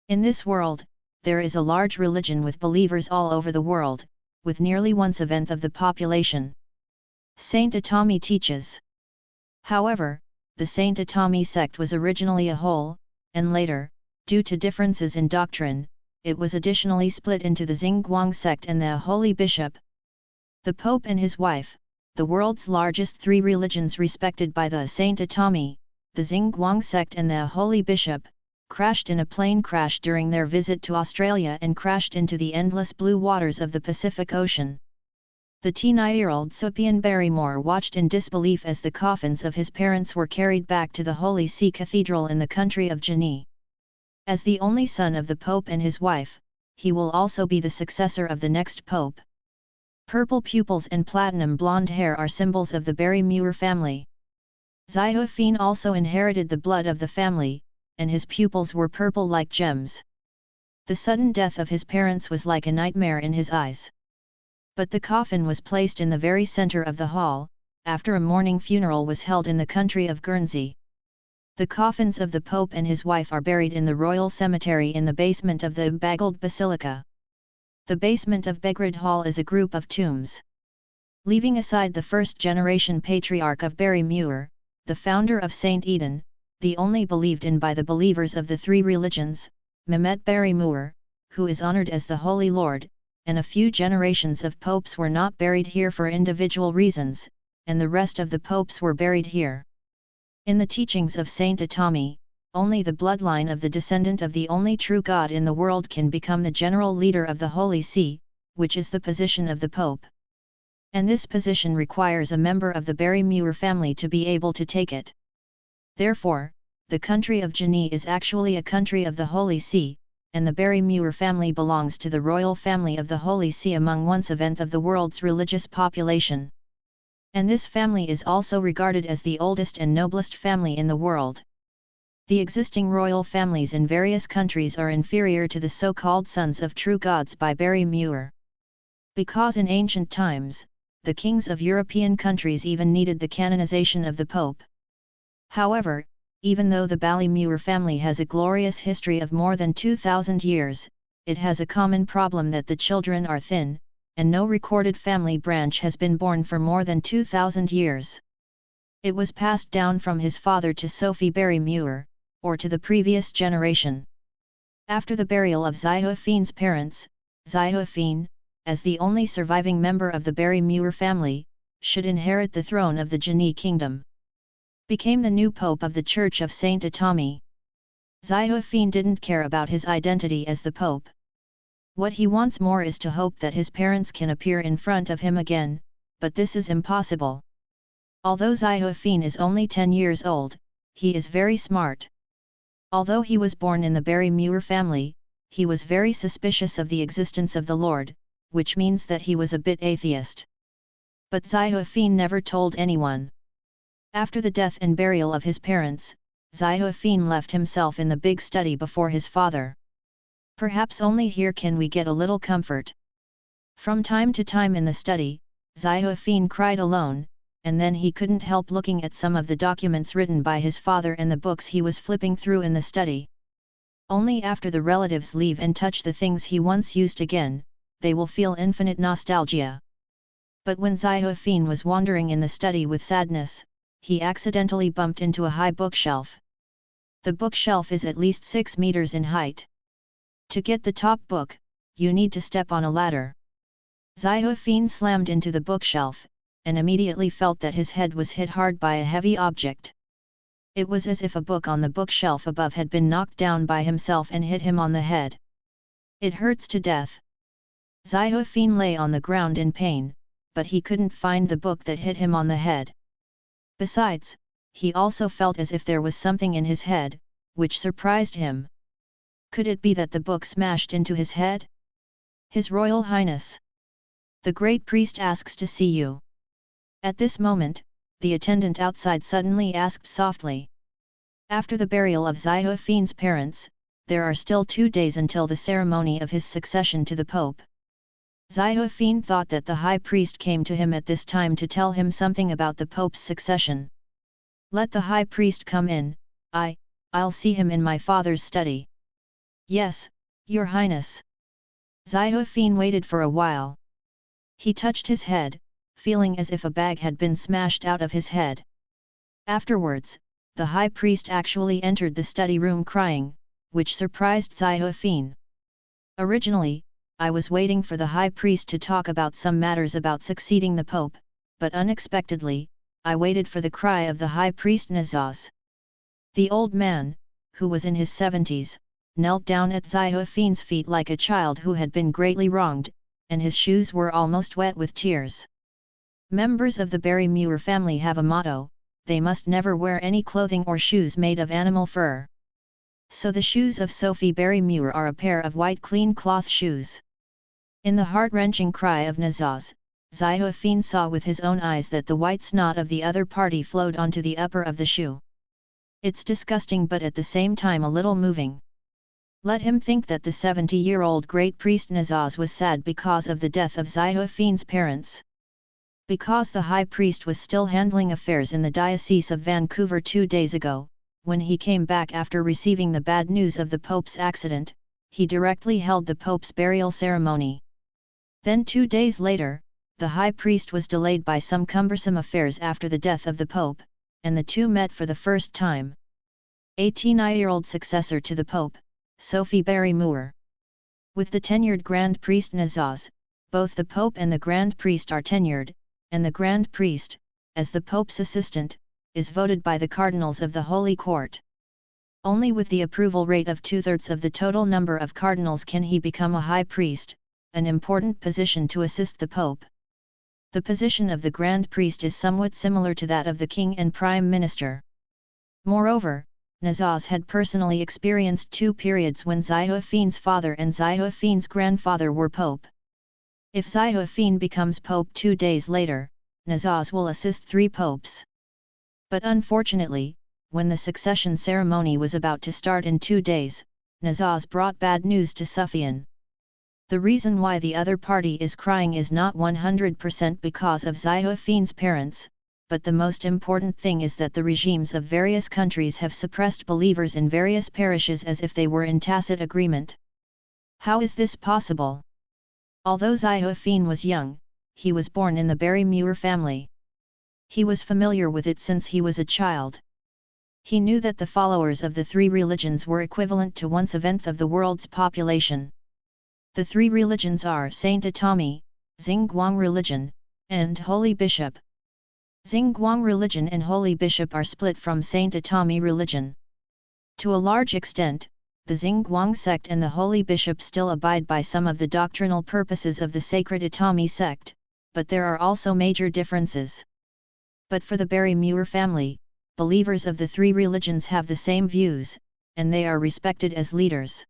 In this world, there is a large religion with believers all over the world, with nearly 1/7 of the population. Saint Atami teaches. However, the Saint Atami sect was originally a whole, and later, due to differences in doctrine, it was additionally split into the Xinguang sect and the Holy Bishop. The Pope and his wife, the world's largest three religions respected by the Saint Atami, the Xinguang sect and the Holy Bishop, crashed in a plane crash during their visit to Australia and crashed into the endless blue waters of the Pacific Ocean. The 9-year-old Supian Barrymore watched in disbelief as the coffins of his parents were carried back to the Holy See Cathedral in the country of Guinea. As the only son of the Pope and his wife, he will also be the successor of the next Pope. Purple pupils and platinum blonde hair are symbols of the Barrymore family. Xiaofeng also inherited the blood of the family, and his pupils were purple like gems. The sudden death of his parents was like a nightmare in his eyes. But the coffin was placed in the very center of the hall, after a mourning funeral was held in the country of Guernsey. The coffins of the Pope and his wife are buried in the royal cemetery in the basement of the Bagold Basilica. The basement of Begrid Hall is a group of tombs. Leaving aside the first-generation patriarch of Barrymore, the founder of St. Eden, the only believed in by the believers of the three religions, Mehmet Barrymore, who is honored as the Holy Lord, and a few generations of popes were not buried here for individual reasons, and the rest of the popes were buried here. In the teachings of Saint Atami, only the bloodline of the descendant of the only true God in the world can become the general leader of the Holy See, which is the position of the Pope. And this position requires a member of the Barrymore family to be able to take it. Therefore, the country of Guinea is actually a country of the Holy See, and the Barrymore family belongs to the royal family of the Holy See among 1/7 of the world's religious population. And this family is also regarded as the oldest and noblest family in the world. The existing royal families in various countries are inferior to the so-called sons of true gods by Barrymore. Because in ancient times, the kings of European countries even needed the canonization of the Pope. However, even though the Barrymore family has a glorious history of more than 2,000 years, it has a common problem that the children are thin, and no recorded family branch has been born for more than 2,000 years. It was passed down from his father to Sophie Barrymore, or to the previous generation. After the burial of Xiaofeng's parents, Xiaofeng, as the only surviving member of the Barrymore family, should inherit the throne of the Guinea kingdom. Became the new Pope of the Church of Saint Atami. Xiaofeng didn't care about his identity as the Pope. What he wants more is to hope that his parents can appear in front of him again, but this is impossible. Although Xiaofeng is only 10 years old, he is very smart. Although he was born in the Barrymore family, he was very suspicious of the existence of the Lord, which means that he was a bit atheist. But Xiaofeng never told anyone. After the death and burial of his parents, Xiaofeng left himself in the big study before his father. Perhaps only here can we get a little comfort. From time to time in the study, Xiaofeng cried alone, and then he couldn't help looking at some of the documents written by his father and the books he was flipping through in the study. Only after the relatives leave and touch the things he once used again, they will feel infinite nostalgia. But when Xiaofeng was wandering in the study with sadness, he accidentally bumped into a high bookshelf. The bookshelf is at least 6 meters in height. To get the top book, you need to step on a ladder. Xiaofeng slammed into the bookshelf, and immediately felt that his head was hit hard by a heavy object. It was as if a book on the bookshelf above had been knocked down by himself and hit him on the head. It hurts to death. Xiaofeng lay on the ground in pain, but he couldn't find the book that hit him on the head. Besides, he also felt as if there was something in his head, which surprised him. Could it be that the book smashed into his head? His Royal Highness! The great priest asks to see you. At this moment, the attendant outside suddenly asked softly. After the burial of Xiaofeng's parents, there are still 2 days until the ceremony of his succession to the Pope. Xiaofeng thought that the high priest came to him at this time to tell him something about the Pope's succession. Let the high priest come in, I'll see him in my father's study. Yes, Your Highness. Xiaofeng waited for a while. He touched his head, feeling as if a bag had been smashed out of his head. Afterwards, the high priest actually entered the study room crying, which surprised Xiaofeng. Originally, I was waiting for the high priest to talk about some matters about succeeding the pope, but unexpectedly, I waited for the cry of the high priest Nazaz. The old man, who was in his 70s, knelt down at Xiaofeng's feet like a child who had been greatly wronged, and his shoes were almost wet with tears. Members of the Barrymore family have a motto: they must never wear any clothing or shoes made of animal fur. So the shoes of Sophie Barrymore are a pair of white clean cloth shoes. In the heart-wrenching cry of Nazaz, Xiaofeng saw with his own eyes that the white snot of the other party flowed onto the upper of the shoe. It's disgusting, but at the same time a little moving. Let him think that the 70-year-old great priest Nazaz was sad because of the death of Xiaofeng's parents. Because the high priest was still handling affairs in the Diocese of Vancouver 2 days ago, when he came back after receiving the bad news of the Pope's accident, he directly held the Pope's burial ceremony. Then 2 days later, the high priest was delayed by some cumbersome affairs after the death of the Pope, and the two met for the first time. 18-year-old successor to the Pope, Sophie Barrymore. With the tenured Grand Priest Nazaz, both the Pope and the Grand Priest are tenured, and the Grand Priest, as the Pope's assistant, is voted by the cardinals of the Holy Court. Only with the approval rate of 2/3 of the total number of cardinals can he become a high priest, an important position to assist the Pope. The position of the Grand Priest is somewhat similar to that of the King and Prime Minister. Moreover, Nazaz had personally experienced 2 periods when Xiaofeng's father and Xiaofeng's grandfather were Pope. If Xiaofeng becomes Pope 2 days later, Nazaz will assist 3 popes. But unfortunately, when the succession ceremony was about to start in 2 days, Nazaz brought bad news to Sufyan. The reason why the other party is crying is not 100% because of Xiaofeng's parents, but the most important thing is that the regimes of various countries have suppressed believers in various parishes as if they were in tacit agreement. How is this possible? Although Xiaofeng was young, he was born in the Barrymore family. He was familiar with it since he was a child. He knew that the followers of the 3 religions were equivalent to 1/7 of the world's population. The 3 religions are Saint Atomy, Xinguang religion, and Holy Bishop. Xinguang religion and Holy Bishop are split from Saint Atomy religion. To a large extent, the Xinguang sect and the Holy Bishop still abide by some of the doctrinal purposes of the sacred Atomy sect, but there are also major differences. But for the Barrymore family, believers of the 3 religions have the same views, and they are respected as leaders.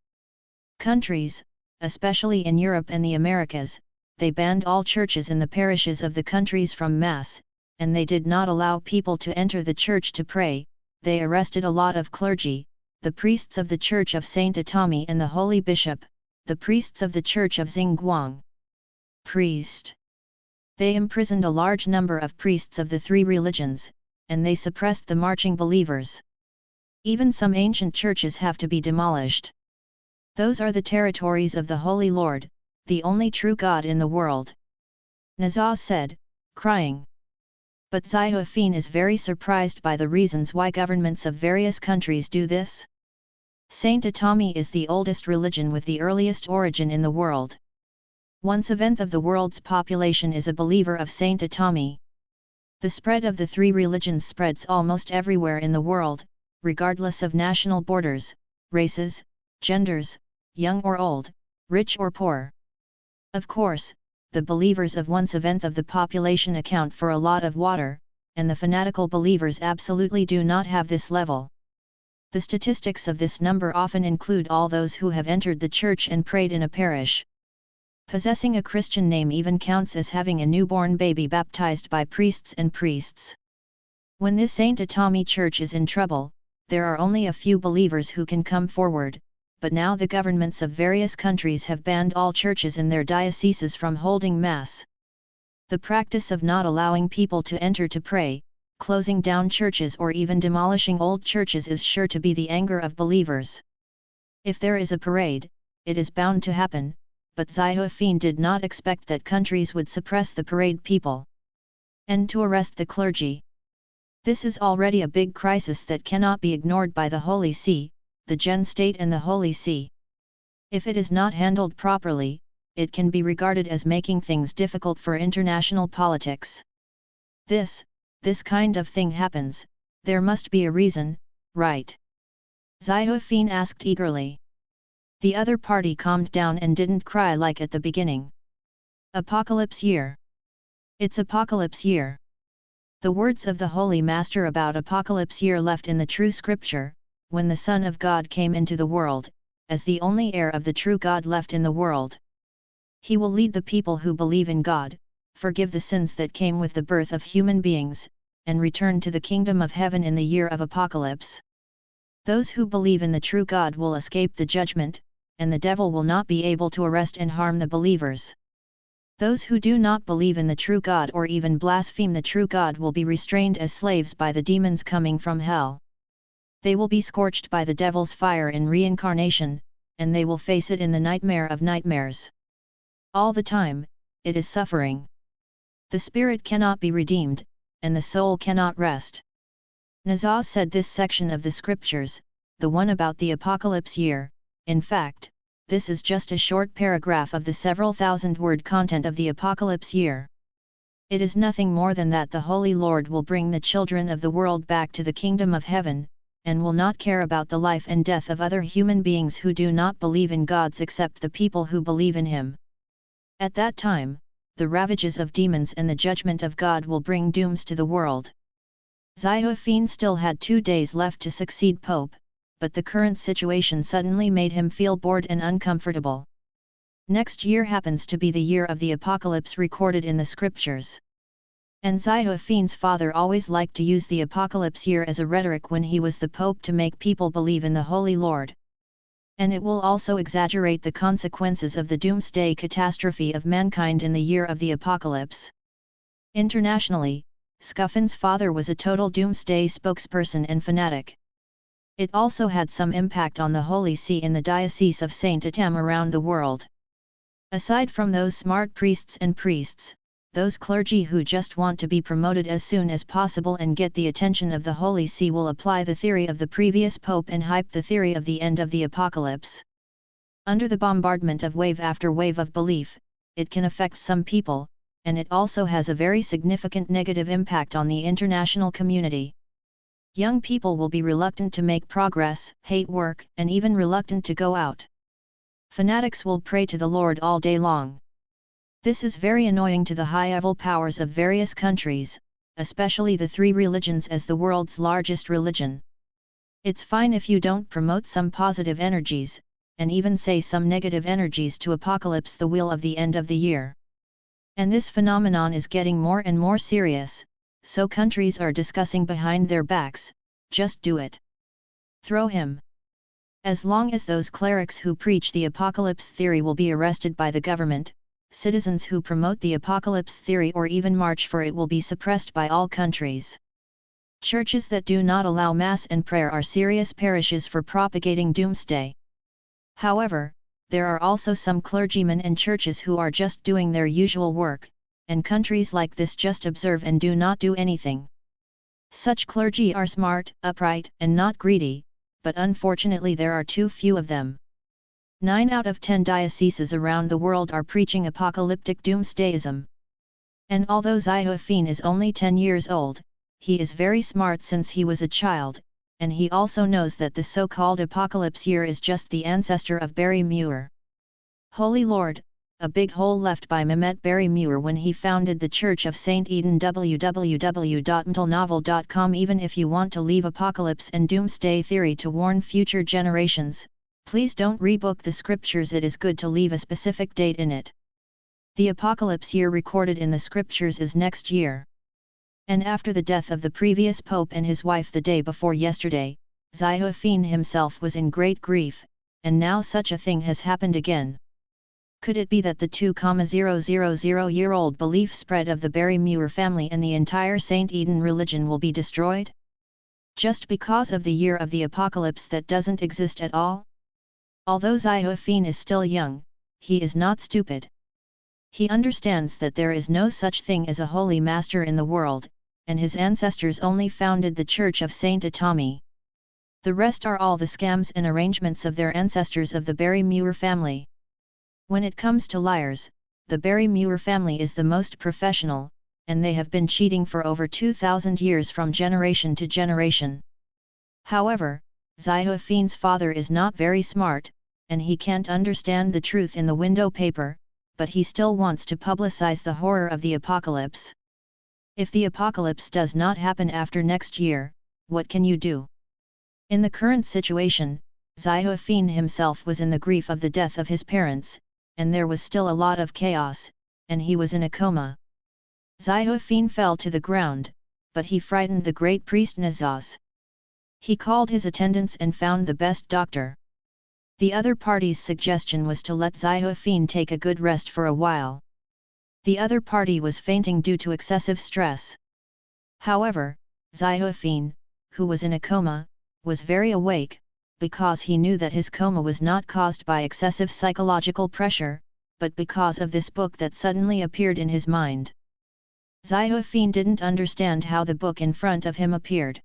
Countries, especially in Europe and the Americas, they banned all churches in the parishes of the countries from Mass, and they did not allow people to enter the church to pray. They arrested a lot of clergy, the priests of the Church of Saint Atomy and the Holy Bishop, the priests of the Church of Xinguang. Priest. They imprisoned a large number of priests of the 3 religions, and they suppressed the marching believers. Even some ancient churches have to be demolished. Those are the territories of the Holy Lord, the only true God in the world. Nazaz said, crying. But Xiaofeng is very surprised by the reasons why governments of various countries do this. Saint Atomy is the oldest religion with the earliest origin in the world. 1/7 of the world's population is a believer of Saint Atomy. The spread of the 3 religions spreads almost everywhere in the world, regardless of national borders, races, genders, young or old, rich or poor. Of course, the believers of 1/7 of the population account for a lot of water, and the fanatical believers absolutely do not have this level. The statistics of this number often include all those who have entered the church and prayed in a parish. Possessing a Christian name even counts as having a newborn baby baptized by priests and priests. When this Saint Atomy church is in trouble, there are only a few believers who can come forward, but now the governments of various countries have banned all churches in their dioceses from holding Mass. The practice of not allowing people to enter to pray, closing down churches or even demolishing old churches is sure to be the anger of believers. If there is a parade, it is bound to happen, but Ziophene did not expect that countries would suppress the parade people and to arrest the clergy. This is already a big crisis that cannot be ignored by the Holy See, the Gen State and the Holy See. If it is not handled properly, it can be regarded as making things difficult for international politics. This kind of thing happens, there must be a reason, right? Ziophene asked eagerly. The other party calmed down and didn't cry like at the beginning. Apocalypse year. It's Apocalypse year. The words of the Holy Master about Apocalypse year left in the true scripture, when the Son of God came into the world, as the only heir of the true God left in the world. He will lead the people who believe in God, forgive the sins that came with the birth of human beings, and return to the kingdom of heaven in the year of Apocalypse. Those who believe in the true God will escape the judgment, and the devil will not be able to arrest and harm the believers. Those who do not believe in the true God or even blaspheme the true God will be restrained as slaves by the demons coming from hell. They will be scorched by the devil's fire in reincarnation, and they will face it in the nightmare of nightmares. All the time, it is suffering. The spirit cannot be redeemed, and the soul cannot rest. Nazaz said this section of the scriptures, the one about the apocalypse year. In fact, this is just a short paragraph of the several thousand-word content of the apocalypse year. It is nothing more than that the Holy Lord will bring the children of the world back to the kingdom of heaven, and will not care about the life and death of other human beings who do not believe in gods except the people who believe in Him. At that time, the ravages of demons and the judgment of God will bring dooms to the world. Ziophene still had 2 days left to succeed Pope, but the current situation suddenly made him feel bored and uncomfortable. Next year happens to be the year of the apocalypse recorded in the scriptures. And Ziophene's father always liked to use the apocalypse year as a rhetoric when he was the Pope to make people believe in the Holy Lord. And it will also exaggerate the consequences of the doomsday catastrophe of mankind in the year of the apocalypse. Internationally, Scuffen's father was a total doomsday spokesperson and fanatic. It also had some impact on the Holy See in the Diocese of Saint Atam around the world. Aside from those smart priests and priests, those clergy who just want to be promoted as soon as possible and get the attention of the Holy See will apply the theory of the previous Pope and hype the theory of the end of the apocalypse. Under the bombardment of wave after wave of belief, it can affect some people, and it also has a very significant negative impact on the international community. Young people will be reluctant to make progress, hate work, and even reluctant to go out. Fanatics will pray to the Lord all day long. This is very annoying to the high-level powers of various countries, especially the 3 religions as the world's largest religion. It's fine if you don't promote some positive energies, and even say some negative energies to apocalypse the wheel of the end of the year. And this phenomenon is getting more and more serious, so countries are discussing behind their backs, just do it. Throw him. As long as those clerics who preach the apocalypse theory will be arrested by the government, citizens who promote the apocalypse theory or even march for it will be suppressed by all countries. Churches that do not allow Mass and prayer are serious parishes for propagating doomsday. However, there are also some clergymen and churches who are just doing their usual work, and countries like this just observe and do not do anything. Such clergy are smart, upright, and not greedy, but unfortunately there are too few of them. 9 out of 10 dioceses around the world are preaching apocalyptic doomsdayism. And although Ziophene is only 10 years old, he is very smart since he was a child, and he also knows that the so-called apocalypse year is just the ancestor of Barry Muir. Holy Lord, a big hole left by Mehmet Barry Muir when he founded the Church of St. Eden. www.mtlnovel.com. Even if you want to leave apocalypse and doomsday theory to warn future generations, please don't rebook the scriptures. It is good to leave a specific date in it. The apocalypse year recorded in the scriptures is next year. And after the death of the previous pope and his wife the day before yesterday, Ziophene himself was in great grief, and now such a thing has happened again. Could it be that the 2,000-year-old belief spread of the Barry Muir family and the entire St. Eden religion will be destroyed? Just because of the year of the apocalypse that doesn't exist at all? Although Ziophene is still young, he is not stupid. He understands that there is no such thing as a holy master in the world, and his ancestors only founded the Church of Saint Atomy. The rest are all the scams and arrangements of their ancestors of the Barrymore family. When it comes to liars, the Barrymore family is the most professional, and they have been cheating for over 2,000 years from generation to generation. However, Ziofene's father is not very smart, and he can't understand the truth in the window paper, but he still wants to publicize the horror of the apocalypse. If the apocalypse does not happen after next year, what can you do? In the current situation, Ziophene himself was in the grief of the death of his parents, and there was still a lot of chaos, and he was in a coma. Ziophene fell to the ground, but he frightened the great priest Nazas. He called his attendants and found the best doctor. The other party's suggestion was to let Ziophene take a good rest for a while. The other party was fainting due to excessive stress. However, Ziophene, who was in a coma, was very awake, because he knew that his coma was not caused by excessive psychological pressure, but because of this book that suddenly appeared in his mind. Ziophene didn't understand how the book in front of him appeared.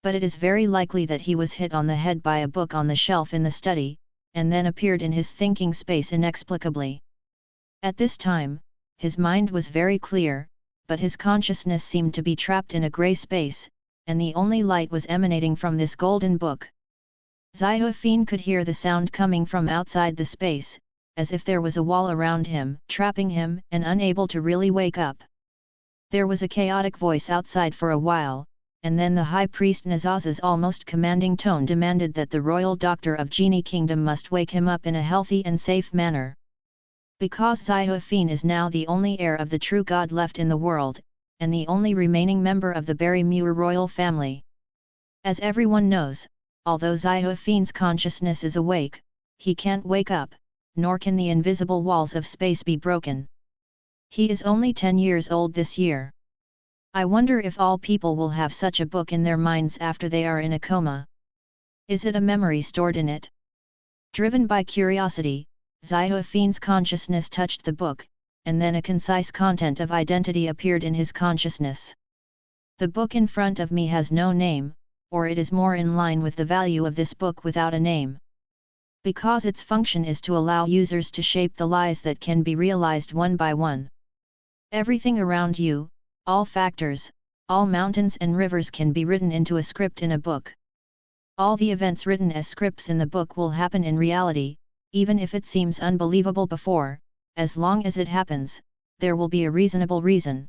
But it is very likely that he was hit on the head by a book on the shelf in the study, and then appeared in his thinking space inexplicably. At this time, his mind was very clear, but his consciousness seemed to be trapped in a grey space, and the only light was emanating from this golden book. Ziophene could hear the sound coming from outside the space, as if there was a wall around him, trapping him, and unable to really wake up. There was a chaotic voice outside for a while, and then the high priest Nazaz's almost commanding tone demanded that the royal doctor of Genie Kingdom must wake him up in a healthy and safe manner. Because Ziophene is now the only heir of the true God left in the world, and the only remaining member of the Barrymore royal family. As everyone knows, although Ziophene's consciousness is awake, he can't wake up, nor can the invisible walls of space be broken. He is only 10 years old this year. I wonder if all people will have such a book in their minds after they are in a coma. Is it a memory stored in it? Driven by curiosity, Ziophene's consciousness touched the book, and then a concise content of identity appeared in his consciousness. The book in front of me has no name, or it is more in line with the value of this book without a name. Because its function is to allow users to shape the lies that can be realized one by one. Everything around you, all factors, all mountains and rivers can be written into a script in a book. All the events written as scripts in the book will happen in reality, even if it seems unbelievable before, as long as it happens, there will be a reasonable reason.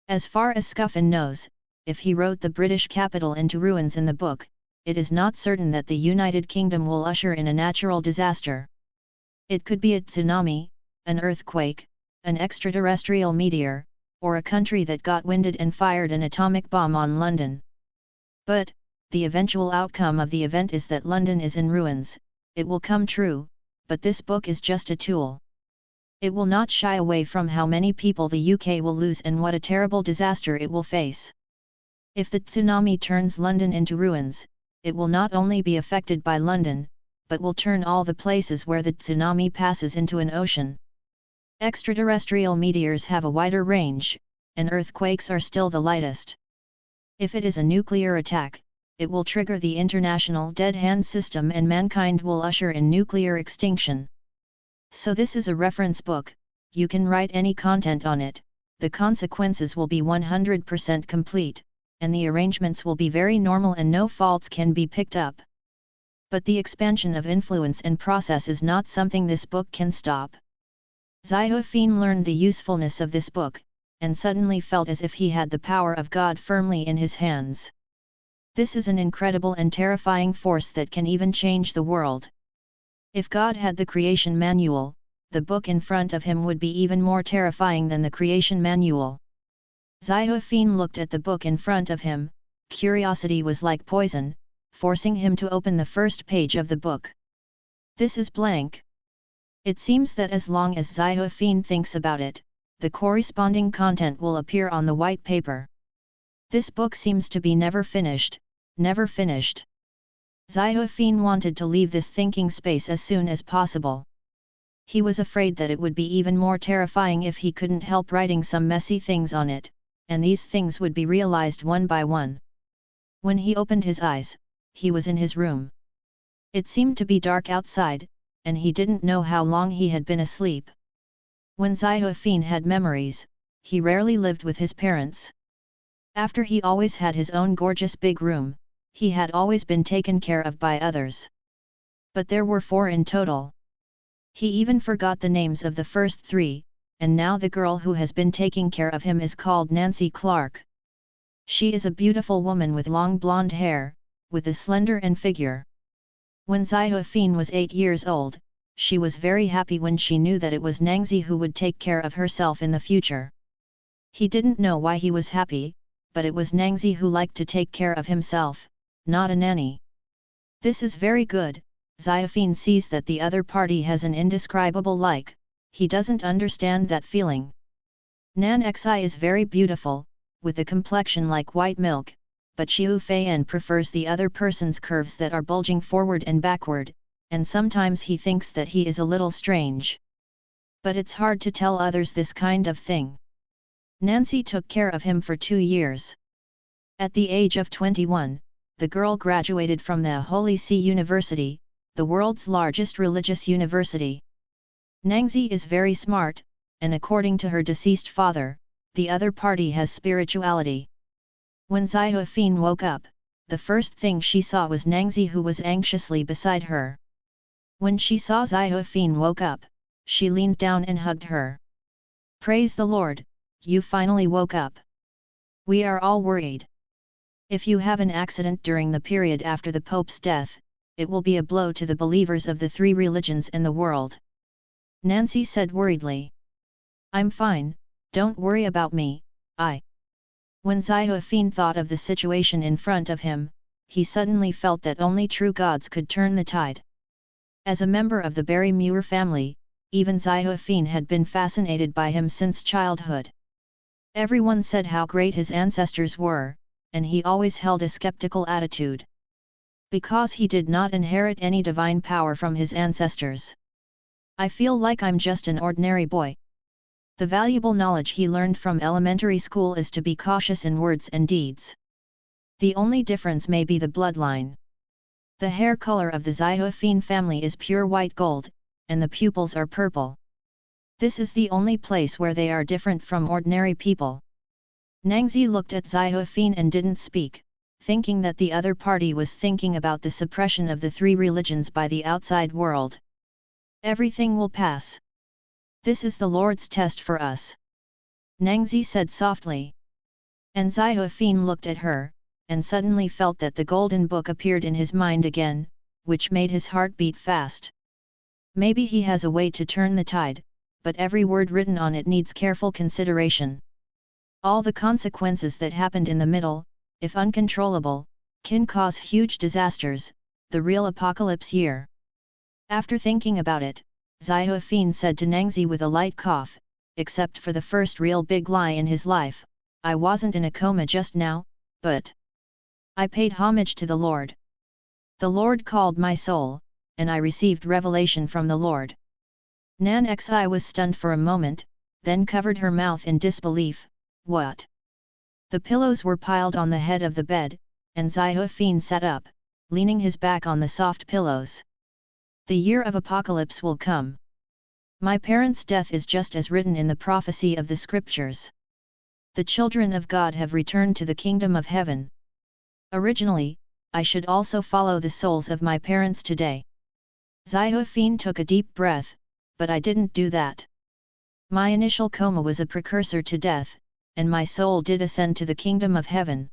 As far as Scuffin knows, if he wrote the British capital into ruins in the book, it is not certain that the United Kingdom will usher in a natural disaster. It could be a tsunami, an earthquake, an extraterrestrial meteor, or a country that got winded and fired an atomic bomb on London. But, the eventual outcome of the event is that London is in ruins. It will come true, but this book is just a tool. It will not shy away from how many people the UK will lose and what a terrible disaster it will face. If the tsunami turns London into ruins, it will not only be affected by London, but will turn all the places where the tsunami passes into an ocean. Extraterrestrial meteors have a wider range, and earthquakes are still the lightest. If it is a nuclear attack, it will trigger the international dead hand system and mankind will usher in nuclear extinction. So this is a reference book, you can write any content on it, the consequences will be 100% complete, and the arrangements will be very normal and no faults can be picked up. But the expansion of influence and process is not something this book can stop. Ziophene learned the usefulness of this book, and suddenly felt as if he had the power of God firmly in his hands. This is an incredible and terrifying force that can even change the world. If God had the creation manual, the book in front of him would be even more terrifying than the creation manual. Ziophene looked at the book in front of him, curiosity was like poison, forcing him to open the first page of the book. This is blank. It seems that as long as Ziophene thinks about it, the corresponding content will appear on the white paper. This book seems to be never finished, never finished. Xiaofeng wanted to leave this thinking space as soon as possible. He was afraid that it would be even more terrifying if he couldn't help writing some messy things on it, and these things would be realized one by one. When he opened his eyes, he was in his room. It seemed to be dark outside, and he didn't know how long he had been asleep. When Xiaofeng had memories, he rarely lived with his parents. After he always had his own gorgeous big room, he had always been taken care of by others. But there were 4 in total. He even forgot the names of the first 3, and now the girl who has been taking care of him is called Nancy Clark. She is a beautiful woman with long blonde hair, with a slender and figure. When Xiaofeng was 8 years old, she was very happy when she knew that it was Nangzi who would take care of herself in the future. He didn't know why he was happy, but it was Nangzi who liked to take care of himself, not a nanny. This is very good. Xiaofeng sees that the other party has an indescribable like, he doesn't understand that feeling. Nan Xi is very beautiful, with a complexion like white milk, but Xiu Feian prefers the other person's curves that are bulging forward and backward, and sometimes he thinks that he is a little strange. But it's hard to tell others this kind of thing. Nancy took care of him for 2 years. At the age of 21, the girl graduated from the Holy See University, the world's largest religious university. Nangzi is very smart, and according to her deceased father, the other party has spirituality. When Xiaofeng woke up, the first thing she saw was Nangzi, who was anxiously beside her. When she saw Xiaofeng woke up, she leaned down and hugged her. "Praise the Lord, you finally woke up. We are all worried. If you have an accident during the period after the Pope's death, it will be a blow to the believers of the 3 religions in the world." Nancy said worriedly. "I'm fine, don't worry about me, When Xiaofeng thought of the situation in front of him, he suddenly felt that only true gods could turn the tide. As a member of the Barrymore family, even Xiaofeng had been fascinated by him since childhood. Everyone said how great his ancestors were, and he always held a skeptical attitude. Because he did not inherit any divine power from his ancestors. "I feel like I'm just an ordinary boy." The valuable knowledge he learned from elementary school is to be cautious in words and deeds. The only difference may be the bloodline. The hair color of the Xiaofeng family is pure white gold, and the pupils are purple. This is the only place where they are different from ordinary people. Nangzi looked at Xiaofeng and didn't speak, thinking that the other party was thinking about the suppression of the 3 religions by the outside world. "Everything will pass. This is the Lord's test for us," Nangzi said softly. And Xiaofeng looked at her, and suddenly felt that the golden book appeared in his mind again, which made his heart beat fast. Maybe he has a way to turn the tide, but every word written on it needs careful consideration. All the consequences that happened in the middle, if uncontrollable, can cause huge disasters, the real apocalypse year. After thinking about it, Xiaofeng said to Nangzi with a light cough, "Except for the first real big lie in his life, I wasn't in a coma just now, but I paid homage to the Lord. The Lord called my soul, and I received revelation from the Lord." Nan Xi was stunned for a moment, then covered her mouth in disbelief. "What?" The pillows were piled on the head of the bed, and Xiaofeng sat up, leaning his back on the soft pillows. "The year of apocalypse will come. My parents' death is just as written in the prophecy of the scriptures. The children of God have returned to the kingdom of heaven. Originally, I should also follow the souls of my parents today." Xiaofeng took a deep breath, "But I didn't do that. My initial coma was a precursor to death, and my soul did ascend to the kingdom of heaven.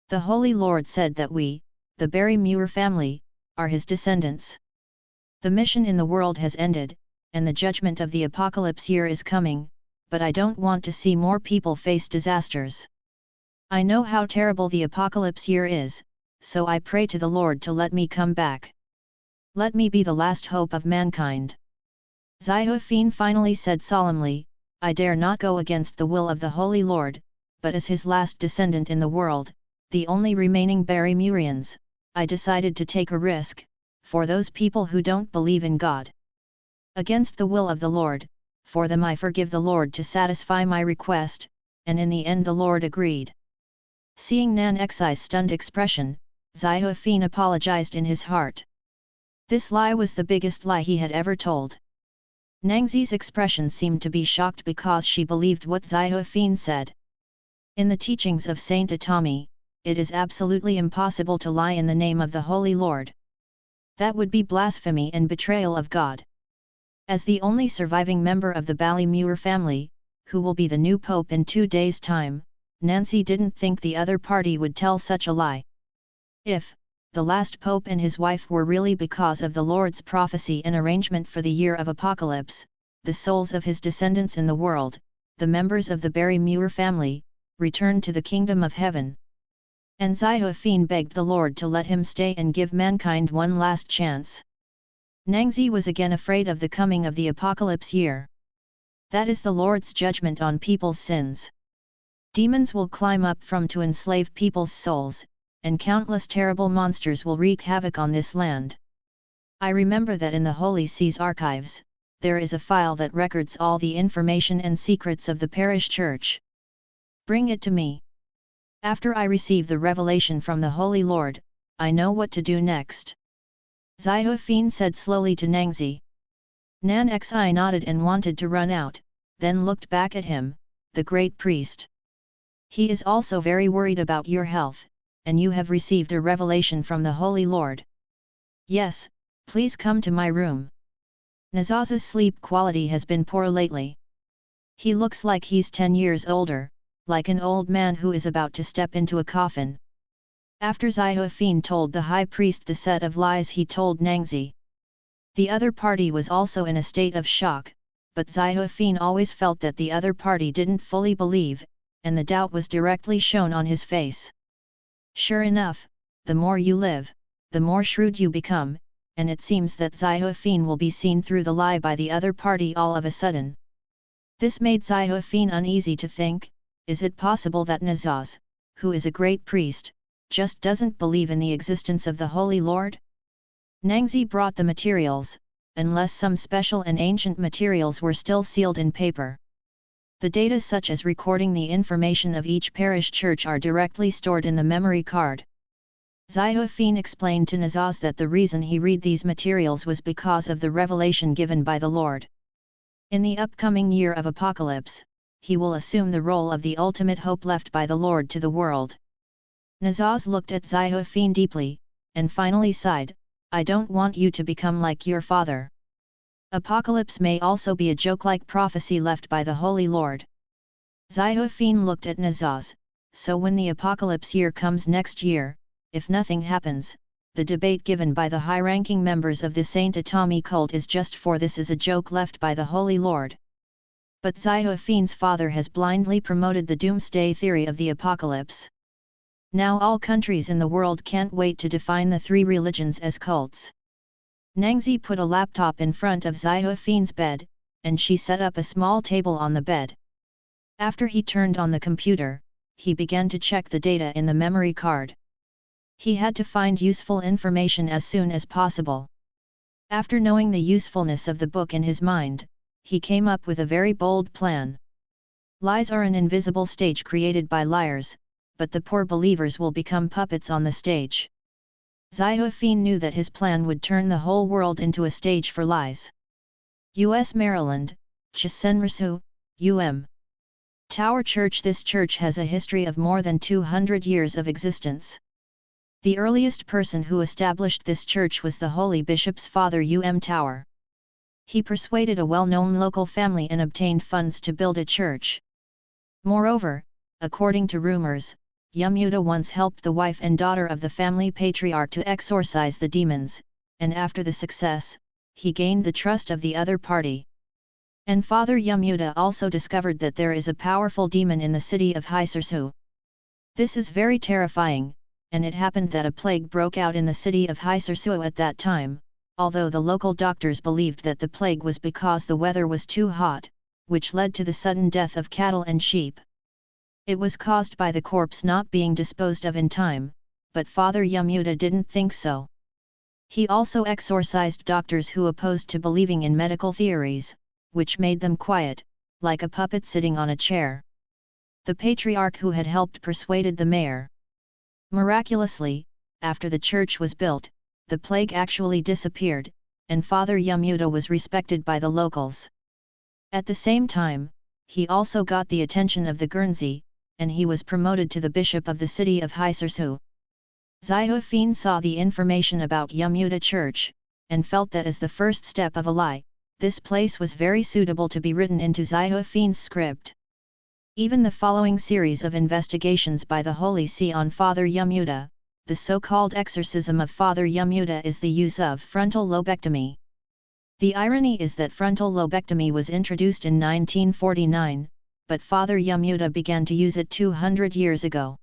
The Holy Lord said that we, the Barrymore family, are his descendants. The mission in the world has ended, and the judgment of the apocalypse year is coming, but I don't want to see more people face disasters. I know how terrible the apocalypse year is, so I pray to the Lord to let me come back. Let me be the last hope of mankind." Xiaofeng finally said solemnly, "I dare not go against the will of the Holy Lord, but as his last descendant in the world, the only remaining Barrymorians, I decided to take a risk, for those people who don't believe in God. Against the will of the Lord, for them I forgive the Lord to satisfy my request, and in the end the Lord agreed. Seeing Nan Xi's stunned expression, Xiaofeng apologized in his heart. This lie was the biggest lie he had ever told. Nangzi's expression seemed to be shocked because she believed what Xiaofeng said. In the teachings of Saint Atami, it is absolutely impossible to lie in the name of the Holy Lord. That would be blasphemy and betrayal of God. As the only surviving member of the Bali-Muir family, who will be the new pope in 2 days' time, Nancy didn't think the other party would tell such a lie. If the last pope and his wife were really because of the Lord's prophecy and arrangement for the year of apocalypse, the souls of his descendants in the world, the members of the Bali-Muir family, returned to the kingdom of heaven. And Xiaofeng begged the Lord to let him stay and give mankind one last chance. Nangzi was again afraid of the coming of the apocalypse year. That is the Lord's judgment on people's sins. Demons will climb up from to enslave people's souls, and countless terrible monsters will wreak havoc on this land. I remember that in the Holy See's archives, there is a file that records all the information and secrets of the parish church. Bring it to me. After I receive the revelation from the Holy Lord, I know what to do next. Xiaofeng said slowly to Nangzi. Nan Xi nodded and wanted to run out, then looked back at him, the great priest. He is also very worried about your health, and you have received a revelation from the Holy Lord. Yes, please come to my room. Nazaza's sleep quality has been poor lately. He looks like he's 10 years older, like an old man who is about to step into a coffin. After Xiaofeng told the high priest the set of lies he told Nangzi. The other party was also in a state of shock, but Xiaofeng always felt that the other party didn't fully believe, and the doubt was directly shown on his face. Sure enough, the more you live, the more shrewd you become, and it seems that Xiaofeng will be seen through the lie by the other party all of a sudden. This made Xiaofeng uneasy to think, is it possible that Nazaz, who is a great priest, just doesn't believe in the existence of the Holy Lord? Nangzi brought the materials, unless some special and ancient materials were still sealed in paper. The data such as recording the information of each parish church are directly stored in the memory card. Xiaofeng explained to Nazaz that the reason he read these materials was because of the revelation given by the Lord. In the upcoming year of apocalypse, he will assume the role of the ultimate hope left by the Lord to the world. Nazaz looked at Xiaofeng deeply, and finally sighed, I don't want you to become like your father. Apocalypse may also be a joke-like prophecy left by the Holy Lord. Xiaofeng looked at Nazaz, so when the apocalypse year comes next year, if nothing happens, the debate given by the high-ranking members of the Saint Atami cult is just for this is a joke left by the Holy Lord. But Xiaofeng's father has blindly promoted the doomsday theory of the apocalypse. Now all countries in the world can't wait to define the 3 religions as cults. Nangzi put a laptop in front of Xiaofeng's bed, and she set up a small table on the bed. After he turned on the computer, he began to check the data in the memory card. He had to find useful information as soon as possible. After knowing the usefulness of the book in his mind, he came up with a very bold plan. Lies are an invisible stage created by liars, but the poor believers will become puppets on the stage. Xiaofeng knew that his plan would turn the whole world into a stage for lies. U.S. Maryland, Chisenrisu, U.M. Tower Church. This church has a history of more than 200 years of existence. The earliest person who established this church was the Holy Bishop's father U.M. Tower. He persuaded a well-known local family and obtained funds to build a church. Moreover, according to rumors, Yumuda once helped the wife and daughter of the family patriarch to exorcise the demons, and after the success, he gained the trust of the other party. And Father Yumuda also discovered that there is a powerful demon in the city of Hisersu. This is very terrifying, and it happened that a plague broke out in the city of Hisersu at that time, although the local doctors believed that the plague was because the weather was too hot, which led to the sudden death of cattle and sheep. It was caused by the corpse not being disposed of in time, but Father Yamuda didn't think so. He also exorcised doctors who opposed to believing in medical theories, which made them quiet, like a puppet sitting on a chair. The patriarch who had helped persuaded the mayor. Miraculously, after the church was built, the plague actually disappeared, and Father Yamuda was respected by the locals. At the same time, he also got the attention of the Guernsey, and he was promoted to the bishop of the city of Hisersu. Zihufin saw the information about Yamuda Church, and felt that as the first step of a lie, this place was very suitable to be written into Zihufin's script. Even the following series of investigations by the Holy See on Father Yamuda, the so-called exorcism of Father Yamuda, is the use of frontal lobectomy. The irony is that frontal lobectomy was introduced in 1949, but Father Yamuda began to use it 200 years ago.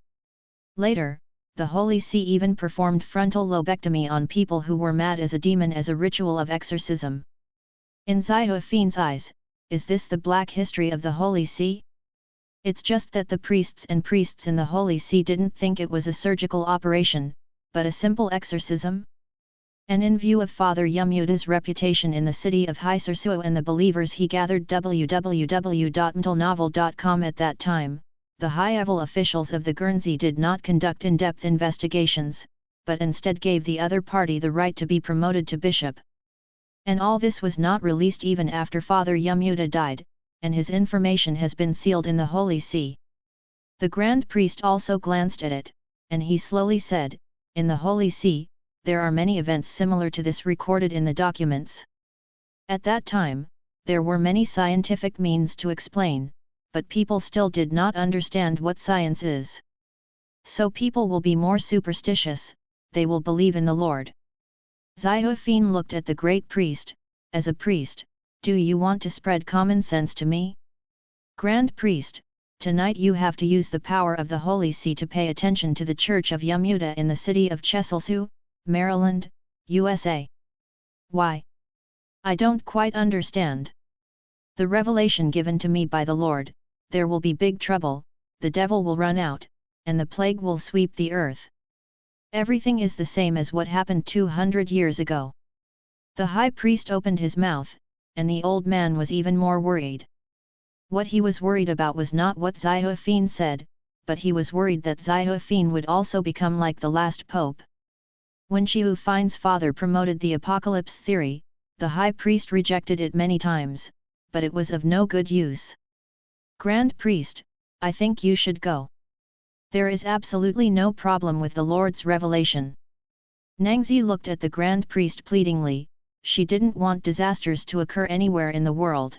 Later, the Holy See even performed frontal lobectomy on people who were mad as a demon as a ritual of exorcism. In Zihufin's eyes, is this the black history of the Holy See? It's just that the priests in the Holy See didn't think it was a surgical operation, but a simple exorcism? And in view of Father Yamuda's reputation in the city of Hisersu and the believers he gathered www.mtlnovel.com at that time, the high-level officials of the Guernsey did not conduct in-depth investigations, but instead gave the other party the right to be promoted to bishop. And all this was not released even after Father Yamuda died, and his information has been sealed in the Holy See. The Grand Priest also glanced at it, and he slowly said, "In the Holy See, there are many events similar to this recorded in the documents. At that time, there were many scientific means to explain, but people still did not understand what science is. So people will be more superstitious, they will believe in the Lord." Zihufin looked at the great priest. "As a priest, do you want to spread common sense to me? Grand Priest, tonight you have to use the power of the Holy See to pay attention to the Church of Yamuda in the city of Chesilsu, Maryland, USA. Why? I don't quite understand. The revelation given to me by the Lord, there will be big trouble, the devil will run out, and the plague will sweep the earth. Everything is the same as what happened 200 years ago." The high priest opened his mouth, and the old man was even more worried. What he was worried about was not what Zihufin said, but he was worried that Zihufin would also become like the last pope. When Zihufin's father promoted the apocalypse theory, the high priest rejected it many times, but it was of no good use. "Grand Priest, I think you should go. There is absolutely no problem with the Lord's revelation." Nangzi looked at the Grand Priest pleadingly. She didn't want disasters to occur anywhere in the world.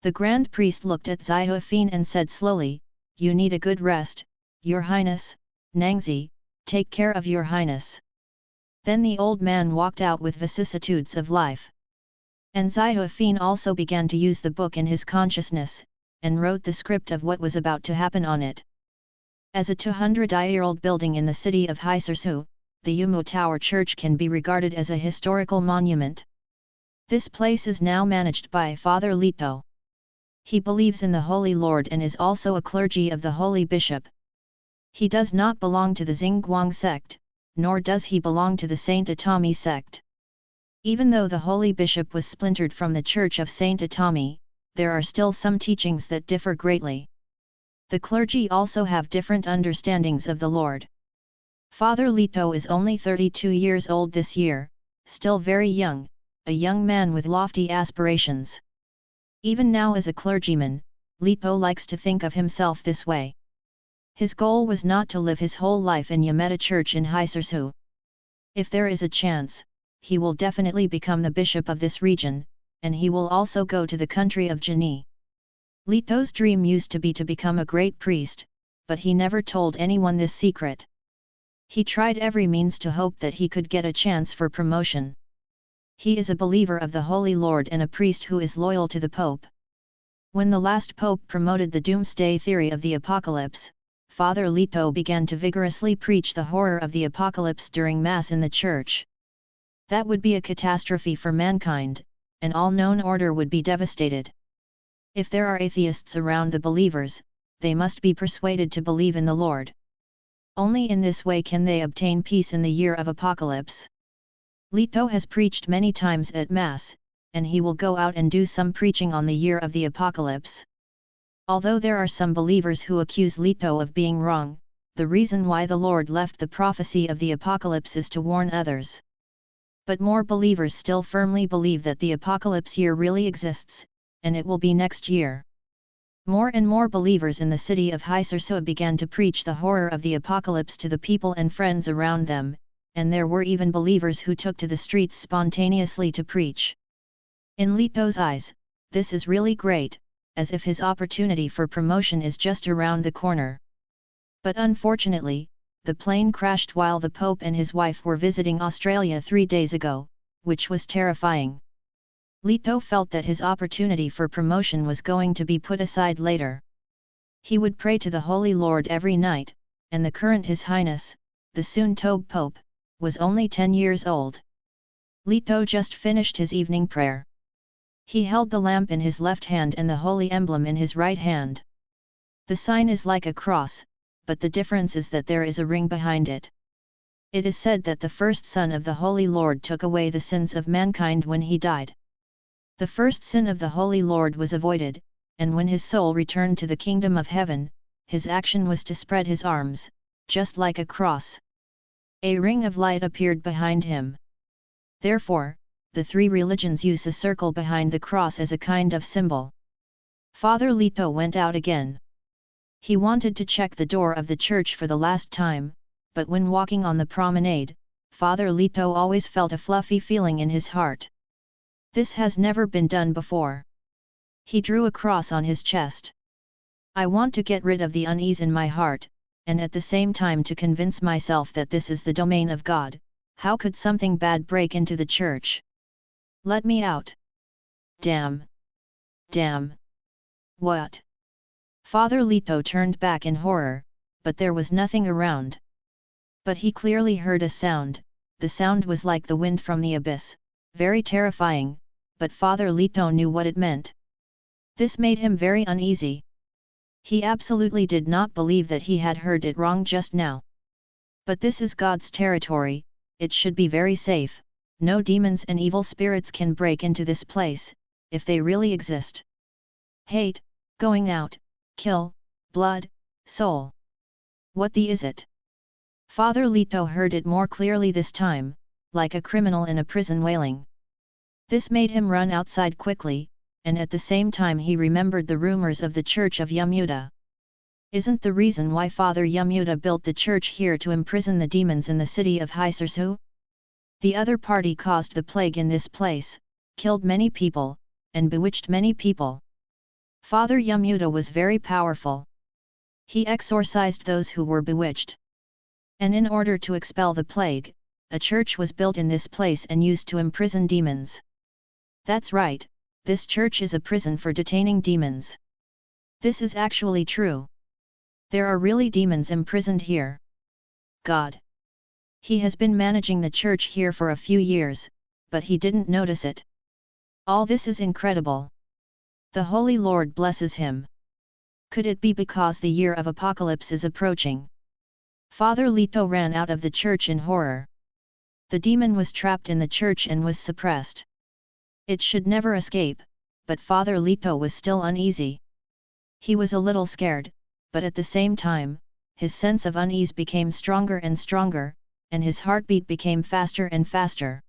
The Grand Priest looked at Zihufin and said slowly, "You need a good rest, Your Highness. Nangzi, take care of Your Highness." Then the old man walked out with vicissitudes of life. And Zihufin also began to use the book in his consciousness, and wrote the script of what was about to happen on it. As a 200-year-old building in the city of Hisersu, the Yumo Tower Church can be regarded as a historical monument. This place is now managed by Father Lito. He believes in the Holy Lord and is also a clergy of the Holy Bishop. He does not belong to the Xingguang sect, nor does he belong to the Saint Atami sect. Even though the Holy Bishop was splintered from the Church of Saint Atami, there are still some teachings that differ greatly. The clergy also have different understandings of the Lord. Father Lito is only 32 years old this year, still very young, a young man with lofty aspirations. Even now as a clergyman, Lito likes to think of himself this way. His goal was not to live his whole life in Yameta Church in Hisersu. If there is a chance, he will definitely become the bishop of this region, and he will also go to the country of Jani. Lito's dream used to be to become a great priest, but he never told anyone this secret. He tried every means to hope that he could get a chance for promotion. He is a believer of the Holy Lord and a priest who is loyal to the Pope. When the last Pope promoted the doomsday theory of the apocalypse, Father Lito began to vigorously preach the horror of the apocalypse during Mass in the church. That would be a catastrophe for mankind, and all known order would be devastated. If there are atheists around the believers, they must be persuaded to believe in the Lord. Only in this way can they obtain peace in the year of apocalypse. Lito has preached many times at Mass, and he will go out and do some preaching on the year of the apocalypse. Although there are some believers who accuse Lito of being wrong, the reason why the Lord left the prophecy of the apocalypse is to warn others. But more believers still firmly believe that the apocalypse year really exists, and it will be next year. More and more believers in the city of Hysersoa began to preach the horror of the apocalypse to the people and friends around them, and there were even believers who took to the streets spontaneously to preach. In Lito's eyes, this is really great, as if his opportunity for promotion is just around the corner. But unfortunately, the plane crashed while the Pope and his wife were visiting Australia 3 days ago, which was terrifying. Lito felt that his opportunity for promotion was going to be put aside later. He would pray to the Holy Lord every night, and the current His Highness, the soon-to be Pope, was only 10 years old. Lito just finished his evening prayer. He held the lamp in his left hand and the holy emblem in his right hand. The sign is like a cross, but the difference is that there is a ring behind it. It is said that the first Son of the Holy Lord took away the sins of mankind when he died. The first sin of the Holy Lord was avoided, and when his soul returned to the kingdom of heaven, his action was to spread his arms, just like a cross. A ring of light appeared behind him. Therefore, the three religions use a circle behind the cross as a kind of symbol. Father Lito went out again. He wanted to check the door of the church for the last time, but when walking on the promenade, Father Lito always felt a fluffy feeling in his heart. This has never been done before. He drew a cross on his chest. I want to get rid of the unease in my heart, and at the same time to convince myself that this is the domain of God. How could something bad break into the church? Let me out. Damn. Damn. What? Father Lito turned back in horror, but there was nothing around. But he clearly heard a sound. The sound was like the wind from the abyss, very terrifying, but Father Lito knew what it meant. This made him very uneasy. He absolutely did not believe that he had heard it wrong just now. But this is God's territory, it should be very safe. No demons and evil spirits can break into this place, if they really exist. Hate, going out, kill, blood, soul. What the is it? Father Lito heard it more clearly this time, like a criminal in a prison wailing. This made him run outside quickly, and at the same time he remembered the rumors of the Church of Yamuda. Isn't the reason why Father Yamuda built the church here to imprison the demons in the city of Hysersoa? The other party caused the plague in this place, killed many people, and bewitched many people. Father Yamuda was very powerful. He exorcised those who were bewitched. And in order to expel the plague, a church was built in this place and used to imprison demons. That's right, this church is a prison for detaining demons. This is actually true. There are really demons imprisoned here. God. He has been managing the church here for a few years, but he didn't notice it. All this is incredible. The Holy Lord blesses him. Could it be because the year of apocalypse is approaching? Father Lito ran out of the church in horror. The demon was trapped in the church and was suppressed. It should never escape, but Father Lito was still uneasy. He was a little scared, but at the same time, his sense of unease became stronger and stronger, and his heartbeat became faster and faster.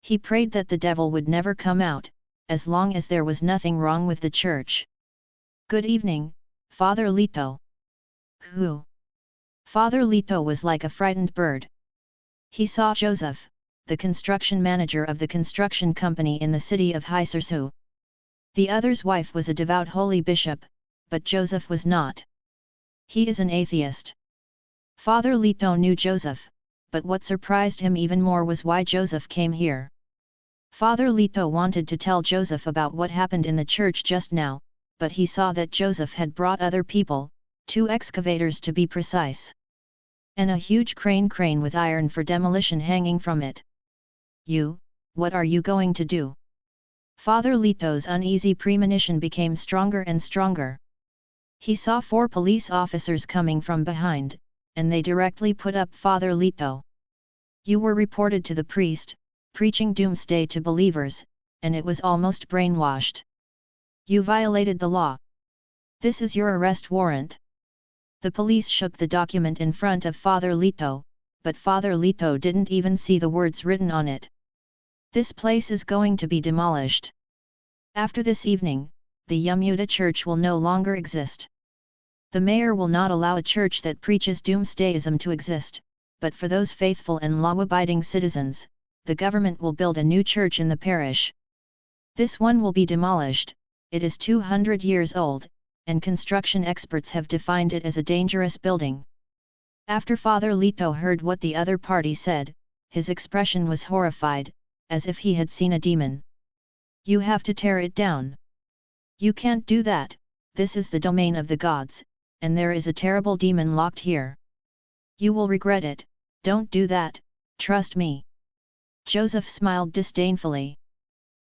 He prayed that the devil would never come out, as long as there was nothing wrong with the church. Good evening, Father Lito. Who? Father Lito was like a frightened bird. He saw Joseph, the construction manager of the construction company in the city of Hysersoa. The other's wife was a devout holy bishop, but Joseph was not. He is an atheist. Father Lito knew Joseph, but what surprised him even more was why Joseph came here. Father Lito wanted to tell Joseph about what happened in the church just now, but he saw that Joseph had brought other people, 2 excavators to be precise. And a huge crane with iron for demolition hanging from it. What are you going to do? Father Lito's uneasy premonition became stronger and stronger. He saw 4 police officers coming from behind, and they directly put up Father Lito. You were reported to the priest, preaching doomsday to believers, and it was almost brainwashed. You violated the law. This is your arrest warrant. The police shook the document in front of Father Lito, but Father Lito didn't even see the words written on it. This place is going to be demolished. After this evening, the Yamuda church will no longer exist. The mayor will not allow a church that preaches doomsdayism to exist, but for those faithful and law-abiding citizens, the government will build a new church in the parish. This one will be demolished. It is 200 years old, and construction experts have defined it as a dangerous building. After Father Lito heard what the other party said, his expression was horrified, as if he had seen a demon. You have to tear it down. You can't do that, this is the domain of the gods, and there is a terrible demon locked here. You will regret it, don't do that, trust me. Joseph smiled disdainfully.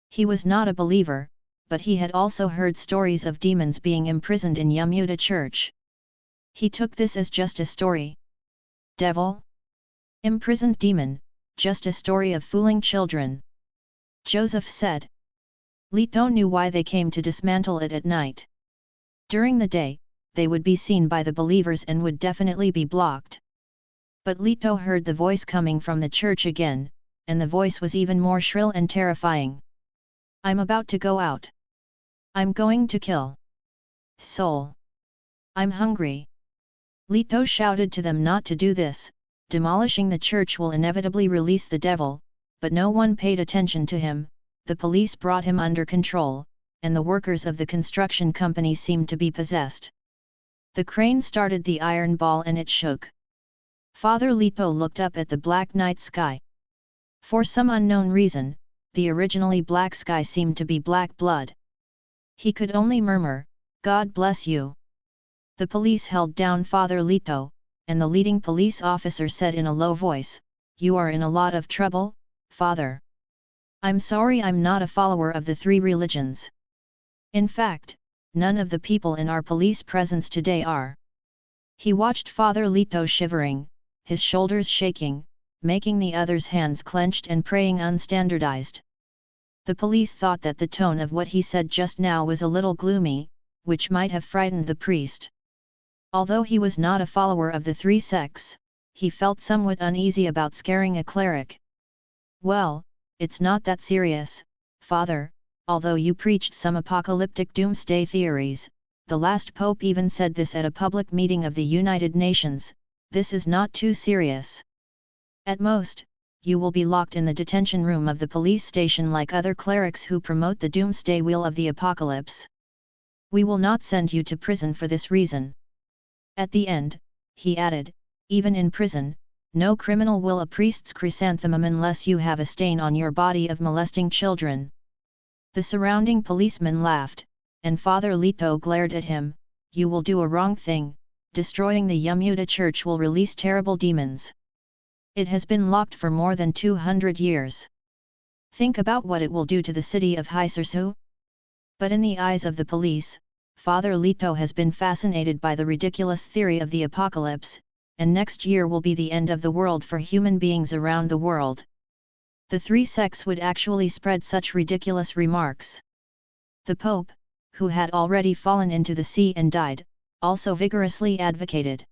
He was not a believer, but he had also heard stories of demons being imprisoned in Yamuda church. He took this as just a story. Devil? Imprisoned demon, just a story of fooling children. Joseph said. Lito knew why they came to dismantle it at night. During the day, they would be seen by the believers and would definitely be blocked. But Lito heard the voice coming from the church again, and the voice was even more shrill and terrifying. I'm about to go out. I'm going to kill. Soul. I'm hungry. Lito shouted to them not to do this. Demolishing the church will inevitably release the devil, but no one paid attention to him. The police brought him under control, and the workers of the construction company seemed to be possessed. The crane started the iron ball and it shook. Father Lito looked up at the black night sky. For some unknown reason, the originally black sky seemed to be black blood. He could only murmur, God bless you. The police held down Father Lito, and the leading police officer said in a low voice, You are in a lot of trouble, Father. I'm sorry I'm not a follower of the three religions. In fact, none of the people in our police presence today are. He watched Father Lito shivering, his shoulders shaking, making the others' hands clenched and praying unstandardized. The police thought that the tone of what he said just now was a little gloomy, which might have frightened the priest. Although he was not a follower of the three sects, he felt somewhat uneasy about scaring a cleric. Well, it's not that serious, Father, although you preached some apocalyptic doomsday theories, the last pope even said this at a public meeting of the United Nations, this is not too serious. At most, you will be locked in the detention room of the police station like other clerics who promote the doomsday wheel of the apocalypse. We will not send you to prison for this reason. At the end, he added, even in prison, no criminal will a priest's chrysanthemum unless you have a stain on your body of molesting children. The surrounding policemen laughed, and Father Lito glared at him, you will do a wrong thing, destroying the Yamuda church will release terrible demons. It has been locked for more than 200 years. Think about what it will do to the city of Hisersu. But in the eyes of the police, Father Lito has been fascinated by the ridiculous theory of the apocalypse, and next year will be the end of the world for human beings around the world. The three sects would actually spread such ridiculous remarks. The Pope, who had already fallen into the sea and died, also vigorously advocated.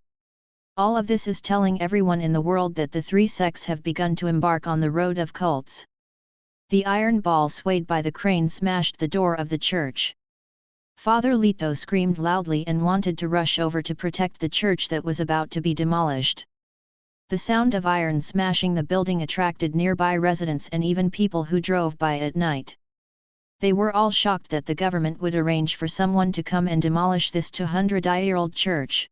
All of this is telling everyone in the world that the three sects have begun to embark on the road of cults. The iron ball swayed by the crane smashed the door of the church. Father Lito screamed loudly and wanted to rush over to protect the church that was about to be demolished. The sound of iron smashing the building attracted nearby residents and even people who drove by at night. They were all shocked that the government would arrange for someone to come and demolish this 200-year-old church.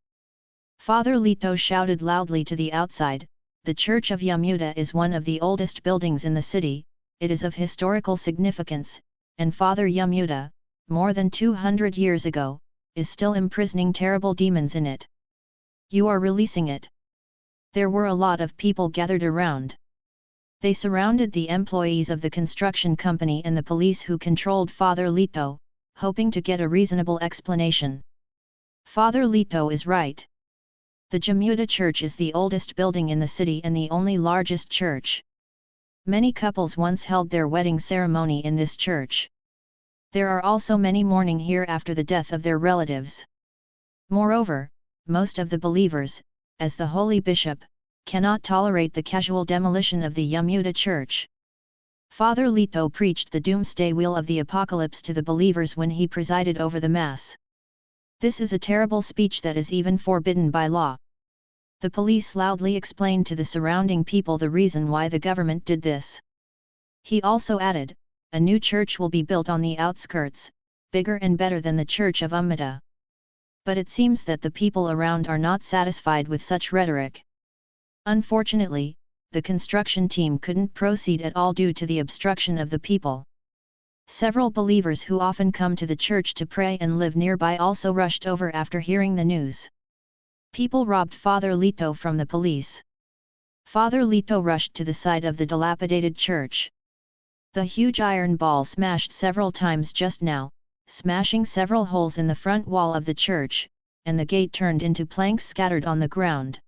Father Lito shouted loudly to the outside, the Church of Yamuda is one of the oldest buildings in the city, it is of historical significance, and Father Yamuda, more than 200 years ago, is still imprisoning terrible demons in it. You are releasing it. There were a lot of people gathered around. They surrounded the employees of the construction company and the police who controlled Father Lito, hoping to get a reasonable explanation. Father Lito is right. The Jamuta Church is the oldest building in the city and the only largest church. Many couples once held their wedding ceremony in this church. There are also many mourning here after the death of their relatives. Moreover, most of the believers, as the holy bishop, cannot tolerate the casual demolition of the Jamuta Church. Father Lito preached the doomsday wheel of the apocalypse to the believers when he presided over the Mass. This is a terrible speech that is even forbidden by law. The police loudly explained to the surrounding people the reason why the government did this. He also added, a new church will be built on the outskirts, bigger and better than the Church of Ummata. But it seems that the people around are not satisfied with such rhetoric. Unfortunately, the construction team couldn't proceed at all due to the obstruction of the people. Several believers who often come to the church to pray and live nearby also rushed over after hearing the news. People robbed Father Lito from the police. Father Lito rushed to the side of the dilapidated church. The huge iron ball smashed several times just now, smashing several holes in the front wall of the church, and the gate turned into planks scattered on the ground.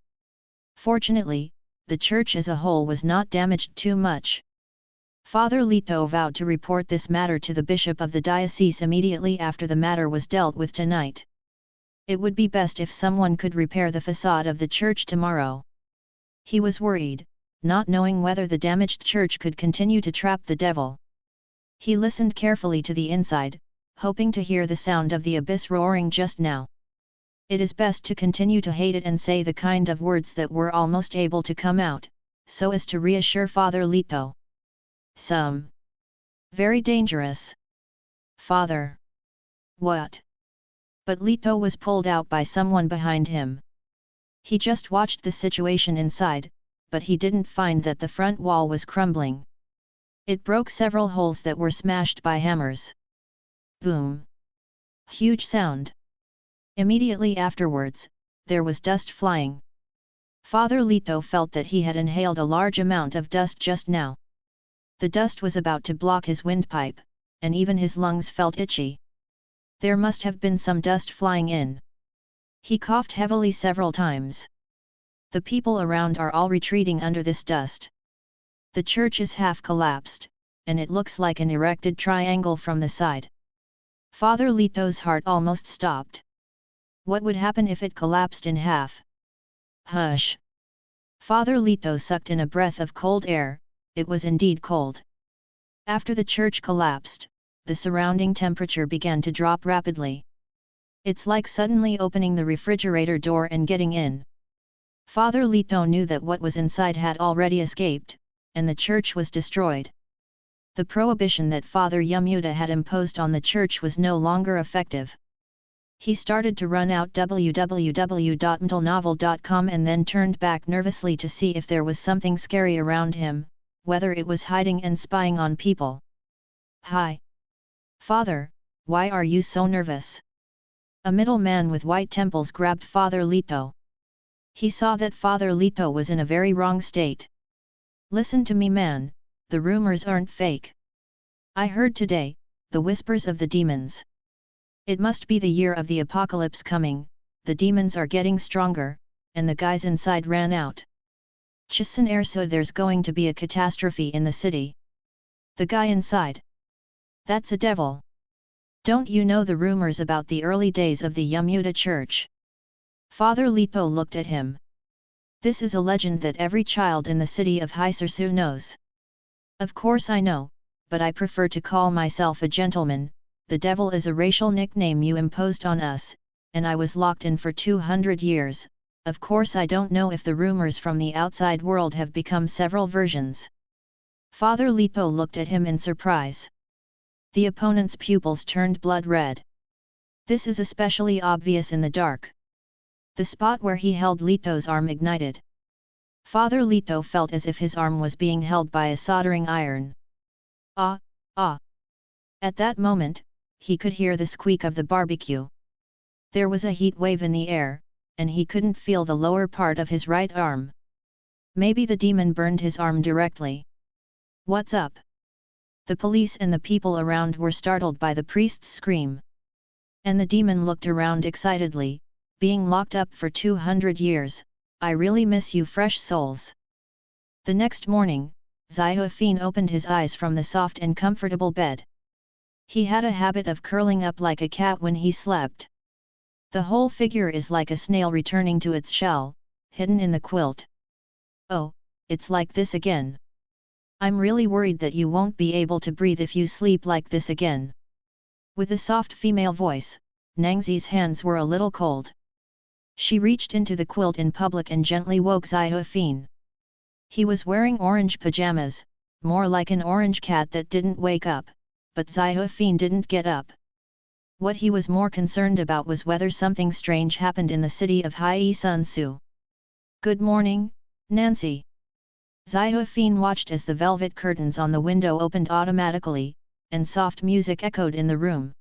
Fortunately, the church as a whole was not damaged too much. Father Lito vowed to report this matter to the bishop of the diocese immediately after the matter was dealt with tonight. It would be best if someone could repair the facade of the church tomorrow. He was worried, not knowing whether the damaged church could continue to trap the devil. He listened carefully to the inside, hoping to hear the sound of the abyss roaring just now. It is best to continue to hate it and say the kind of words that were almost able to come out, so as to reassure Father Lito. Very dangerous. Father. What? But Lito was pulled out by someone behind him. He just watched the situation inside, but he didn't find that the front wall was crumbling. It broke several holes that were smashed by hammers. Boom! Huge sound. Immediately afterwards, there was dust flying. Father Lito felt that he had inhaled a large amount of dust just now. The dust was about to block his windpipe, and even his lungs felt itchy. There must have been some dust flying in. He coughed heavily several times. The people around are all retreating under this dust. The church is half collapsed, and it looks like an erected triangle from the side. Father Lito's heart almost stopped. What would happen if it collapsed in half? Hush! Father Lito sucked in a breath of cold air. It was indeed cold. After the church collapsed, the surrounding temperature began to drop rapidly. It's like suddenly opening the refrigerator door and getting in. Father Lito knew that what was inside had already escaped, and the church was destroyed. The prohibition that Father Jamuta had imposed on the church was no longer effective. He started to run out www.mtlnovel.com and then turned back nervously to see if there was something scary around him, whether it was hiding and spying on people. Hi! Father, why are you so nervous? A middle man with white temples grabbed Father Lito. He saw that Father Lito was in a very wrong state. Listen to me, man, the rumors aren't fake. I heard today, the whispers of the demons. It must be the year of the apocalypse coming, the demons are getting stronger, and the guys inside ran out. Chisin so there's going to be a catastrophe in the city. The guy inside. That's a devil. Don't you know the rumors about the early days of the Jamuta Church? Father Lito looked at him. This is a legend that every child in the city of Hisersu knows. Of course I know, but I prefer to call myself a gentleman. The devil is a racial nickname you imposed on us, and I was locked in for 200 years, of course I don't know if the rumors from the outside world have become several versions. Father Lito looked at him in surprise. The opponent's pupils turned blood red. This is especially obvious in the dark. The spot where he held Lito's arm ignited. Father Lito felt as if his arm was being held by a soldering iron. Ah, ah! At that moment, he could hear the squeak of the barbecue. There was a heat wave in the air, and he couldn't feel the lower part of his right arm. Maybe the demon burned his arm directly. What's up? The police and the people around were startled by the priest's scream. And the demon looked around excitedly, being locked up for 200 years, I really miss you fresh souls. The next morning, Xiaofin opened his eyes from the soft and comfortable bed. He had a habit of curling up like a cat when he slept. The whole figure is like a snail returning to its shell, hidden in the quilt. Oh, it's like this again. I'm really worried that you won't be able to breathe if you sleep like this again. With a soft female voice, Nangzi's hands were a little cold. She reached into the quilt in public and gently woke Xiaofin. He was wearing orange pajamas, more like an orange cat that didn't wake up, but Xiaofin didn't get up. What he was more concerned about was whether something strange happened in the city of Hai Sun Su. Good morning, Nancy. Xiaofin watched as the velvet curtains on the window opened automatically, and soft music echoed in the room.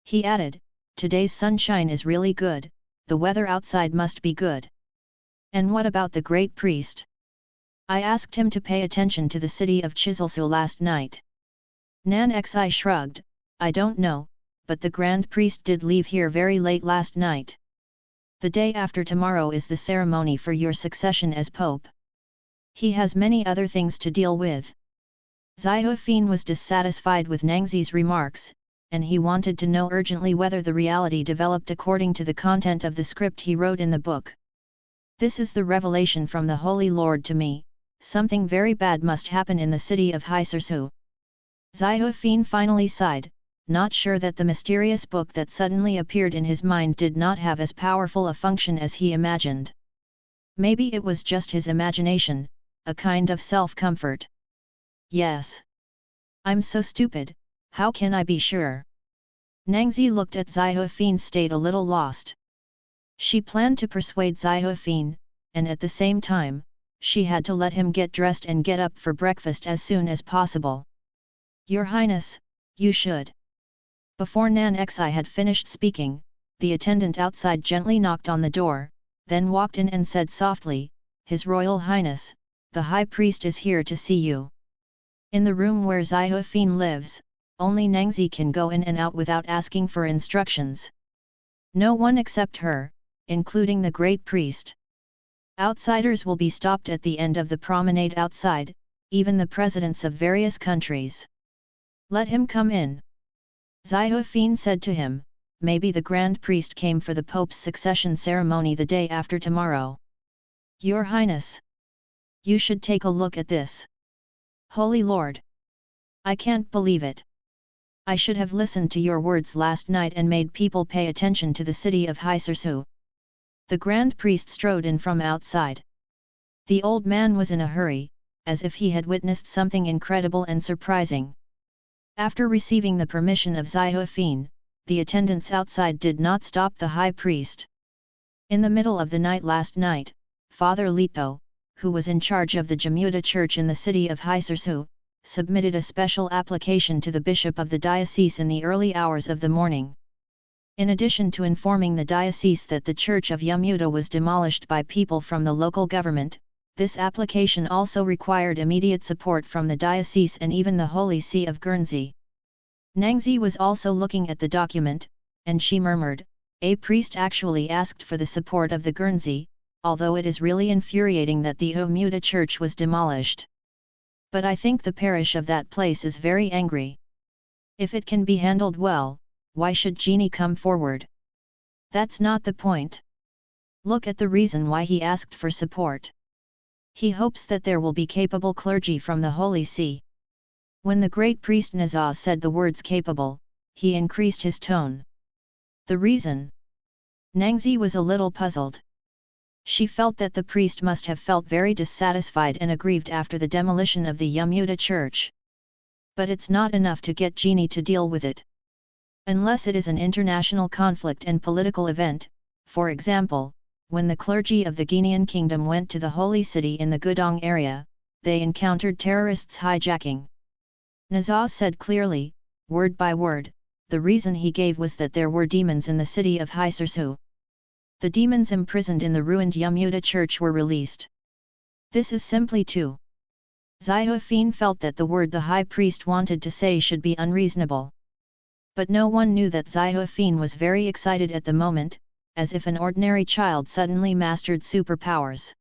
He added, today's sunshine is really good, the weather outside must be good. And what about the great priest? I asked him to pay attention to the city of Chiselsu last night. Nan Xi shrugged, I don't know, but the grand priest did leave here very late last night. The day after tomorrow is the ceremony for your succession as pope. He has many other things to deal with. Xiaofin was dissatisfied with Nangzi's remarks, and he wanted to know urgently whether the reality developed according to the content of the script he wrote in the book. This is the revelation from the Holy Lord to me, something very bad must happen in the city of Haisursu. Xiaofin finally sighed, not sure that the mysterious book that suddenly appeared in his mind did not have as powerful a function as he imagined. Maybe it was just his imagination, a kind of self-comfort. Yes. I'm so stupid, how can I be sure? Nangzi looked at Xiaofin's state a little lost. She planned to persuade Xiaofin, and at the same time, she had to let him get dressed and get up for breakfast as soon as possible. Your Highness, you should. Before Nan Xi had finished speaking, the attendant outside gently knocked on the door, then walked in and said softly, His Royal Highness, the High Priest is here to see you. In the room where Xiaofin lives, only Nangzi can go in and out without asking for instructions. No one except her, including the great priest. Outsiders will be stopped at the end of the promenade outside, even the presidents of various countries. Let him come in. Xiaofin said to him, maybe the grand priest came for the Pope's succession ceremony the day after tomorrow. Your Highness! You should take a look at this. Holy Lord! I can't believe it. I should have listened to your words last night and made people pay attention to the city of Haisursu. The grand priest strode in from outside. The old man was in a hurry, as if he had witnessed something incredible and surprising. After receiving the permission of Xiaofin, the attendants outside did not stop the high priest. In the middle of the night last night, Father Lito, who was in charge of the Jamuta church in the city of Haisursu, submitted a special application to the bishop of the diocese in the early hours of the morning. In addition to informing the diocese that the church of Yamuta was demolished by people from the local government, this application also required immediate support from the diocese and even the Holy See of Guernsey. Nangzi was also looking at the document, and she murmured, a priest actually asked for the support of the Guernsey, although it is really infuriating that the Yamuta church was demolished. But I think the parish of that place is very angry. If it can be handled well, why should Genie come forward? That's not the point. Look at the reason why he asked for support. He hopes that there will be capable clergy from the Holy See. When the great priest Nazar said the words capable, he increased his tone. The reason? Nangzi was a little puzzled. She felt that the priest must have felt very dissatisfied and aggrieved after the demolition of the Yamuta church. But it's not enough to get Genie to deal with it. Unless it is an international conflict and political event, for example, when the clergy of the Guinean kingdom went to the Holy City in the Gudong area, they encountered terrorists hijacking. Nazar said clearly, word by word, the reason he gave was that there were demons in the city of Haisursu. The demons imprisoned in the ruined Yamuta church were released. This is simply too. Xiaofin felt that the word the high priest wanted to say should be unreasonable. But no one knew that Xiaofin was very excited at the moment, as if an ordinary child suddenly mastered superpowers.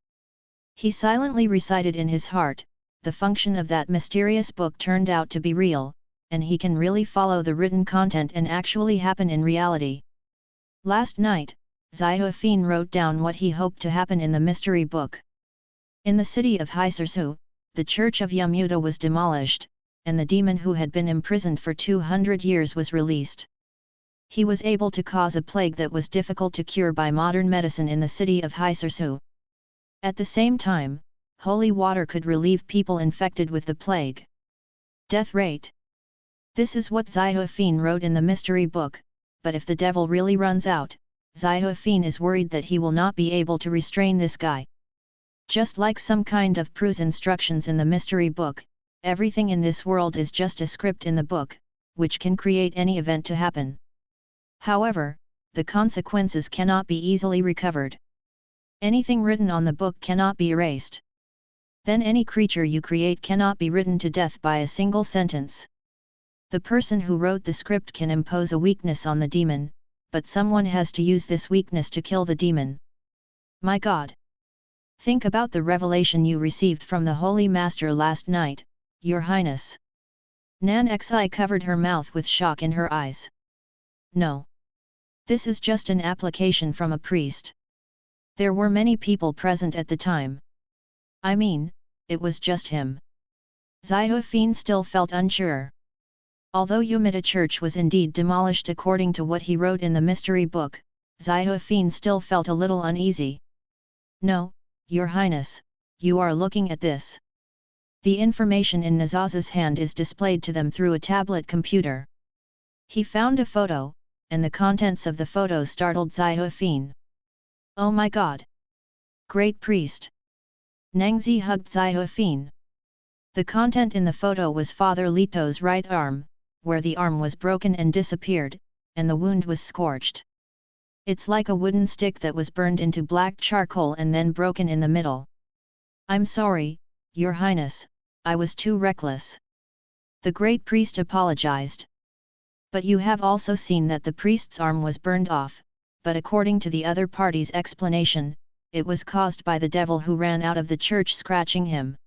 He silently recited in his heart, the function of that mysterious book turned out to be real, and he can really follow the written content and actually happen in reality. Last night, Xiaofin wrote down what he hoped to happen in the mystery book. In the city of Haisursu, the church of Yamuda was demolished, and the demon who had been imprisoned for 200 years was released. He was able to cause a plague that was difficult to cure by modern medicine in the city of Haisursu. At the same time, holy water could relieve people infected with the plague. Death rate. This is what Xiaofin wrote in the mystery book, but if the devil really runs out, Xiaofin is worried that he will not be able to restrain this guy. Just like some kind of prose instructions in the mystery book, everything in this world is just a script in the book, which can create any event to happen. However, the consequences cannot be easily recovered. Anything written on the book cannot be erased. Then any creature you create cannot be written to death by a single sentence. The person who wrote the script can impose a weakness on the demon, but someone has to use this weakness to kill the demon. My God! Think about the revelation you received from the Holy Master last night, Your Highness. Nan Xi covered her mouth with shock in her eyes. No. This is just an application from a priest. There were many people present at the time. I mean, it was just him. Xiaofin still felt unsure. Although Yumida Church was indeed demolished according to what he wrote in the mystery book, Xiaofin still felt a little uneasy. No, Your Highness, you are looking at this. The information in Nazaza's hand is displayed to them through a tablet computer. He found a photo, and the contents of the photo startled Xiaofin. Oh my God! Great priest! Nangzi hugged Xiaofin. The content in the photo was Father Lito's right arm, where the arm was broken and disappeared, and the wound was scorched. It's like a wooden stick that was burned into black charcoal and then broken in the middle. I'm sorry, Your Highness, I was too reckless. The great priest apologized. But you have also seen that the priest's arm was burned off, but according to the other party's explanation, it was caused by the devil who ran out of the church scratching him.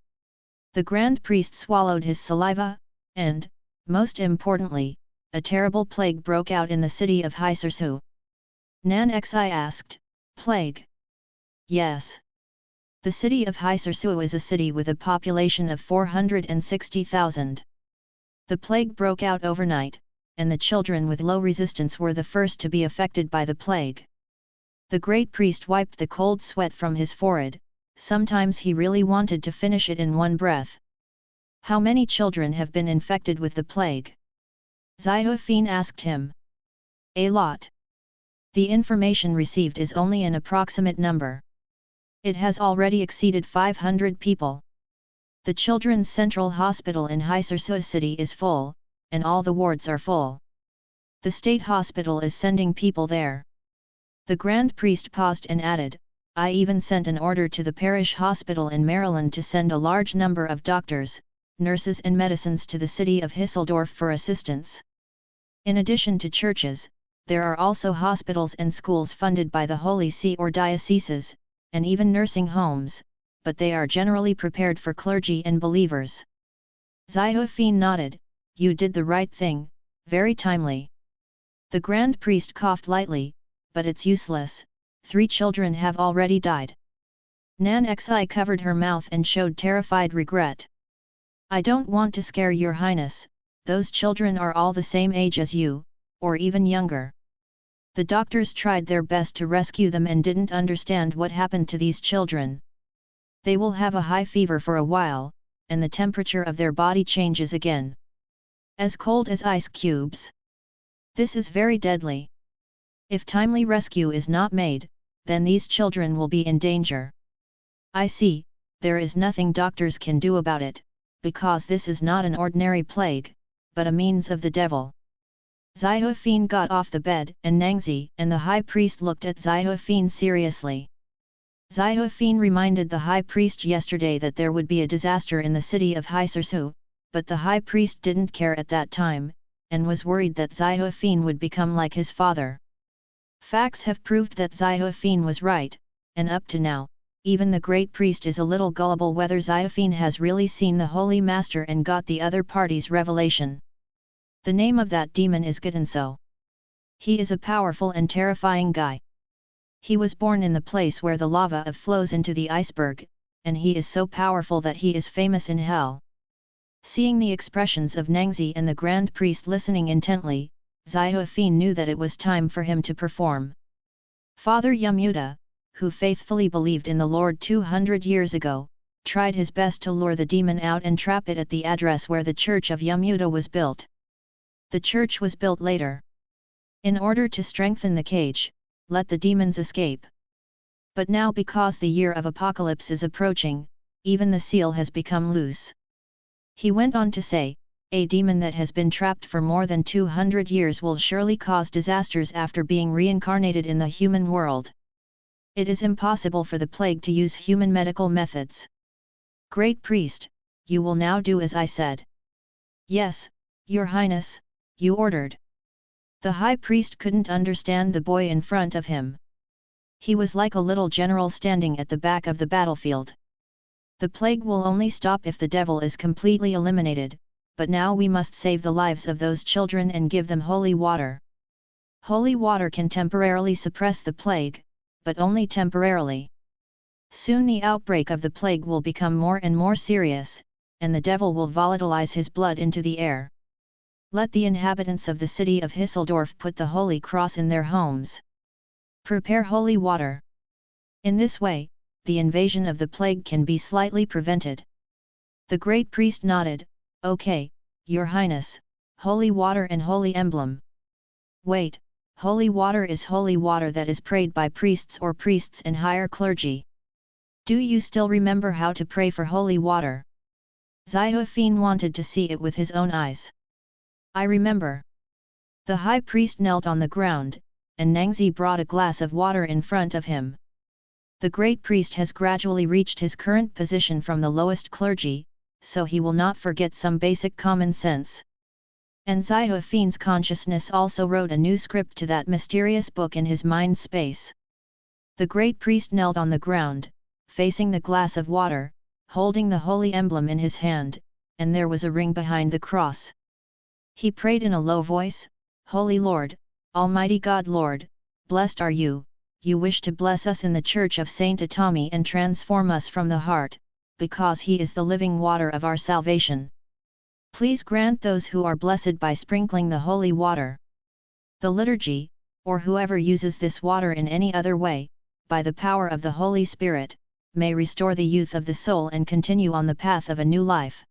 The grand priest swallowed his saliva, and, most importantly, a terrible plague broke out in the city of Haisursu. Nan Xi asked, Plague? Yes. The city of Haisursu is a city with a population of 460,000. The plague broke out overnight, and the children with low resistance were the first to be affected by the plague. The great priest wiped the cold sweat from his forehead. Sometimes he really wanted to finish it in one breath. How many children have been infected with the plague? Xiaofin asked him. A lot. The information received is only an approximate number. It has already exceeded 500 people. The Children's Central Hospital in Haisursu City is full, and all the wards are full. The state hospital is sending people there. The grand priest paused and added, I even sent an order to the parish hospital in Maryland to send a large number of doctors, nurses and medicines to the city of Düsseldorf for assistance. In addition to churches, there are also hospitals and schools funded by the Holy See or dioceses, and even nursing homes, but they are generally prepared for clergy and believers. Xiaofin nodded, You did the right thing, very timely. The grand priest coughed lightly, but it's useless, 3 children have already died. Nan Xi covered her mouth and showed terrified regret. I don't want to scare Your Highness, those children are all the same age as you, or even younger. The doctors tried their best to rescue them and didn't understand what happened to these children. They will have a high fever for a while, and the temperature of their body changes again. As cold as ice cubes. This is very deadly. If timely rescue is not made, then these children will be in danger. I see, there is nothing doctors can do about it, because this is not an ordinary plague, but a means of the devil. Xiaofin got off the bed and Nangzi and the high priest looked at Xiaofin seriously. Xiaofin reminded the high priest yesterday that there would be a disaster in the city of Haisursu, but the high priest didn't care at that time, and was worried that Xiaofin would become like his father. Facts have proved that Ziophene was right, and up to now, even the great priest is a little gullible whether Ziophene has really seen the Holy Master and got the other party's revelation. The name of that demon is Gatenso. He is a powerful and terrifying guy. He was born in the place where the lava flows into the iceberg, and he is so powerful that he is famous in hell. Seeing the expressions of Nangzi and the Grand Priest listening intently, Ziophene knew that it was time for him to perform. Father Yamuda, who faithfully believed in the Lord 200 years ago, tried his best to lure the demon out and trap it at the address where the church of Yamuda was built. The church was built later. In order to strengthen the cage, let the demons escape. But now because the year of apocalypse is approaching, even the seal has become loose. He went on to say, a demon that has been trapped for more than 200 years will surely cause disasters after being reincarnated in the human world. It is impossible for the plague to use human medical methods. Great Priest, you will now do as I said. Yes, Your Highness, you ordered. The High Priest couldn't understand the boy in front of him. He was like a little general standing at the back of the battlefield. The plague will only stop if the devil is completely eliminated, but now we must save the lives of those children and give them holy water. Holy water can temporarily suppress the plague, but only temporarily. Soon the outbreak of the plague will become more and more serious, and the devil will volatilize his blood into the air. Let the inhabitants of the city of Hisseldorf put the Holy Cross in their homes. Prepare holy water. In this way, the invasion of the plague can be slightly prevented. The great priest nodded, Okay, Your Highness, holy water and holy emblem. Wait, holy water is holy water that is prayed by priests or priests and higher clergy. Do you still remember how to pray for holy water? Ziophene wanted to see it with his own eyes. I remember. The high priest knelt on the ground, and Nangzi brought a glass of water in front of him. The great priest has gradually reached his current position from the lowest clergy, so he will not forget some basic common sense. And Ziophene's consciousness also wrote a new script to that mysterious book in his mind space. The great priest knelt on the ground, facing the glass of water, holding the holy emblem in his hand, and there was a ring behind the cross. He prayed in a low voice, Holy Lord, Almighty God Lord, blessed are you, you wish to bless us in the Church of Saint Atami and transform us from the heart, because he is the living water of our salvation. Please grant those who are blessed by sprinkling the holy water. The liturgy, or whoever uses this water in any other way, by the power of the Holy Spirit, may restore the youth of the soul and continue on the path of a new life.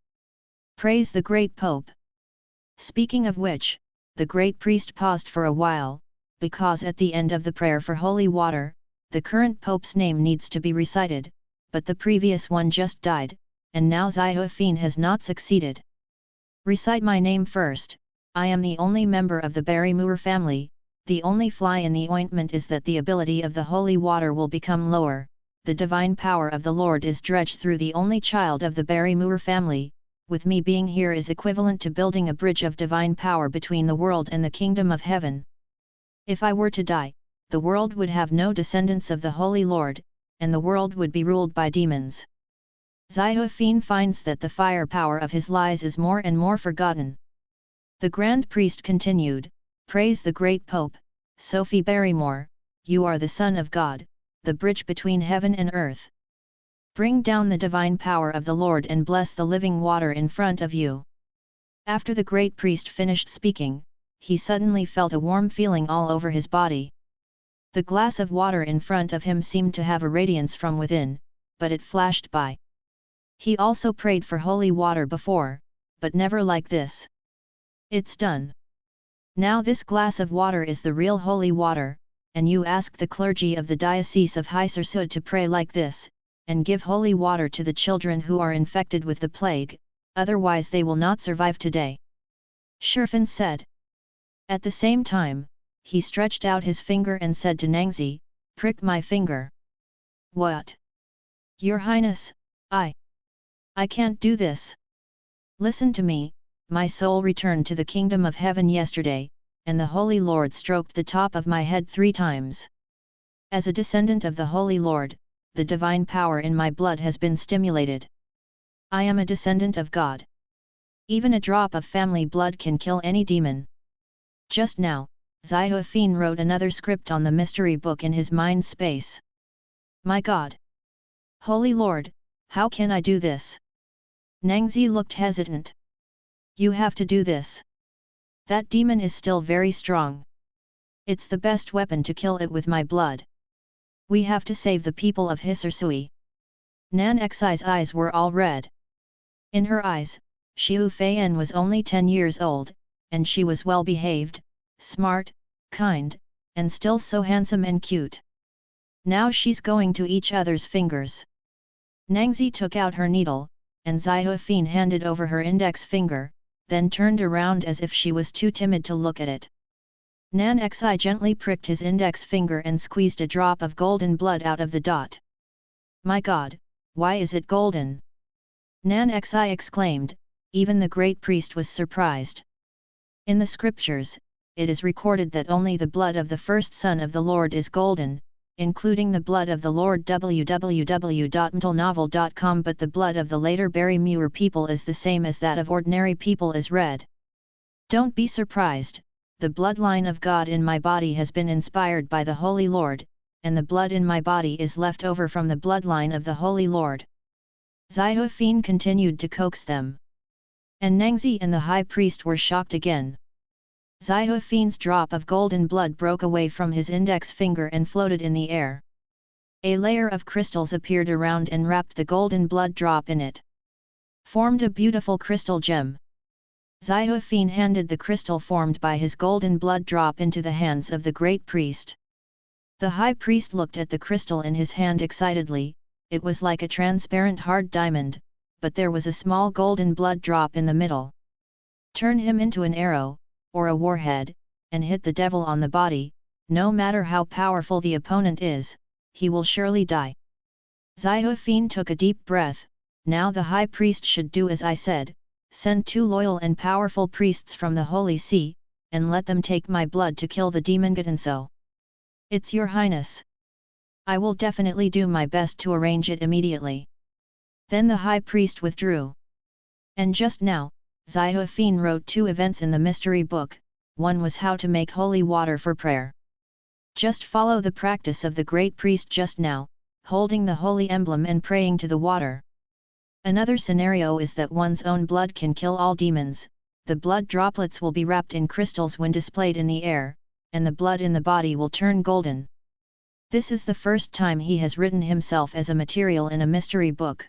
Praise the great Pope. Speaking of which, the great priest paused for a while, because at the end of the prayer for holy water, the current Pope's name needs to be recited, but the previous one just died, and now Ziophene has not succeeded. Recite my name first. I am the only member of the Barrymore family. The only fly in the ointment is that the ability of the holy water will become lower. The divine power of the Lord is dredged through the only child of the Barrymore family. With me being here is equivalent to building a bridge of divine power between the world and the kingdom of heaven. If I were to die, the world would have no descendants of the Holy Lord, and the world would be ruled by demons. Ziophene finds that the firepower of his lies is more and more forgotten. The Grand Priest continued, Praise the great Pope, Sophie Barrymore, you are the Son of God, the bridge between heaven and earth. Bring down the divine power of the Lord and bless the living water in front of you. After the great priest finished speaking, he suddenly felt a warm feeling all over his body. The glass of water in front of him seemed to have a radiance from within, but it flashed by. He also prayed for holy water before, but never like this. It's done. Now this glass of water is the real holy water, and you ask the clergy of the Diocese of Hysersud to pray like this, and give holy water to the children who are infected with the plague, otherwise they will not survive today. Sherfin said. At the same time, he stretched out his finger and said to Nangzi, Prick my finger. What? Your Highness, I can't do this. Listen to me, my soul returned to the kingdom of heaven yesterday, and the Holy Lord stroked the top of my head 3 times. As a descendant of the Holy Lord, the divine power in my blood has been stimulated. I am a descendant of God. Even a drop of family blood can kill any demon. Just now, Zaihuafin wrote another script on the mystery book in his mind space. My God! Holy Lord, how can I do this? Nangzi looked hesitant. You have to do this. That demon is still very strong. It's the best weapon to kill it with my blood. We have to save the people of Hisarsui. Nan Xi's eyes were all red. In her eyes, Xiu Feiyan was only 10 years old, and she was well behaved, smart, kind, and still so handsome and cute. Now she's going to each other's fingers. Nangzi took out her needle, and Zaihuafin handed over her index finger, then turned around as if she was too timid to look at it. Nan Xi gently pricked his index finger and squeezed a drop of golden blood out of the dot. My God, why is it golden? Nan Xi exclaimed, even the great priest was surprised. In the scriptures, it is recorded that only the blood of the first son of the Lord is golden, including the blood of the Lord www.mtlnovel.com, but the blood of the later Barry Muir people is the same as that of ordinary people is red. Don't be surprised, the bloodline of God in my body has been inspired by the Holy Lord, and the blood in my body is left over from the bloodline of the Holy Lord. Zaihuafin continued to coax them. And Nangzi and the high priest were shocked again. Zaihuafin's drop of golden blood broke away from his index finger and floated in the air. A layer of crystals appeared around and wrapped the golden blood drop in it. Formed a beautiful crystal gem. Zaihuafin handed the crystal formed by his golden blood drop into the hands of the great priest. The high priest looked at the crystal in his hand excitedly. It was like a transparent hard diamond, but there was a small golden blood drop in the middle. Turn him into an arrow, or a warhead, and hit the devil on the body, no matter how powerful the opponent is, he will surely die. Zaihuafin took a deep breath. Now the high priest should do as I said, send 2 loyal and powerful priests from the Holy See, and let them take my blood to kill the demon Gatenso. It's your highness. I will definitely do my best to arrange it immediately. Then the high priest withdrew. And just now, Zaihuafin wrote 2 events in the mystery book. One was how to make holy water for prayer. Just follow the practice of the great priest just now, holding the holy emblem and praying to the water. Another scenario is that one's own blood can kill all demons. The blood droplets will be wrapped in crystals when displayed in the air, and the blood in the body will turn golden. This is the first time he has written himself as a material in a mystery book.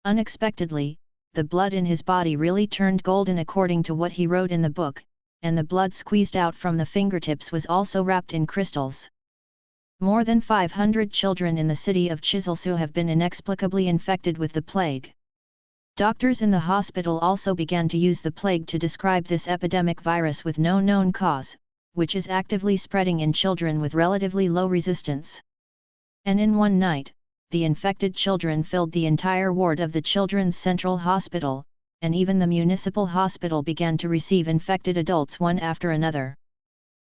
Unexpectedly, the blood in his body really turned golden according to what he wrote in the book, and the blood squeezed out from the fingertips was also wrapped in crystals. More than 500 children in the city of Chiselsu have been inexplicably infected with the plague. Doctors in the hospital also began to use the plague to describe this epidemic virus with no known cause, which is actively spreading in children with relatively low resistance. And in one night, the infected children filled the entire ward of the Children's Central Hospital, and even the municipal hospital began to receive infected adults one after another.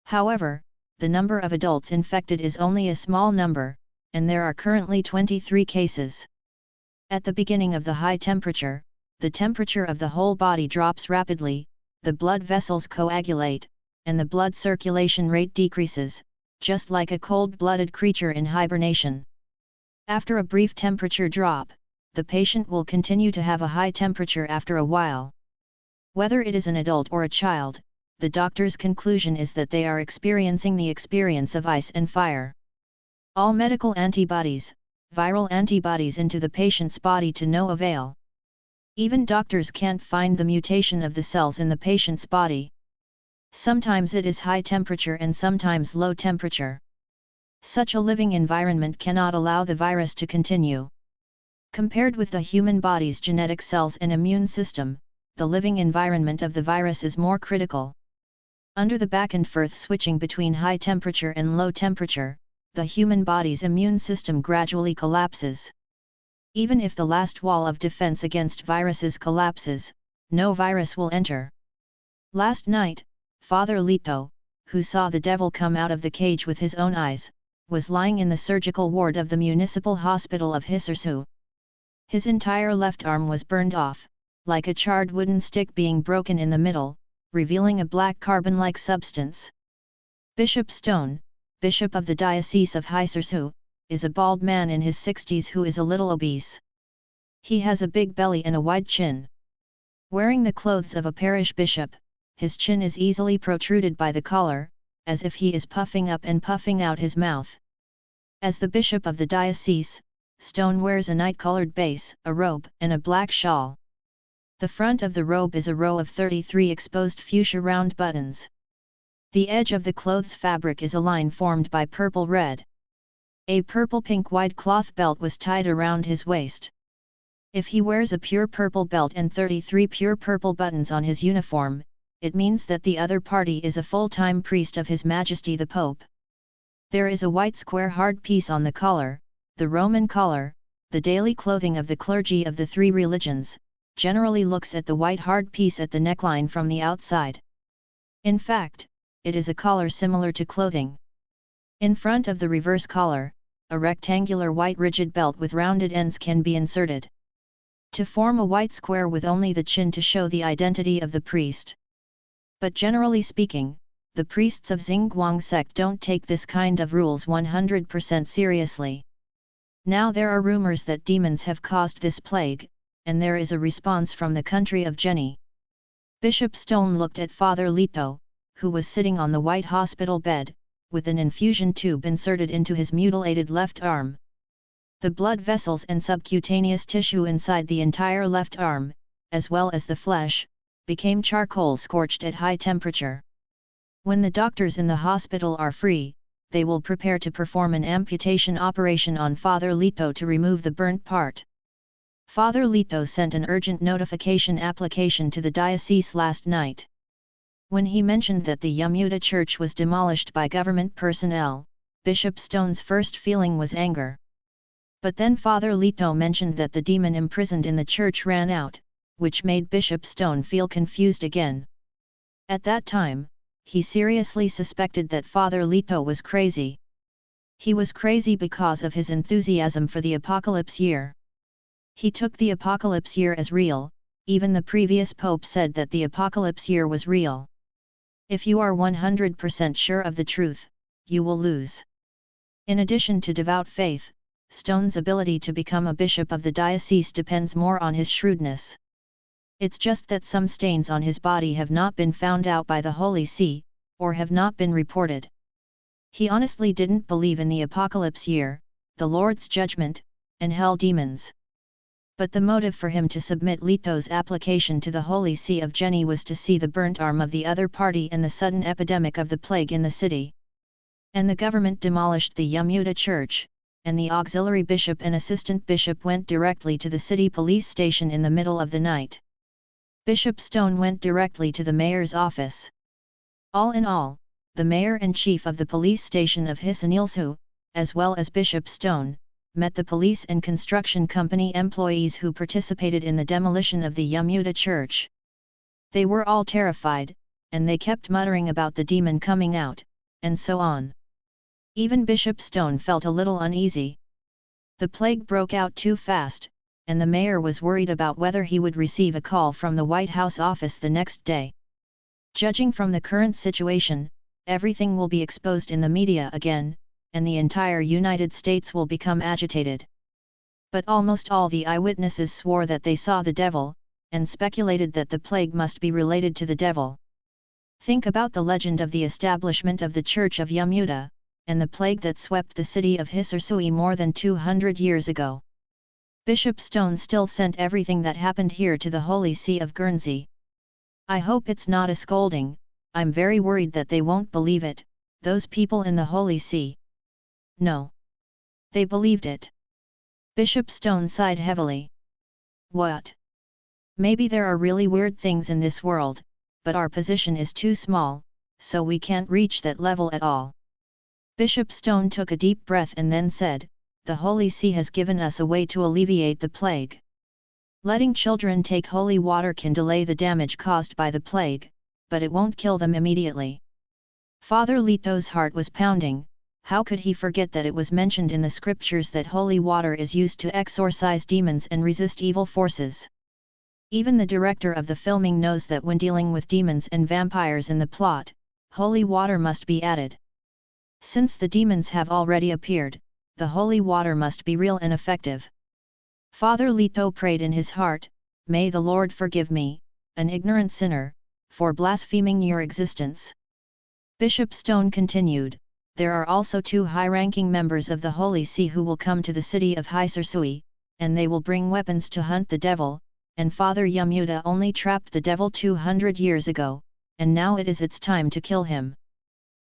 However, the number of adults infected is only a small number, and there are currently 23 cases. At the beginning of the high temperature, the temperature of the whole body drops rapidly, the blood vessels coagulate, and the blood circulation rate decreases, just like a cold-blooded creature in hibernation. After a brief temperature drop, the patient will continue to have a high temperature after a while. Whether it is an adult or a child, the doctor's conclusion is that they are experiencing the experience of ice and fire. All medical antibodies, viral antibodies into the patient's body to no avail. Even doctors can't find the mutation of the cells in the patient's body. Sometimes it is high temperature and sometimes low temperature. Such a living environment cannot allow the virus to continue. Compared with the human body's genetic cells and immune system, the living environment of the virus is more critical. Under the back and forth switching between high temperature and low temperature, the human body's immune system gradually collapses. Even if the last wall of defense against viruses collapses, no virus will enter. Last night, Father Lito, who saw the devil come out of the cage with his own eyes, was lying in the surgical ward of the municipal hospital of Hisersu. His entire left arm was burned off, like a charred wooden stick being broken in the middle, revealing a black carbon-like substance. Bishop Stone, bishop of the Diocese of Hisersu, is a bald man in his 60s who is a little obese. He has a big belly and a wide chin. Wearing the clothes of a parish bishop, his chin is easily protruded by the collar, as if he is puffing up and puffing out his mouth. As the bishop of the diocese, Stone wears a night-colored base, a robe, and a black shawl. The front of the robe is a row of 33 exposed fuchsia round buttons. The edge of the clothes fabric is a line formed by purple-red. A purple-pink wide cloth belt was tied around his waist. If he wears a pure purple belt and 33 pure purple buttons on his uniform, it means that the other party is a full-time priest of His Majesty the Pope. There is a white square hard piece on the collar, the Roman collar. The daily clothing of the clergy of the three religions generally looks at the white hard piece at the neckline from the outside. In fact, it is a collar similar to clothing. In front of the reverse collar, a rectangular white rigid belt with rounded ends can be inserted to form a white square with only the chin to show the identity of the priest. But generally speaking, the priests of Xinguang sect don't take this kind of rules 100% seriously. Now there are rumors that demons have caused this plague, and there is a response from the country of Jenny. Bishop Stone looked at Father Lito, who was sitting on the white hospital bed, with an infusion tube inserted into his mutilated left arm. The blood vessels and subcutaneous tissue inside the entire left arm, as well as the flesh, became charcoal scorched at high temperature. When the doctors in the hospital are free, they will prepare to perform an amputation operation on Father Lito to remove the burnt part. Father Lito sent an urgent notification application to the diocese last night. When he mentioned that the Yamuda church was demolished by government personnel, Bishop Stone's first feeling was anger. But then Father Lito mentioned that the demon imprisoned in the church ran out, which made Bishop Stone feel confused again. At that time, he seriously suspected that Father Lito was crazy. He was crazy because of his enthusiasm for the apocalypse year. He took the apocalypse year as real. Even the previous pope said that the apocalypse year was real. If you are 100% sure of the truth, you will lose. In addition to devout faith, Stone's ability to become a bishop of the diocese depends more on his shrewdness. It's just that some stains on his body have not been found out by the Holy See, or have not been reported. He honestly didn't believe in the apocalypse year, the Lord's judgment, and hell demons. But the motive for him to submit Lito's application to the Holy See of Jenny was to see the burnt arm of the other party and the sudden epidemic of the plague in the city. And the government demolished the Yamuda church, and the auxiliary bishop and assistant bishop went directly to the city police station in the middle of the night. Bishop Stone went directly to the mayor's office. All in all, the mayor and chief of the police station of Hisanilsu, as well as Bishop Stone, met the police and construction company employees who participated in the demolition of the Yamuda church. They were all terrified, and they kept muttering about the demon coming out, and so on. Even Bishop Stone felt a little uneasy. The plague broke out too fast, and the mayor was worried about whether he would receive a call from the White House office the next day. Judging from the current situation, everything will be exposed in the media again, and the entire United States will become agitated. But almost all the eyewitnesses swore that they saw the devil, and speculated that the plague must be related to the devil. Think about the legend of the establishment of the Church of Yamuda, and the plague that swept the city of Hisarsui more than 200 years ago. Bishop Stone still sent everything that happened here to the Holy See of Guernsey. I hope it's not a scolding. I'm very worried that they won't believe it, those people in the Holy See. No. They believed it. Bishop Stone sighed heavily. What? Maybe there are really weird things in this world, but our position is too small, so we can't reach that level at all. Bishop Stone took a deep breath and then said, the Holy See has given us a way to alleviate the plague. Letting children take holy water can delay the damage caused by the plague, but it won't kill them immediately. Father Lito's heart was pounding. How could he forget that it was mentioned in the scriptures that holy water is used to exorcise demons and resist evil forces? Even the director of the filming knows that when dealing with demons and vampires in the plot, holy water must be added. Since the demons have already appeared, the holy water must be real and effective. Father Lito prayed in his heart, "May the Lord forgive me, an ignorant sinner, for blaspheming your existence." Bishop Stone continued, "There are also 2 high-ranking members of the Holy See who will come to the city of Hisarsui, and they will bring weapons to hunt the devil, and Father Yamuda only trapped the devil 200 years ago, and now it is its time to kill him."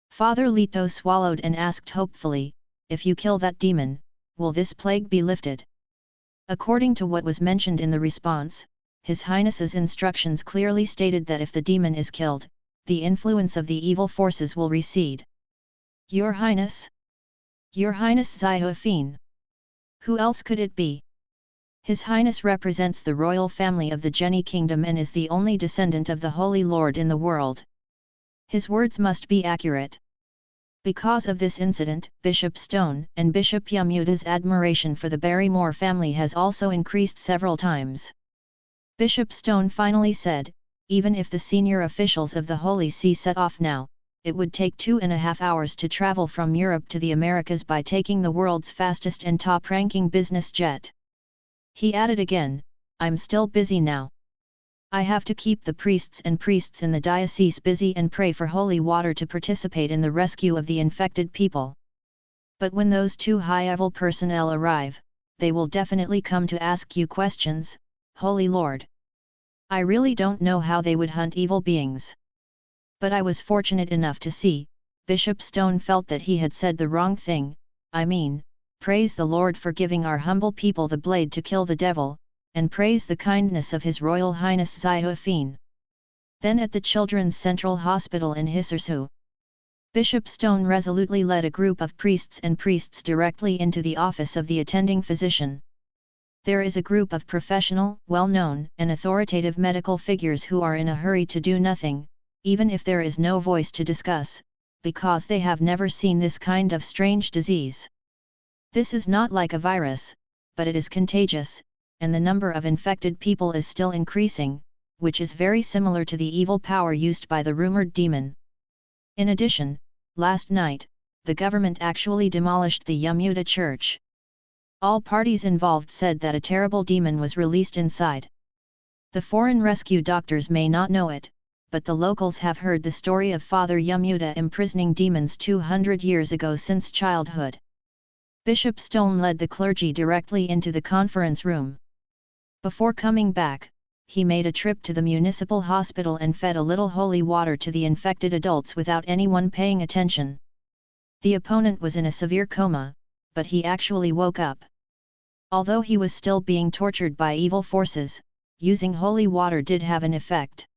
Father Lito swallowed and asked hopefully, "If you kill that demon, will this plague be lifted?" According to what was mentioned in the response, His Highness's instructions clearly stated that if the demon is killed, the influence of the evil forces will recede. "Your Highness? Your Highness Xiaofin? Who else could it be?" His Highness represents the royal family of the Genie Kingdom and is the only descendant of the Holy Lord in the world. His words must be accurate. Because of this incident, Bishop Stone and Bishop Yamuda's admiration for the Barrymore family has also increased several times. Bishop Stone finally said, "Even if the senior officials of the Holy See set off now, it would take 2.5 hours to travel from Europe to the Americas by taking the world's fastest and top-ranking business jet." He added again, "I'm still busy now. I have to keep the priests in the diocese busy and pray for holy water to participate in the rescue of the infected people. But when those 2 high-level personnel arrive, they will definitely come to ask you questions, Holy Lord. I really don't know how they would hunt evil beings. But I was fortunate enough to see." Bishop Stone felt that he had said the wrong thing. "I mean, praise the Lord for giving our humble people the blade to kill the devil, and praise the kindness of His Royal Highness Xiaofin." Then at the Children's Central Hospital in Hisarsui, Bishop Stone resolutely led a group of priests directly into the office of the attending physician. There is a group of professional, well-known and authoritative medical figures who are in a hurry to do nothing, even if there is no voice to discuss, because they have never seen this kind of strange disease. This is not like a virus, but it is contagious, and the number of infected people is still increasing, which is very similar to the evil power used by the rumored demon. In addition, last night, the government actually demolished the Yamuda church. All parties involved said that a terrible demon was released inside. The foreign rescue doctors may not know it, but the locals have heard the story of Father Yamuda imprisoning demons 200 years ago since childhood. Bishop Stone led the clergy directly into the conference room. Before coming back, he made a trip to the municipal hospital and fed a little holy water to the infected adults without anyone paying attention. The opponent was in a severe coma, but he actually woke up. Although he was still being tortured by evil forces, using holy water did have an effect.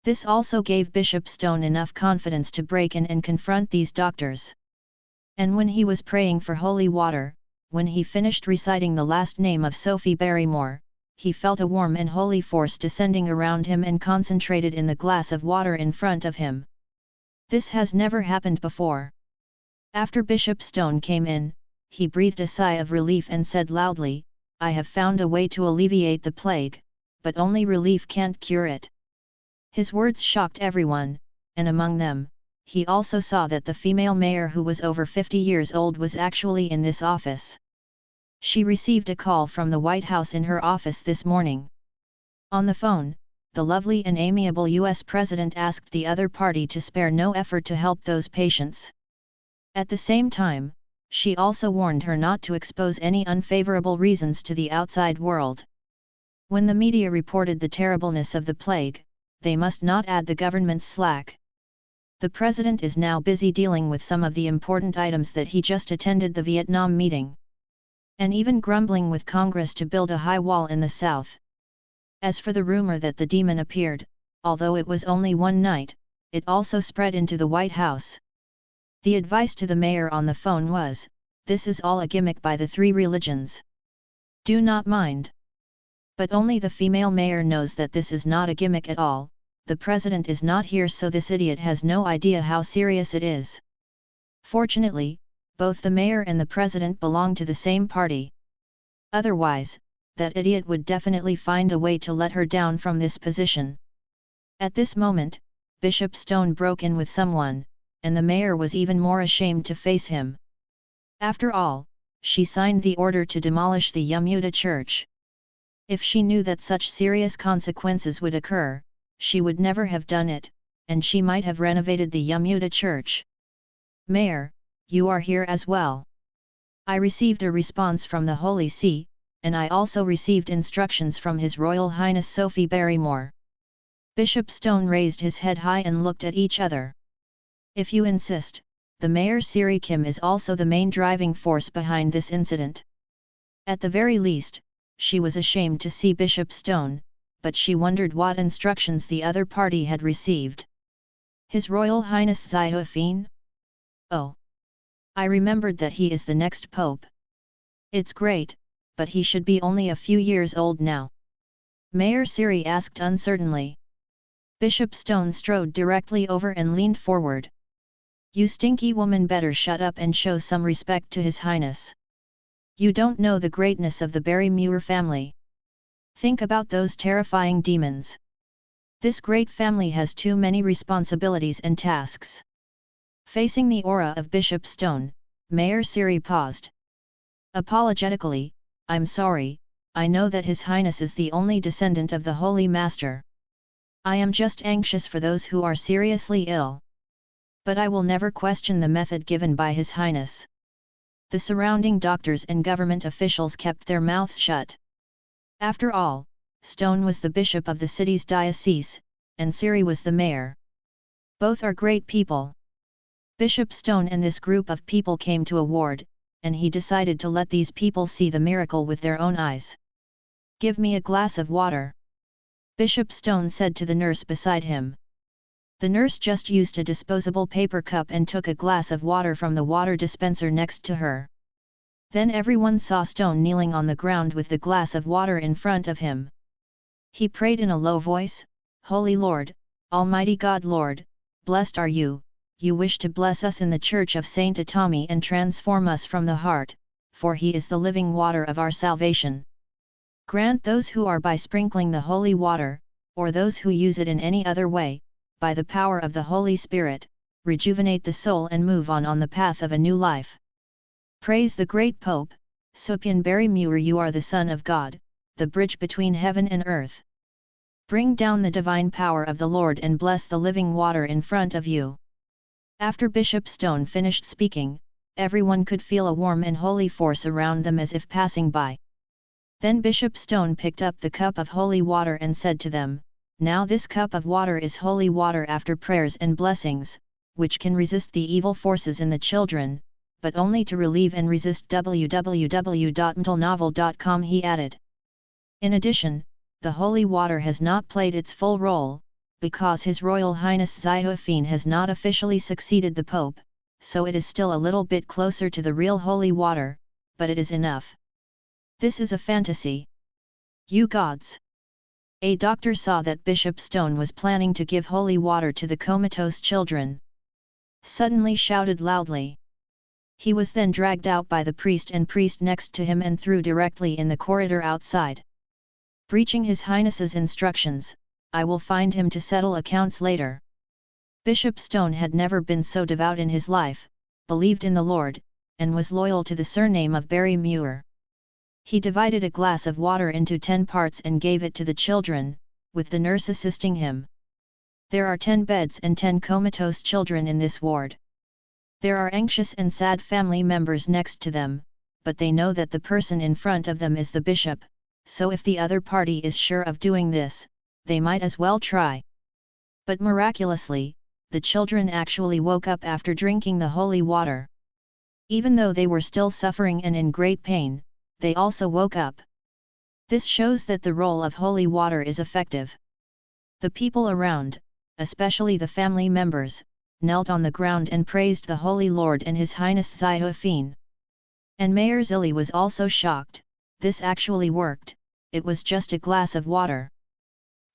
This also gave Bishop Stone enough confidence to break in and confront these doctors. And when he was praying for holy water, when he finished reciting the last name of Sophie Barrymore, he felt a warm and holy force descending around him and concentrated in the glass of water in front of him. This has never happened before. After Bishop Stone came in, he breathed a sigh of relief and said loudly, "I have found a way to alleviate the plague, but only relief can't cure it." His words shocked everyone, and among them, he also saw that the female mayor who was over 50 years old was actually in this office. She received a call from the White House in her office this morning. On the phone, the lovely and amiable US President asked the other party to spare no effort to help those patients. At the same time, she also warned her not to expose any unfavorable reasons to the outside world. When the media reported the terribleness of the plague, they must not add the government's slack. The president is now busy dealing with some of the important items that he just attended the Vietnam meeting. And even grumbling with Congress to build a high wall in the south. As for the rumor that the demon appeared, although it was only one night, it also spread into the White House. The advice to the mayor on the phone was, "This is all a gimmick by the 3 religions. Do not mind." But only the female mayor knows that this is not a gimmick at all, the president is not here, so this idiot has no idea how serious it is. Fortunately, both the mayor and the president belong to the same party. Otherwise, that idiot would definitely find a way to let her down from this position. At this moment, Bishop Stone broke in with someone, and the mayor was even more ashamed to face him. After all, she signed the order to demolish the Yamuda church. If she knew that such serious consequences would occur, she would never have done it, and she might have renovated the Yamuda church. Mayor, you are here as well. I received a response from the Holy See, and I also received instructions from His Royal Highness Sophie Barrymore. Bishop Stone raised his head high and looked at each other. If you insist, the Mayor Siri Kim is also the main driving force behind this incident. At the very least, she was ashamed to see Bishop Stone, but she wondered what instructions the other party had received. His Royal Highness Ziophine? Oh! I remembered that he is the next pope. It's great, but he should be only a few years old now. Mayor Siri asked uncertainly. Bishop Stone strode directly over and leaned forward. You stinky woman, better shut up and show some respect to His Highness. You don't know the greatness of the Barrymore family. Think about those terrifying demons. This great family has too many responsibilities and tasks. Facing the aura of Bishop Stone, Mayor Siri paused. Apologetically, I'm sorry, I know that His Highness is the only descendant of the Holy Master. I am just anxious for those who are seriously ill. But I will never question the method given by His Highness. The surrounding doctors and government officials kept their mouths shut. After all, Stone was the bishop of the city's diocese, and Siri was the mayor. Both are great people. Bishop Stone and this group of people came to a ward, and he decided to let these people see the miracle with their own eyes. Give me a glass of water. Bishop Stone said to the nurse beside him. The nurse just used a disposable paper cup and took a glass of water from the water dispenser next to her. Then everyone saw Stone kneeling on the ground with the glass of water in front of him. He prayed in a low voice, Holy Lord, Almighty God Lord, blessed are you, you wish to bless us in the Church of Saint Atami and transform us from the heart, for He is the living water of our salvation. Grant those who are by sprinkling the holy water, or those who use it in any other way, by the power of the Holy Spirit, rejuvenate the soul and move on the path of a new life. Praise the great Pope, Sopian Barrymore, you are the Son of God, the bridge between heaven and earth. Bring down the divine power of the Lord and bless the living water in front of you. After Bishop Stone finished speaking, everyone could feel a warm and holy force around them as if passing by. Then Bishop Stone picked up the cup of holy water and said to them, Now this cup of water is holy water after prayers and blessings, which can resist the evil forces in the children, but only to relieve and resist. www.mtlnovel.com, he added. In addition, the holy water has not played its full role, because His Royal Highness Ziophine has not officially succeeded the Pope, so it is still a little bit closer to the real holy water, but it is enough. This is a fantasy. You gods! A doctor saw that Bishop Stone was planning to give holy water to the comatose children. Suddenly shouted loudly. He was then dragged out by the priest and priest next to him and threw directly in the corridor outside. Breaching His Highness's instructions, I will find him to settle accounts later. Bishop Stone had never been so devout in his life, believed in the Lord, and was loyal to the surname of Barrymore. He divided a glass of water into 10 parts and gave it to the children, with the nurse assisting him. There are 10 beds and 10 comatose children in this ward. There are anxious and sad family members next to them, but they know that the person in front of them is the bishop, so if the other party is sure of doing this, they might as well try. But miraculously, the children actually woke up after drinking the holy water. Even though they were still suffering and in great pain, they also woke up. This shows that the role of holy water is effective. The people around, especially the family members, knelt on the ground and praised the Holy Lord and His Highness Ziophine. And Mayor Zilli was also shocked. This actually worked, it was just a glass of water.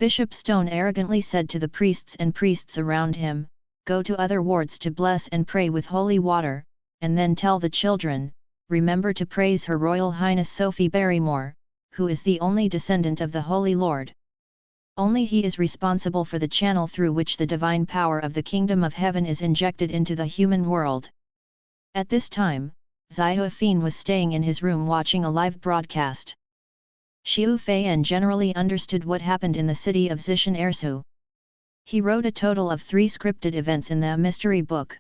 Bishop Stone arrogantly said to the priests and priests around him, "Go to other wards to bless and pray with holy water, and then tell the children, remember to praise Her Royal Highness Sophie Barrymore, who is the only descendant of the Holy Lord. Only He is responsible for the channel through which the divine power of the Kingdom of Heaven is injected into the human world." At this time, Xiaofeng was staying in his room watching a live broadcast. Xiu Feiyan generally understood what happened in the city of Zishan Ersu. He wrote a total of 3 scripted events in the mystery book.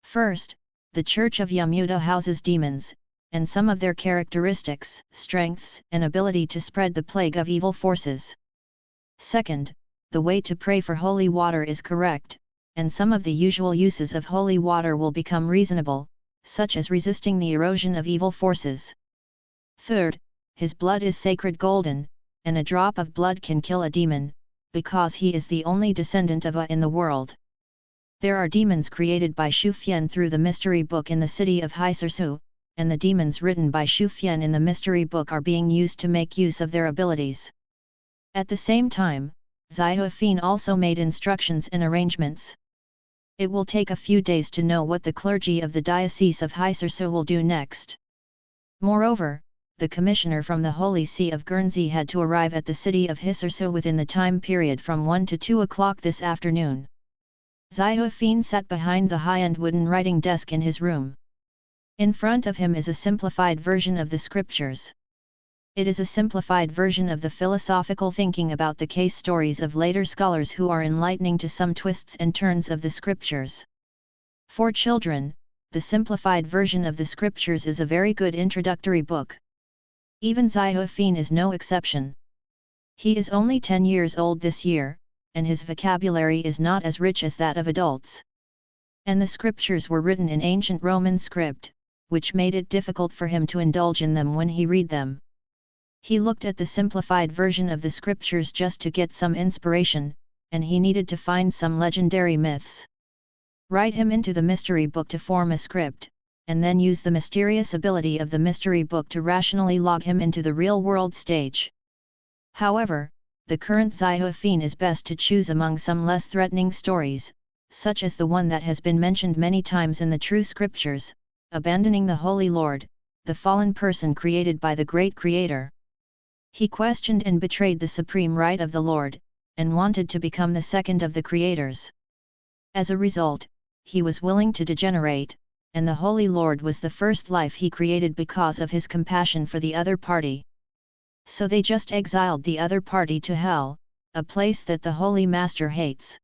First, the Church of Yamuda houses demons, and some of their characteristics, strengths, and ability to spread the plague of evil forces. Second, the way to pray for holy water is correct, and some of the usual uses of holy water will become reasonable, such as resisting the erosion of evil forces. Third, his blood is sacred golden, and a drop of blood can kill a demon, because he is the only descendant of A in the world. There are demons created by Xu Fian through the mystery book in the city of Haisersu, and the demons written by Xu Fian in the mystery book are being used to make use of their abilities. At the same time, Xiaofeng also made instructions and arrangements. It will take a few days to know what the clergy of the Diocese of Haisersu will do next. Moreover, the commissioner from the Holy See of Guernsey had to arrive at the city of Haisersu within the time period from 1 to 2 o'clock this afternoon. Xiaofeng sat behind the high-end wooden writing desk in his room. In front of him is a simplified version of the scriptures. It is a simplified version of the philosophical thinking about the case stories of later scholars who are enlightening to some twists and turns of the scriptures. For children, the simplified version of the scriptures is a very good introductory book. Even Xiaofeng is no exception. He is only 10 years old this year, and his vocabulary is not as rich as that of adults. And the scriptures were written in ancient Roman script, which made it difficult for him to indulge in them when he read them. He looked at the simplified version of the scriptures just to get some inspiration, and he needed to find some legendary myths. Write him into the mystery book to form a script, and then use the mysterious ability of the mystery book to rationally log him into the real-world stage. However, the current Xiaofeng is best to choose among some less threatening stories, such as the one that has been mentioned many times in the true scriptures, abandoning the Holy Lord, the fallen person created by the great Creator. He questioned and betrayed the supreme right of the Lord, and wanted to become the second of the creators. As a result, he was willing to degenerate, and the Holy Lord was the first life he created because of his compassion for the other party. So they just exiled the other party to hell, a place that the Holy Master hates.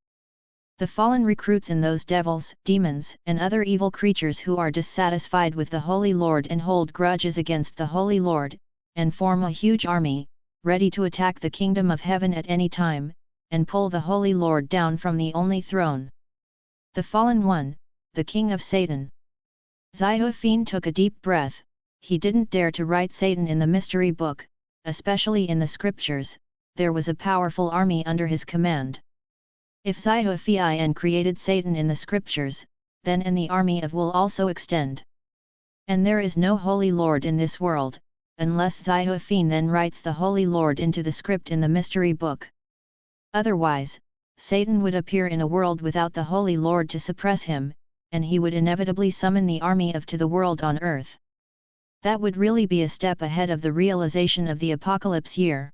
The fallen recruits in those devils, demons, and other evil creatures who are dissatisfied with the Holy Lord and hold grudges against the Holy Lord, and form a huge army, ready to attack the Kingdom of Heaven at any time, and pull the Holy Lord down from the only throne. The fallen one, the King of Satan. Xiaofeng took a deep breath. He didn't dare to write Satan in the mystery book, especially in the scriptures. There was a powerful army under his command. If Xiaofeng created Satan in the scriptures, then and the army of will also extend. And there is no Holy Lord in this world, unless Xiaofeng then writes the Holy Lord into the script in the mystery book. Otherwise, Satan would appear in a world without the Holy Lord to suppress him, and he would inevitably summon the army of to the world on earth. That would really be a step ahead of the realization of the apocalypse year.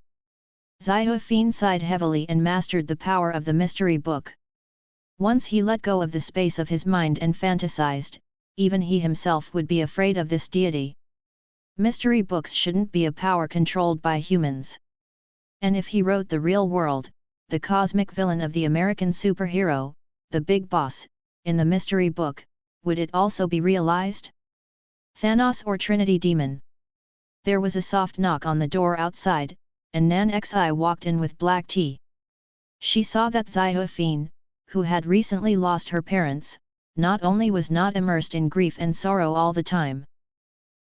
Xiaofeng sighed heavily and mastered the power of the mystery book. Once he let go of the space of his mind and fantasized, even he himself would be afraid of this deity. Mystery books shouldn't be a power controlled by humans. And if he wrote the real world, the cosmic villain of the American superhero, the Big Boss, in the mystery book, would it also be realized? Thanos or Trinity Demon? There was a soft knock on the door outside, and Nan Xi walked in with black tea. She saw that Xiaofeng, who had recently lost her parents, not only was not immersed in grief and sorrow all the time.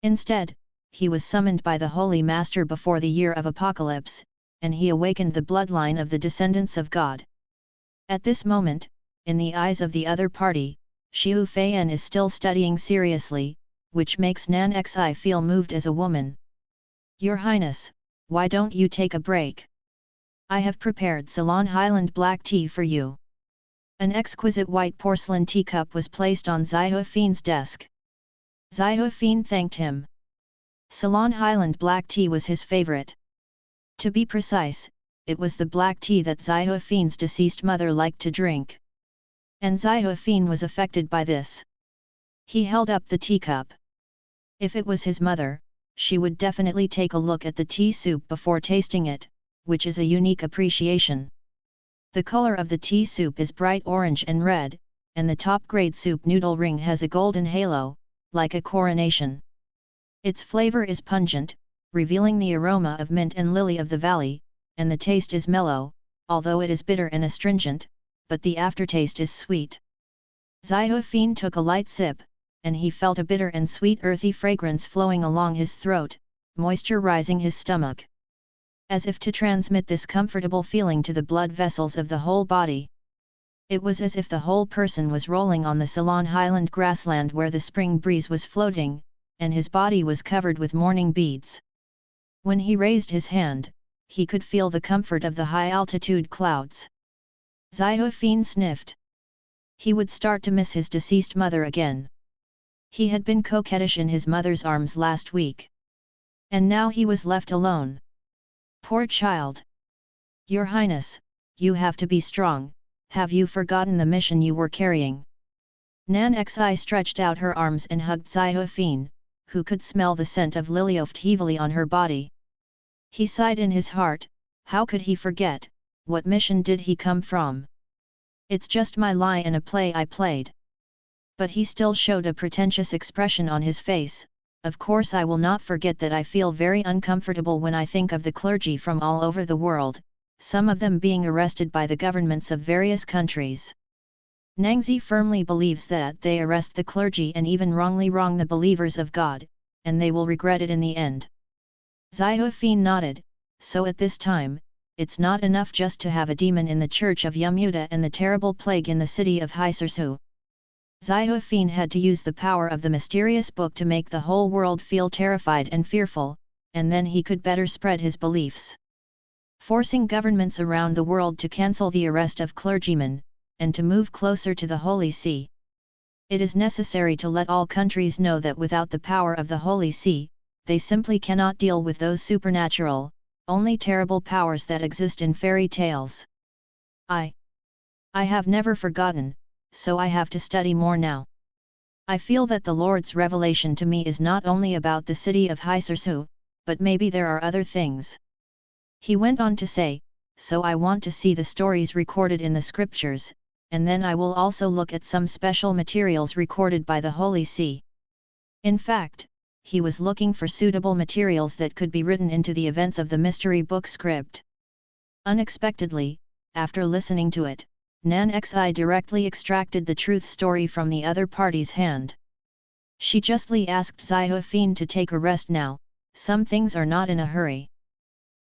Instead, he was summoned by the Holy Master before the year of apocalypse, and he awakened the bloodline of the descendants of God. At this moment, in the eyes of the other party, Xiu Feiyan is still studying seriously, which makes Nan Xi feel moved as a woman. "Your Highness, why don't you take a break?" I have prepared Ceylon Highland black tea for you. An exquisite white porcelain teacup was placed on Xiaofin's desk. Xiaofin thanked him. Ceylon Highland black tea was his favorite. To be precise, it was the black tea that Xiaofin's deceased mother liked to drink. And Xiaofin was affected by this. He held up the teacup. If it was his mother, she would definitely take a look at the tea soup before tasting it, which is a unique appreciation. The color of the tea soup is bright orange and red, and the top-grade soup noodle ring has a golden halo, like a coronation. Its flavor is pungent, revealing the aroma of mint and lily of the valley, and the taste is mellow, although it is bitter and astringent, but the aftertaste is sweet. Xiaofin took a light sip, and he felt a bitter and sweet earthy fragrance flowing along his throat, moisturizing his stomach. As if to transmit this comfortable feeling to the blood vessels of the whole body. It was as if the whole person was rolling on the Ceylon highland grassland where the spring breeze was floating, and his body was covered with morning beads. When he raised his hand, he could feel the comfort of the high-altitude clouds. Xiaofin sniffed. He would start to miss his deceased mother again. He had been coquettish in his mother's arms last week. And now he was left alone. Poor child! Your Highness, you have to be strong, have you forgotten the mission you were carrying? Nan Xi stretched out her arms and hugged Xiaofin, who could smell the scent of lilyoft heavily on her body. He sighed in his heart, how could he forget, what mission did he come from? It's just my lie in a play I played. But he still showed a pretentious expression on his face. Of course I will not forget that I feel very uncomfortable when I think of the clergy from all over the world, some of them being arrested by the governments of various countries. Nangzi firmly believes that they arrest the clergy and even wrongly wrong the believers of God, and they will regret it in the end. Xiaofin nodded, so at this time, it's not enough just to have a demon in the church of Yamuda and the terrible plague in the city of Haisursu. Xiaofin had to use the power of the mysterious book to make the whole world feel terrified and fearful, and then he could better spread his beliefs. Forcing governments around the world to cancel the arrest of clergymen, and to move closer to the Holy See. It is necessary to let all countries know that without the power of the Holy See, they simply cannot deal with those supernatural, only terrible powers that exist in fairy tales. I have never forgotten, so I have to study more now. I feel that the Lord's revelation to me is not only about the city of Haisursu, but maybe there are other things. He went on to say, so I want to see the stories recorded in the scriptures, and then I will also look at some special materials recorded by the Holy See. In fact, he was looking for suitable materials that could be written into the events of the mystery book script. Unexpectedly, after listening to it, Nan Xi directly extracted the truth story from the other party's hand. She justly asked Xiaofin to take a rest now, some things are not in a hurry.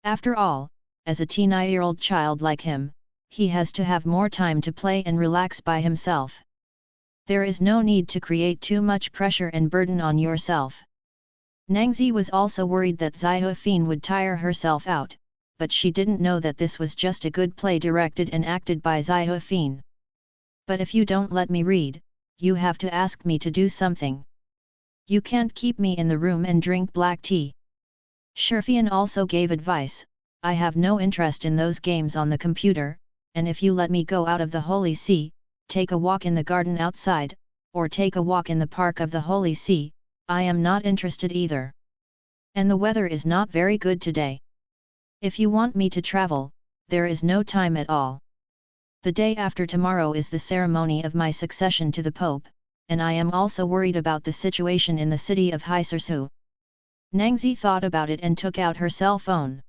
After all, as a 9-year-old child like him, he has to have more time to play and relax by himself. There is no need to create too much pressure and burden on yourself. Nangzi was also worried that Xiaofin would tire herself out, but she didn't know that this was just a good play directed and acted by Xiaofin. But if you don't let me read, you have to ask me to do something. You can't keep me in the room and drink black tea. Sherfian also gave advice, I have no interest in those games on the computer, and if you let me go out of the Holy See, take a walk in the garden outside, or take a walk in the park of the Holy See, I am not interested either. And the weather is not very good today. If you want me to travel, there is no time at all. The day after tomorrow is the ceremony of my succession to the Pope, and I am also worried about the situation in the city of Haisursu. Nangzi thought about it and took out her cell phone.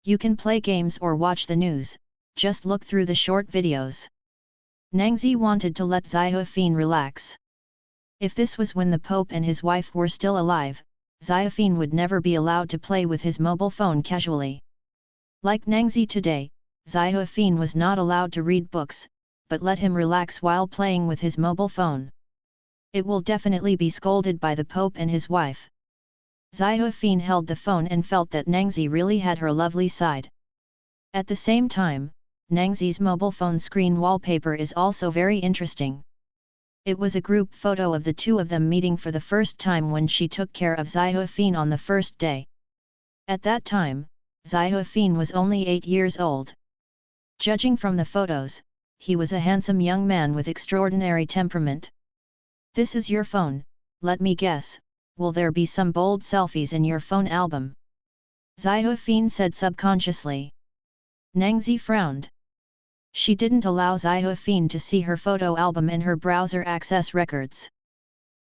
You can play games or watch the news, just look through the short videos. Nangzi wanted to let Xiaofin relax. If this was when the Pope and his wife were still alive, Xiaofin would never be allowed to play with his mobile phone casually. Like Nangzi today, Xiaofin was not allowed to read books, but let him relax while playing with his mobile phone. It will definitely be scolded by the Pope and his wife. Xiaofin held the phone and felt that Nangzi really had her lovely side. At the same time, Nangzi's mobile phone screen wallpaper is also very interesting. It was a group photo of the two of them meeting for the first time when she took care of Xiaofin on the first day. At that time, Xiaofin was only 8 years old. Judging from the photos, he was a handsome young man with extraordinary temperament. "This is your phone, let me guess, will there be some bold selfies in your phone album?" Xiaofin said subconsciously. Nangzi frowned. She didn't allow Xiaofin to see her photo album in her browser access records.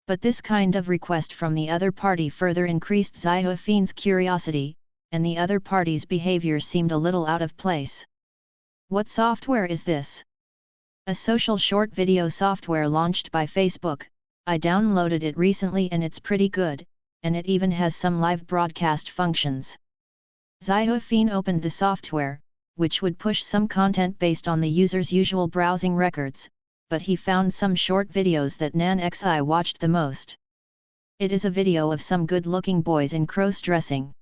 But this kind of request from the other party further increased Xiaofin's curiosity, and the other party's behavior seemed a little out of place. "What software is this?" "A social short video software launched by Facebook. I downloaded it recently and it's pretty good, and it even has some live broadcast functions." Xiaofin opened the software, which would push some content based on the user's usual browsing records, but he found some short videos that Nan Xi watched the most. It is a video of some good-looking boys in cross-dressing.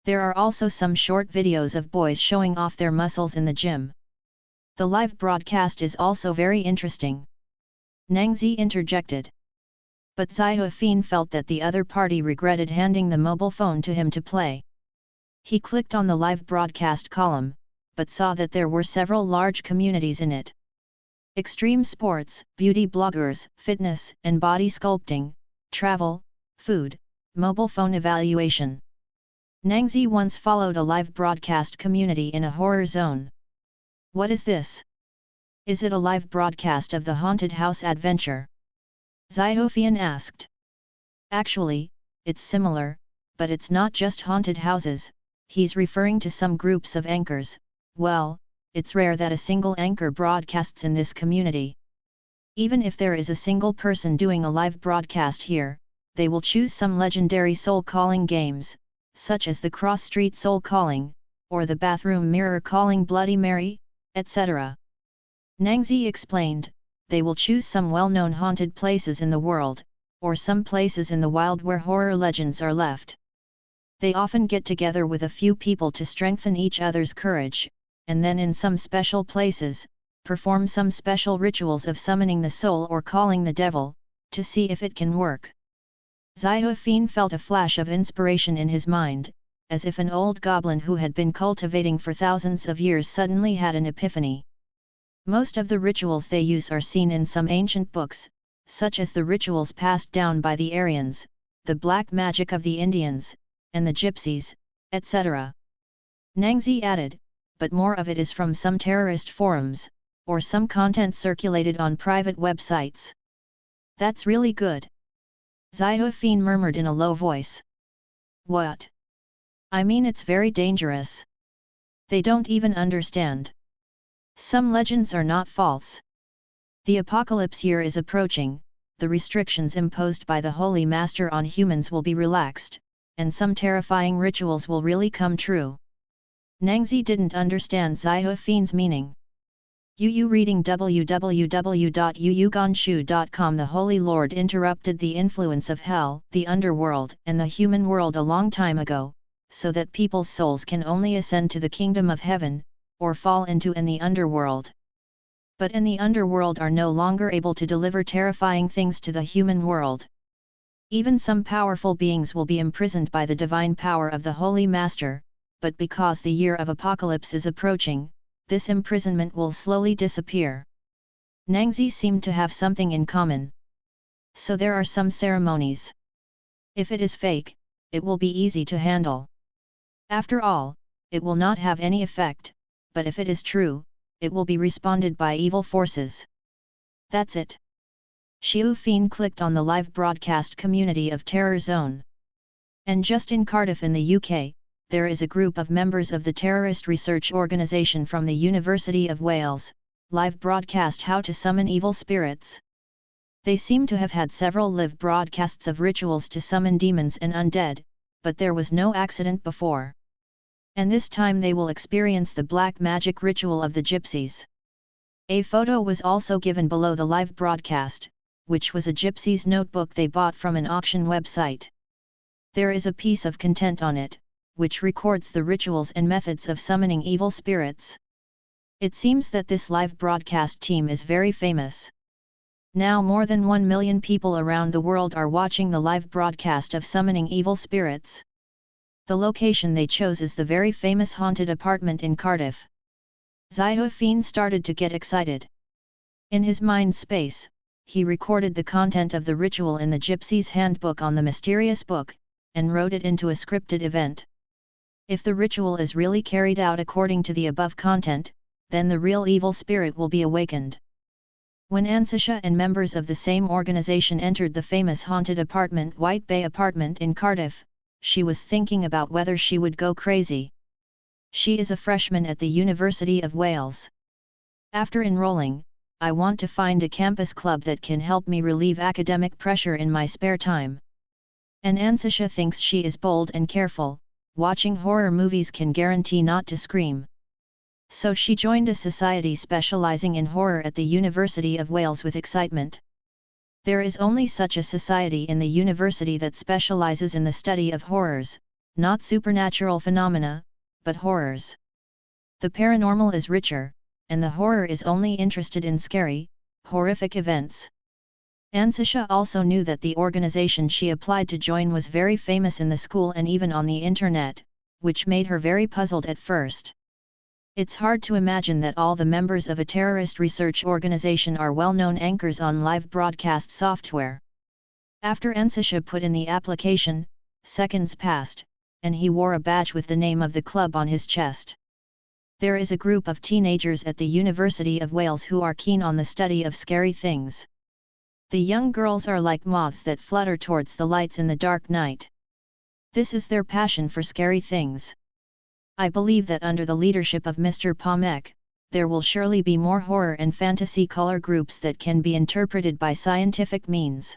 There are also some short videos of boys showing off their muscles in the gym. The live broadcast is also very interesting. Nangzi interjected. But Xiaofin felt that the other party regretted handing the mobile phone to him to play. He clicked on the live broadcast column, but saw that there were several large communities in it. Extreme sports, beauty bloggers, fitness and body sculpting, travel, food, mobile phone evaluation. Nangzi once followed a live broadcast community in a horror zone. "What is this? Is it a live broadcast of the haunted house adventure?" Xiaofin asked. "Actually, it's similar, but it's not just haunted houses," he's referring to some groups of anchors. "Well, it's rare that a single anchor broadcasts in this community. Even if there is a single person doing a live broadcast here, they will choose some legendary soul-calling games, such as the cross-street soul-calling, or the bathroom mirror-calling Bloody Mary, etc." Nangzi explained, they will choose some well-known haunted places in the world, or some places in the wild where horror legends are left. They often get together with a few people to strengthen each other's courage, and then in some special places, perform some special rituals of summoning the soul or calling the devil, to see if it can work. Xiaofin felt a flash of inspiration in his mind, as if an old goblin who had been cultivating for thousands of years suddenly had an epiphany. Most of the rituals they use are seen in some ancient books, such as the rituals passed down by the Aryans, the black magic of the Indians, and the Gypsies, etc. Nangzi added, but more of it is from some terrorist forums, or some content circulated on private websites. "That's really good," Xiaofin murmured in a low voice. "What? I mean, it's very dangerous. They don't even understand. Some legends are not false. The apocalypse year is approaching, the restrictions imposed by the Holy Master on humans will be relaxed, and some terrifying rituals will really come true." Nangzi didn't understand Xiaofin's meaning. Yu reading www.yuyuganshu.com. The Holy Lord interrupted the influence of hell, the underworld, and the human world a long time ago, so that people's souls can only ascend to the kingdom of heaven, or fall into the underworld. But in the underworld are no longer able to deliver terrifying things to the human world. Even some powerful beings will be imprisoned by the divine power of the Holy Master, but because the year of apocalypse is approaching, this imprisonment will slowly disappear. Nangzi seemed to have something in common. So there are some ceremonies. If it is fake, it will be easy to handle. After all, it will not have any effect, but if it is true, it will be responded by evil forces. That's it. Xiaofin clicked on the live broadcast community of Terror Zone. And just in Cardiff in the UK, there is a group of members of the terrorist research organisation from the University of Wales, live broadcast how to summon evil spirits. They seem to have had several live broadcasts of rituals to summon demons and undead, but there was no accident before. And this time they will experience the black magic ritual of the gypsies. A photo was also given below the live broadcast, which was a gypsy's notebook they bought from an auction website. There is a piece of content on it, which records the rituals and methods of summoning evil spirits. It seems that this live broadcast team is very famous. Now more than 1 million people around the world are watching the live broadcast of summoning evil spirits. The location they chose is the very famous haunted apartment in Cardiff. Xiaofin started to get excited. In his mind space, he recorded the content of the ritual in the Gypsy's Handbook on the Mysterious Book, and wrote it into a scripted event. If the ritual is really carried out according to the above content, then the real evil spirit will be awakened. When Ansisha and members of the same organization entered the famous haunted apartment White Bay Apartment in Cardiff, she was thinking about whether she would go crazy. She is a freshman at the University of Wales. After enrolling, I want to find a campus club that can help me relieve academic pressure in my spare time. And Ansisha thinks she is bold and careful, watching horror movies can guarantee not to scream. So she joined a society specializing in horror at the University of Wales with excitement. There is only such a society in the university that specializes in the study of horrors, not supernatural phenomena, but horrors. The paranormal is richer, and the horror is only interested in scary, horrific events. Ansisha also knew that the organization she applied to join was very famous in the school and even on the internet, which made her very puzzled at first. It's hard to imagine that all the members of a terrorist research organization are well-known anchors on live broadcast software. After Ansisha put in the application, seconds passed, and he wore a badge with the name of the club on his chest. There is a group of teenagers at the University of Wales who are keen on the study of scary things. The young girls are like moths that flutter towards the lights in the dark night. This is their passion for scary things. I believe that under the leadership of Mr. Pamek, there will surely be more horror and fantasy color groups that can be interpreted by scientific means.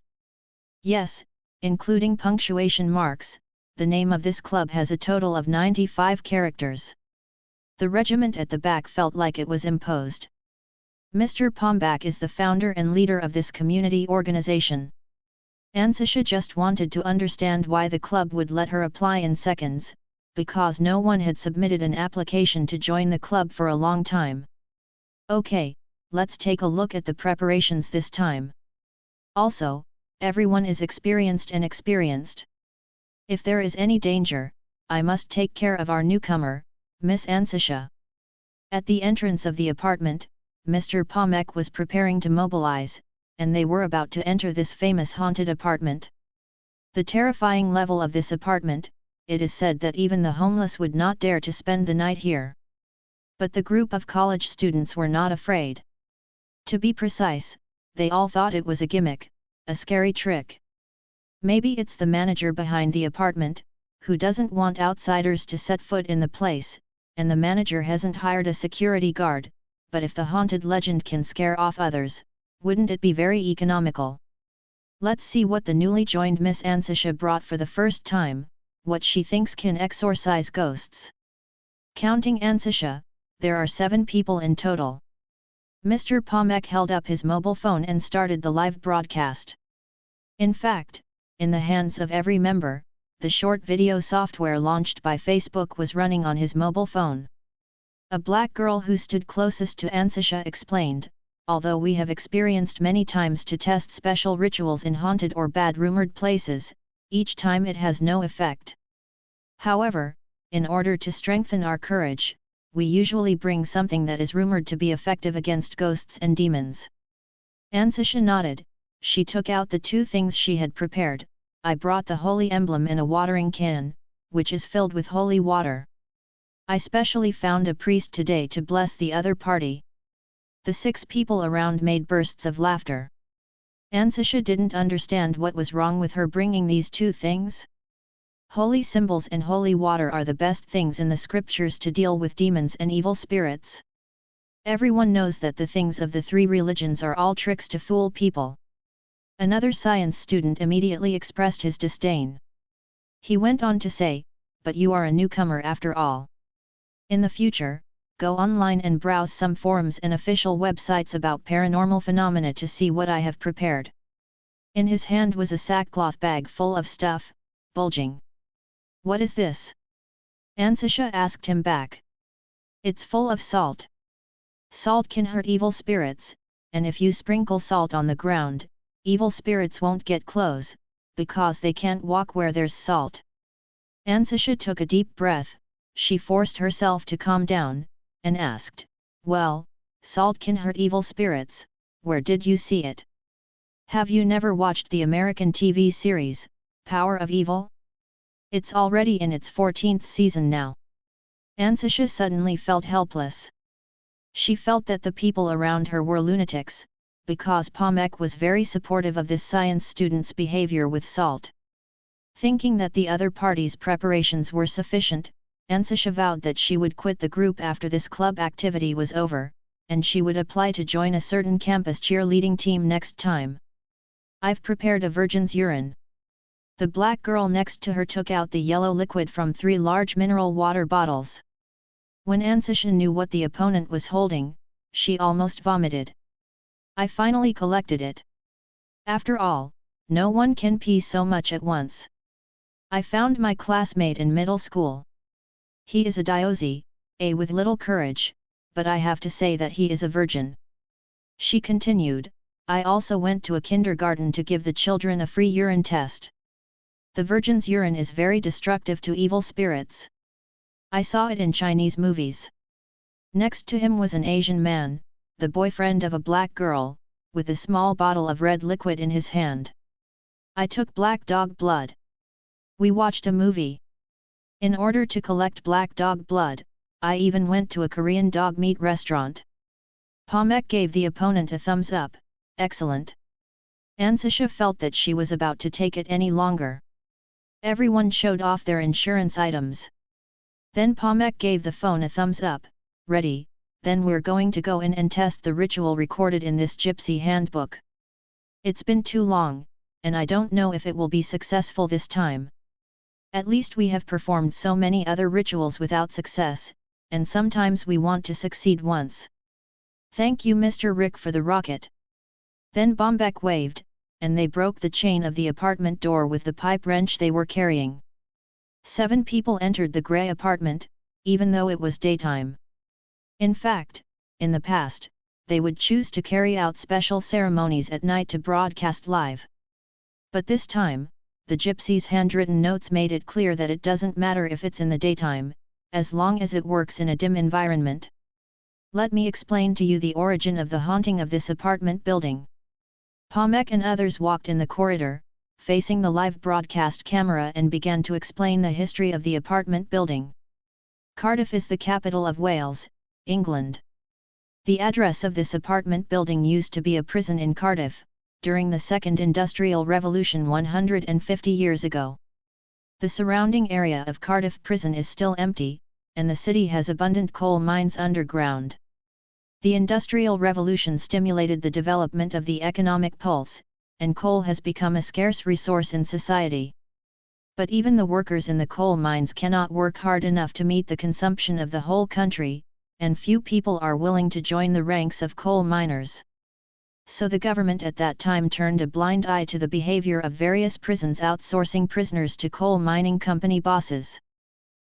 Yes, including punctuation marks, the name of this club has a total of 95 characters. The regiment at the back felt like it was imposed. Mr. Pombak is the founder and leader of this community organization. Ansisha just wanted to understand why the club would let her apply in seconds, because no one had submitted an application to join the club for a long time. Okay, let's take a look at the preparations this time. Also, everyone is experienced and experienced. If there is any danger, I must take care of our newcomer, Miss Ansisha. At the entrance of the apartment, Mr. Pomek was preparing to mobilize, and they were about to enter this famous haunted apartment. The terrifying level of this apartment, it is said that even the homeless would not dare to spend the night here. But the group of college students were not afraid. To be precise, they all thought it was a gimmick, a scary trick. Maybe it's the manager behind the apartment, who doesn't want outsiders to set foot in the place, and the manager hasn't hired a security guard, but if the haunted legend can scare off others, wouldn't it be very economical? Let's see what the newly joined Miss Ansisha brought for the first time, what she thinks can exorcise ghosts. Counting Ansisha, there are 7 people in total. Mr. Pomek held up his mobile phone and started the live broadcast. In fact, in the hands of every member, the short video software launched by Facebook was running on his mobile phone. A black girl who stood closest to Ansisha explained, although we have experienced many times to test special rituals in haunted or bad rumored places, each time it has no effect. However, in order to strengthen our courage, we usually bring something that is rumored to be effective against ghosts and demons. Ansisha nodded. She took out the 2 things she had prepared. I brought the holy emblem in a watering can, which is filled with holy water. I specially found a priest today to bless the other party. The 6 people around made bursts of laughter. Ansisha didn't understand what was wrong with her bringing these 2 things. Holy symbols and holy water are the best things in the scriptures to deal with demons and evil spirits. Everyone knows that the things of the 3 religions are all tricks to fool people. Another science student immediately expressed his disdain. He went on to say, "But you are a newcomer after all. In the future, go online and browse some forums and official websites about paranormal phenomena to see what I have prepared." In his hand was a sackcloth bag full of stuff, bulging. "What is this?" Ansisha asked him back. It's full of salt. Salt can hurt evil spirits, and if you sprinkle salt on the ground, evil spirits won't get close, because they can't walk where there's salt. Ansisha took a deep breath, she forced herself to calm down, and asked, well, salt can hurt evil spirits, where did you see it? Have you never watched the American TV series, Power of Evil? It's already in its 14th season now. Ansisha suddenly felt helpless. She felt that the people around her were lunatics, because Pomek was very supportive of this science student's behavior with salt. Thinking that the other party's preparations were sufficient, Ansisha vowed that she would quit the group after this club activity was over, and she would apply to join a certain campus cheerleading team next time. I've prepared a virgin's urine. The black girl next to her took out the yellow liquid from 3 large mineral water bottles. When Ansisha knew what the opponent was holding, she almost vomited. I finally collected it. After all, no one can pee so much at once. I found my classmate in middle school. He is a Diosi, with little courage, but I have to say that he is a virgin. She continued, I also went to a kindergarten to give the children a free urine test. The virgin's urine is very destructive to evil spirits. I saw it in Chinese movies. Next to him was an Asian man, the boyfriend of a black girl, with a small bottle of red liquid in his hand. I took black dog blood. We watched a movie. In order to collect black dog blood, I even went to a Korean dog meat restaurant. Pomek gave the opponent a thumbs up, excellent. Ansisha felt that she was about to take it any longer. Everyone showed off their insurance items. Then Pomek gave the phone a thumbs up, ready, then we're going to go in and test the ritual recorded in this gypsy handbook. It's been too long, and I don't know if it will be successful this time. At least we have performed so many other rituals without success, and sometimes we want to succeed once. Thank you Mr. Rick for the rocket. Then Bombek waved, and they broke the chain of the apartment door with the pipe wrench they were carrying. 7 people entered the grey apartment, even though it was daytime. In fact, in the past, they would choose to carry out special ceremonies at night to broadcast live. But this time, the gypsies' handwritten notes made it clear that it doesn't matter if it's in the daytime, as long as it works in a dim environment. Let me explain to you the origin of the haunting of this apartment building. Pomek and others walked in the corridor, facing the live broadcast camera and began to explain the history of the apartment building. Cardiff is the capital of Wales, England. The address of this apartment building used to be a prison in Cardiff, during the Second Industrial Revolution 150 years ago. The surrounding area of Cardiff Prison is still empty, and the city has abundant coal mines underground. The Industrial Revolution stimulated the development of the economic pulse, and coal has become a scarce resource in society. But even the workers in the coal mines cannot work hard enough to meet the consumption of the whole country, and few people are willing to join the ranks of coal miners. So the government at that time turned a blind eye to the behavior of various prisons outsourcing prisoners to coal mining company bosses.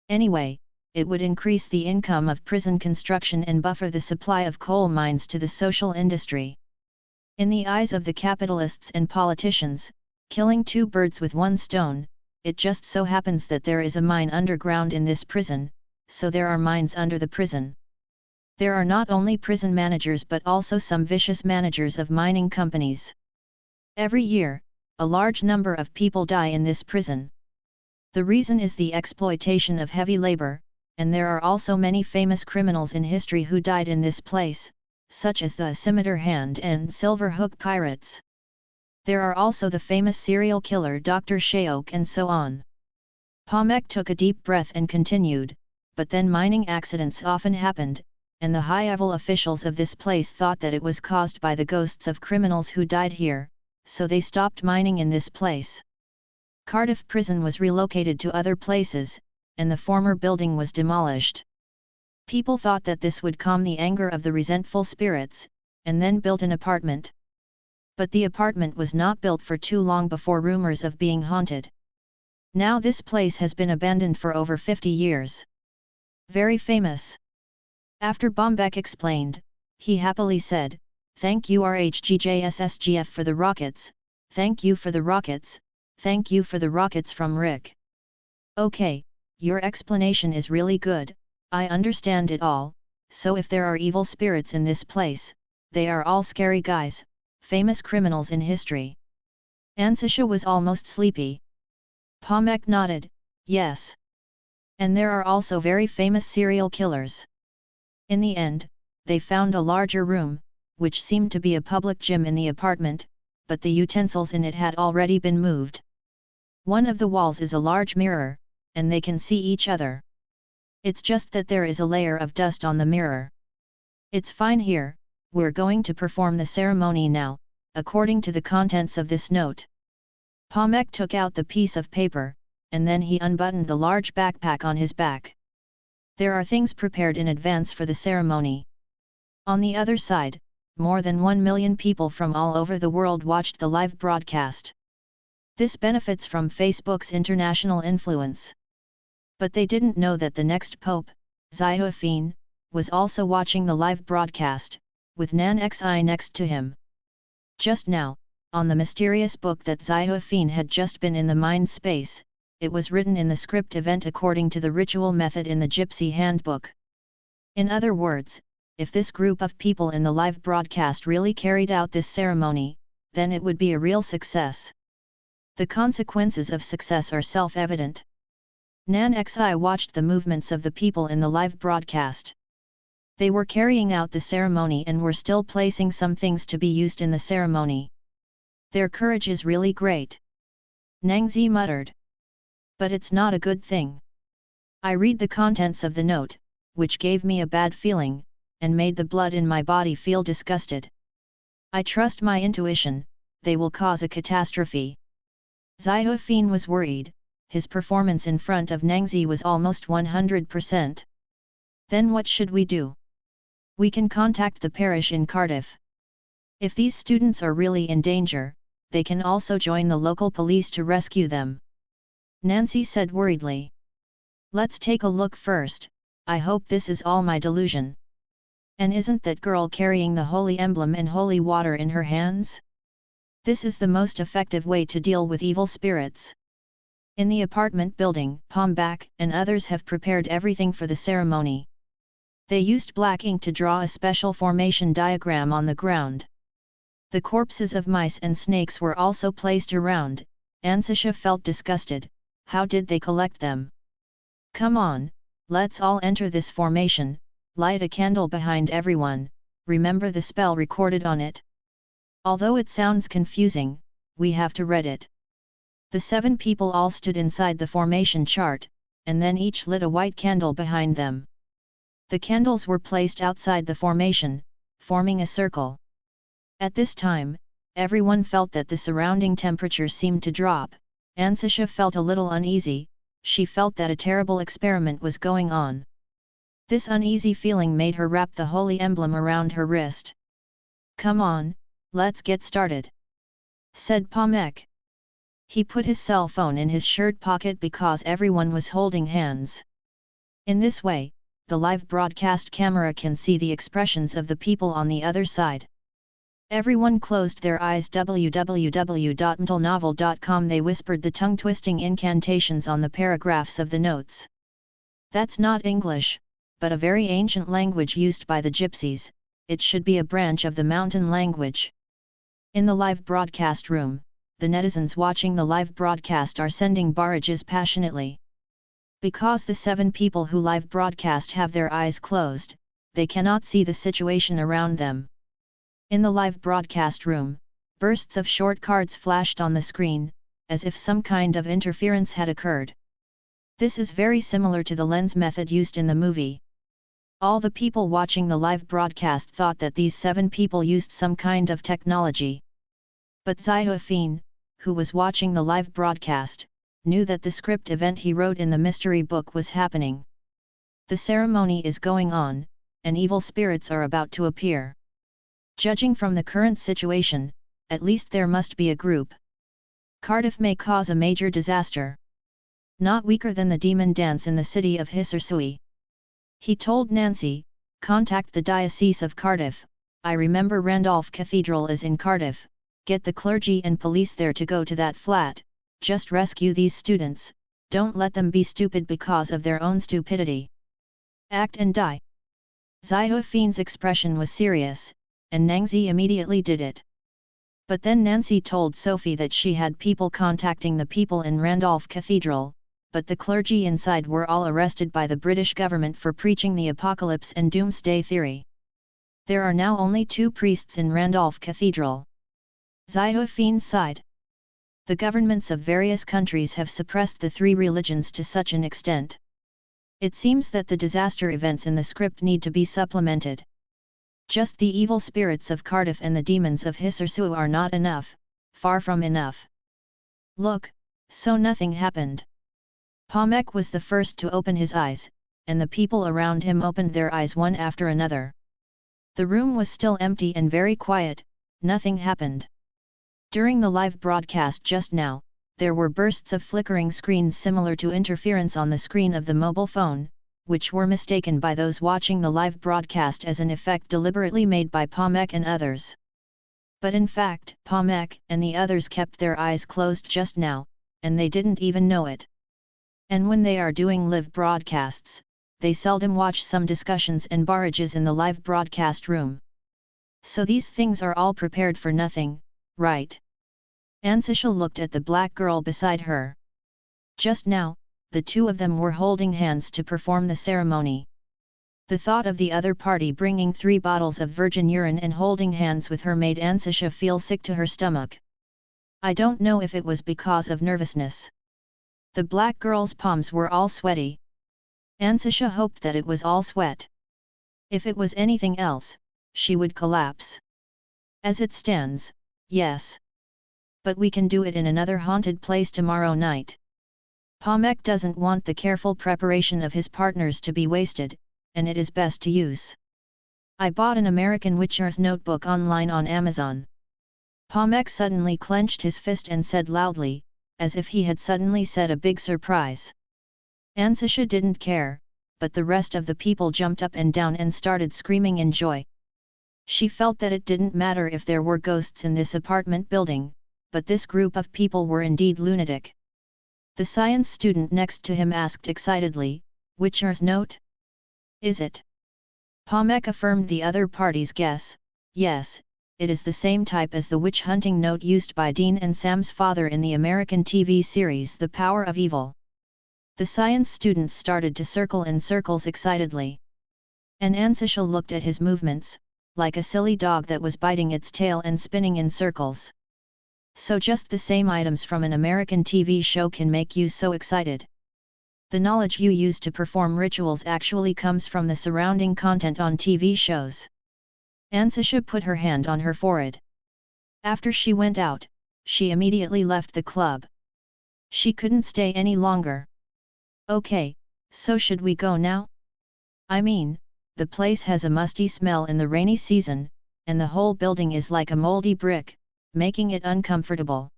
Anyway, it would increase the income of prison construction and buffer the supply of coal mines to the social industry. In the eyes of the capitalists and politicians, killing 2 birds with 1 stone, it just so happens that there is a mine underground in this prison, so there are mines under the prison. There are not only prison managers but also some vicious managers of mining companies. Every year, a large number of people die in this prison. The reason is the exploitation of heavy labor, and there are also many famous criminals in history who died in this place, such as the Scimitar Hand and Silver Hook pirates. There are also the famous serial killer Dr. Shaok and so on. Pomek took a deep breath and continued, but then mining accidents often happened, and the high-level officials of this place thought that it was caused by the ghosts of criminals who died here, so they stopped mining in this place. Cardiff Prison was relocated to other places, and the former building was demolished. People thought that this would calm the anger of the resentful spirits, and then built an apartment. But the apartment was not built for too long before rumors of being haunted. Now this place has been abandoned for over 50 years. Very famous. After Bombeck explained, he happily said, "Thank you RHGJSSGF for the rockets, thank you for the rockets, thank you for the rockets from Rick. Okay, your explanation is really good, I understand it all, so if there are evil spirits in this place, they are all scary guys, famous criminals in history." Ansisha was almost sleepy. Pomek nodded, "Yes. And there are also very famous serial killers." In the end, they found a larger room, which seemed to be a public gym in the apartment, but the utensils in it had already been moved. One of the walls is a large mirror, and they can see each other. It's just that there is a layer of dust on the mirror. "It's fine here, we're going to perform the ceremony now, according to the contents of this note." Pomek took out the piece of paper, and then he unbuttoned the large backpack on his back. There are things prepared in advance for the ceremony. On the other side, more than 1 million people from all over the world watched the live broadcast. This benefits from Facebook's international influence. But they didn't know that the next Pope, Xiaofin, was also watching the live broadcast, with Nan Xi next to him. Just now, on the mysterious book that Xiaofin had just been in the mind space, it was written in the script event according to the ritual method in the Gypsy Handbook. In other words, if this group of people in the live broadcast really carried out this ceremony, then it would be a real success. The consequences of success are self-evident. Nan Xi watched the movements of the people in the live broadcast. They were carrying out the ceremony and were still placing some things to be used in the ceremony. Their courage is really great. Nangzi muttered. But it's not a good thing. I read the contents of the note, which gave me a bad feeling, and made the blood in my body feel disgusted. I trust my intuition, they will cause a catastrophe. Xiaofin was worried, his performance in front of Nangzi was almost 100%. Then what should we do? We can contact the parish in Cardiff. If these students are really in danger, they can also join the local police to rescue them. Nancy said worriedly. Let's take a look first, I hope this is all my delusion. And isn't that girl carrying the holy emblem and holy water in her hands? This is the most effective way to deal with evil spirits. In the apartment building, Pombak and others have prepared everything for the ceremony. They used black ink to draw a special formation diagram on the ground. The corpses of mice and snakes were also placed around. Ansisha felt disgusted. How did they collect them? Come on, let's all enter this formation, light a candle behind everyone, remember the spell recorded on it. Although it sounds confusing, we have to read it. The 7 people all stood inside the formation chart, and then each lit a white candle behind them. The candles were placed outside the formation, forming a circle. At this time, everyone felt that the surrounding temperature seemed to drop. Ansisha felt a little uneasy, she felt that a terrible experiment was going on. This uneasy feeling made her wrap the holy emblem around her wrist. Come on, let's get started, said Pomek. He put his cell phone in his shirt pocket because everyone was holding hands. In this way, the live broadcast camera can see the expressions of the people on the other side. Everyone closed their eyes. www.mtlnovel.com. They whispered the tongue-twisting incantations on the paragraphs of the notes. That's not English, but a very ancient language used by the gypsies, it should be a branch of the mountain language. In the live broadcast room, the netizens watching the live broadcast are sending barrages passionately. Because the 7 people who live broadcast have their eyes closed, they cannot see the situation around them. In the live broadcast room, bursts of short cards flashed on the screen, as if some kind of interference had occurred. This is very similar to the lens method used in the movie. All the people watching the live broadcast thought that these 7 people used some kind of technology. But Xiaofin, who was watching the live broadcast, knew that the script event he wrote in the mystery book was happening. The ceremony is going on, and evil spirits are about to appear. Judging from the current situation, at least there must be a group. Cardiff may cause a major disaster. Not weaker than the demon dance in the city of Hisarsui. He told Nancy, "Contact the Diocese of Cardiff, I remember Randolph Cathedral is in Cardiff, get the clergy and police there to go to that flat, just rescue these students, don't let them be stupid because of their own stupidity. Act and die." Xiaofen's expression was serious, and Nangzi immediately did it. But then Nancy told Sophie that she had people contacting the people in Randolph Cathedral, but the clergy inside were all arrested by the British government for preaching the apocalypse and doomsday theory. There are now only 2 priests in Randolph Cathedral. Xiaofen sighed. The governments of various countries have suppressed the 3 religions to such an extent. It seems that the disaster events in the script need to be supplemented. Just the evil spirits of Cardiff and the demons of Hisersu are not enough, far from enough. Look, so nothing happened. Pomek was the first to open his eyes, and the people around him opened their eyes one after another. The room was still empty and very quiet, nothing happened. During the live broadcast just now, there were bursts of flickering screens similar to interference on the screen of the mobile phone, which were mistaken by those watching the live broadcast as an effect deliberately made by Pomek and others. But in fact, Pomek and the others kept their eyes closed just now, and they didn't even know it. And when they are doing live broadcasts, they seldom watch some discussions and barrages in the live broadcast room. So these things are all prepared for nothing, right? Ansisha looked at the black girl beside her. Just now, the 2 of them were holding hands to perform the ceremony. The thought of the other party bringing 3 bottles of virgin urine and holding hands with her made Ansisha feel sick to her stomach. I don't know if it was because of nervousness. The black girl's palms were all sweaty. Ansisha hoped that it was all sweat. If it was anything else, she would collapse. As it stands, yes. But we can do it in another haunted place tomorrow night. Pomek doesn't want the careful preparation of his partners to be wasted, and it is best to use. I bought an American Witcher's notebook online on Amazon. Pomek suddenly clenched his fist and said loudly, as if he had suddenly said a big surprise. Ansisha didn't care, but the rest of the people jumped up and down and started screaming in joy. She felt that it didn't matter if there were ghosts in this apartment building, but this group of people were indeed lunatic. The science student next to him asked excitedly, "Witcher's note? Is it?" Pomek affirmed the other party's guess, "Yes, it is the same type as the witch hunting note used by Dean and Sam's father in the American TV series The Power of Evil." The science students started to circle in circles excitedly. And Ansisha looked at his movements, like a silly dog that was biting its tail and spinning in circles. So just the same items from an American TV show can make you so excited. The knowledge you use to perform rituals actually comes from the surrounding content on TV shows. Ansisha put her hand on her forehead. After she went out, she immediately left the club. She couldn't stay any longer. "Okay, so should we go now? I mean, the place has a musty smell in the rainy season, and the whole building is like a moldy brick, making it uncomfortable."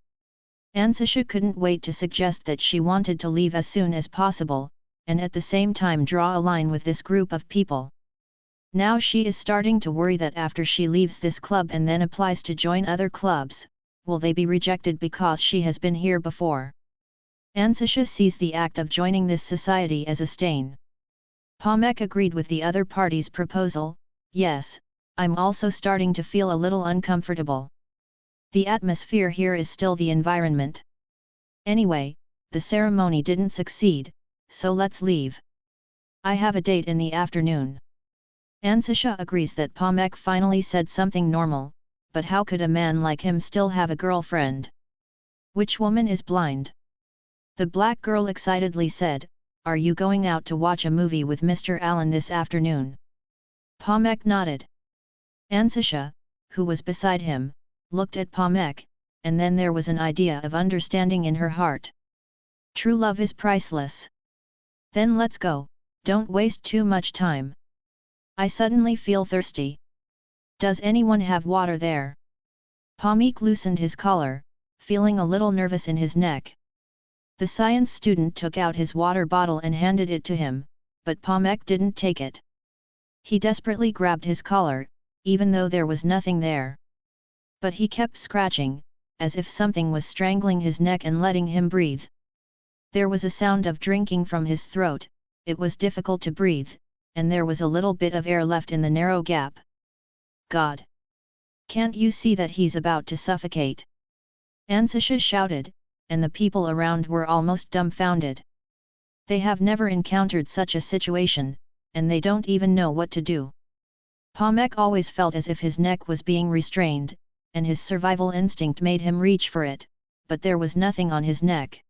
Ansisha couldn't wait to suggest that she wanted to leave as soon as possible, and at the same time draw a line with this group of people. Now she is starting to worry that after she leaves this club and then applies to join other clubs, will they be rejected because she has been here before? Ansisha sees the act of joining this society as a stain. Pomek agreed with the other party's proposal, "Yes, I'm also starting to feel a little uncomfortable. The atmosphere here is still the environment. Anyway, the ceremony didn't succeed, so let's leave. I have a date in the afternoon." Ansisha agrees that Pomek finally said something normal, but how could a man like him still have a girlfriend? Which woman is blind? The black girl excitedly said, "Are you going out to watch a movie with Mr. Allen this afternoon?" Pomek nodded. Ansisha, who was beside him, looked at Pomek, and then there was an idea of understanding in her heart. True love is priceless. "Then let's go, don't waste too much time. I suddenly feel thirsty. Does anyone have water there?" Pomek loosened his collar, feeling a little nervous in his neck. The science student took out his water bottle and handed it to him, but Pomek didn't take it. He desperately grabbed his collar, even though there was nothing there. But he kept scratching, as if something was strangling his neck and letting him breathe. There was a sound of drinking from his throat, it was difficult to breathe, and there was a little bit of air left in the narrow gap. God! Can't you see that he's about to suffocate? Ansisha shouted, and the people around were almost dumbfounded. They have never encountered such a situation, and they don't even know what to do. Pomek always felt as if his neck was being restrained, and his survival instinct made him reach for it, but there was nothing on his neck.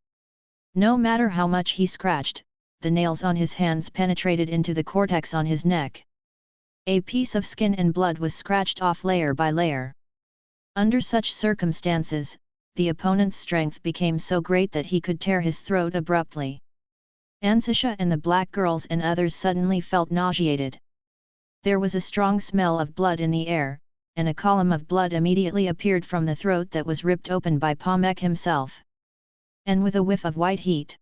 No matter how much he scratched, the nails on his hands penetrated into the cortex on his neck. A piece of skin and blood was scratched off layer by layer. Under such circumstances, the opponent's strength became so great that he could tear his throat abruptly. Ansisha and the black girls and others suddenly felt nauseated. There was a strong smell of blood in the air, and a column of blood immediately appeared from the throat that was ripped open by Pomek himself. And with a whiff of white heat.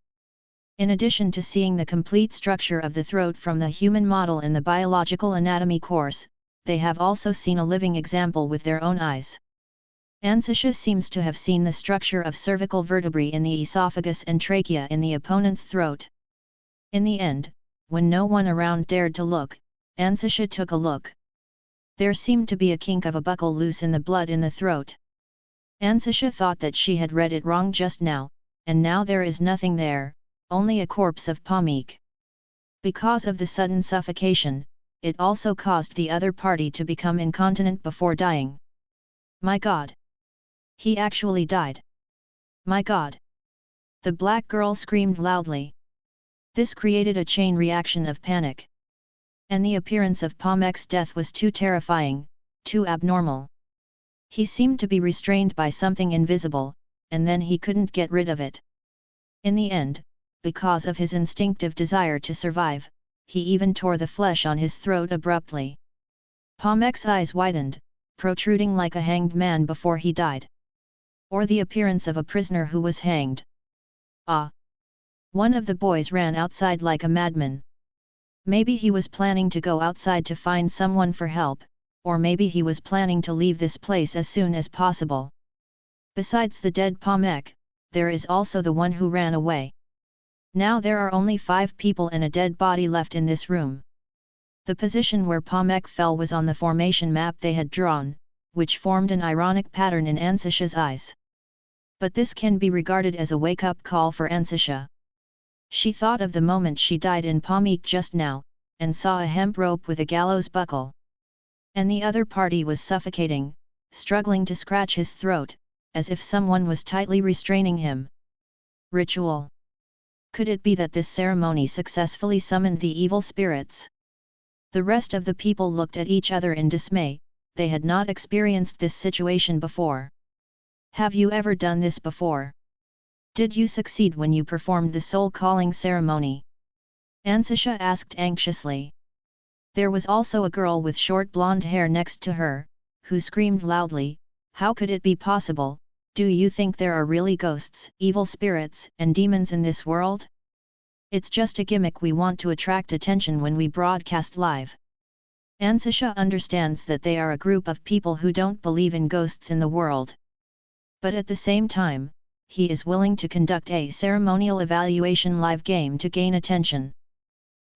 In addition to seeing the complete structure of the throat from the human model in the biological anatomy course, they have also seen a living example with their own eyes. Ansisha seems to have seen the structure of cervical vertebrae in the esophagus and trachea in the opponent's throat. In the end, when no one around dared to look, Ansisha took a look. There seemed to be a kink of a buckle loose in the blood in the throat. Ansisha thought that she had read it wrong just now, and now there is nothing there, only a corpse of Pomek. Because of the sudden suffocation, it also caused the other party to become incontinent before dying. My God! He actually died! My God! The black girl screamed loudly. This created a chain reaction of panic. And the appearance of Pomek's death was too terrifying, too abnormal. He seemed to be restrained by something invisible, and then he couldn't get rid of it. In the end, because of his instinctive desire to survive, he even tore the flesh on his throat abruptly. Pomek's eyes widened, protruding like a hanged man before he died. Or the appearance of a prisoner who was hanged. Ah! One of the boys ran outside like a madman. Maybe he was planning to go outside to find someone for help, or maybe he was planning to leave this place as soon as possible. Besides the dead Pomek, there is also the one who ran away. Now there are only 5 people and a dead body left in this room. The position where Pomek fell was on the formation map they had drawn, which formed an ironic pattern in Ansisha's eyes. But this can be regarded as a wake-up call for Ansisha. She thought of the moment she died in Pomek just now, and saw a hemp rope with a gallows buckle. And the other party was suffocating, struggling to scratch his throat, as if someone was tightly restraining him. Ritual. Could it be that this ceremony successfully summoned the evil spirits? The rest of the people looked at each other in dismay, they had not experienced this situation before. Have you ever done this before? Did you succeed when you performed the soul-calling ceremony? Ansisha asked anxiously. There was also a girl with short blonde hair next to her, who screamed loudly, "How could it be possible? Do you think there are really ghosts, evil spirits, and demons in this world? It's just a gimmick we want to attract attention when we broadcast live." Ansisha understands that they are a group of people who don't believe in ghosts in the world. But at the same time, he is willing to conduct a ceremonial evaluation live game to gain attention.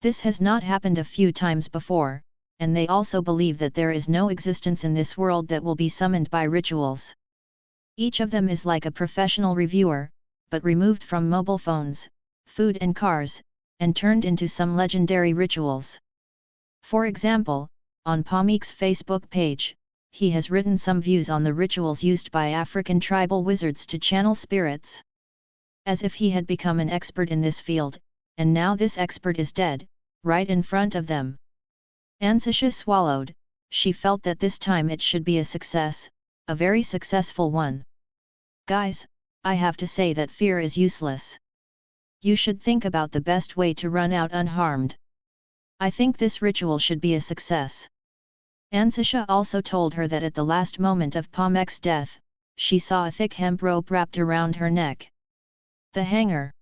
This has not happened a few times before, and they also believe that there is no existence in this world that will be summoned by rituals. Each of them is like a professional reviewer, but removed from mobile phones, food and cars, and turned into some legendary rituals. For example, on Pomek's Facebook page, he has written some views on the rituals used by African tribal wizards to channel spirits. As if he had become an expert in this field, and now this expert is dead, right in front of them. Ansisha swallowed, she felt that this time it should be a success, a very successful one. Guys, I have to say that fear is useless. You should think about the best way to run out unharmed. I think this ritual should be a success. Ansisha also told her that at the last moment of Pomek's death, she saw a thick hemp rope wrapped around her neck. The hanger.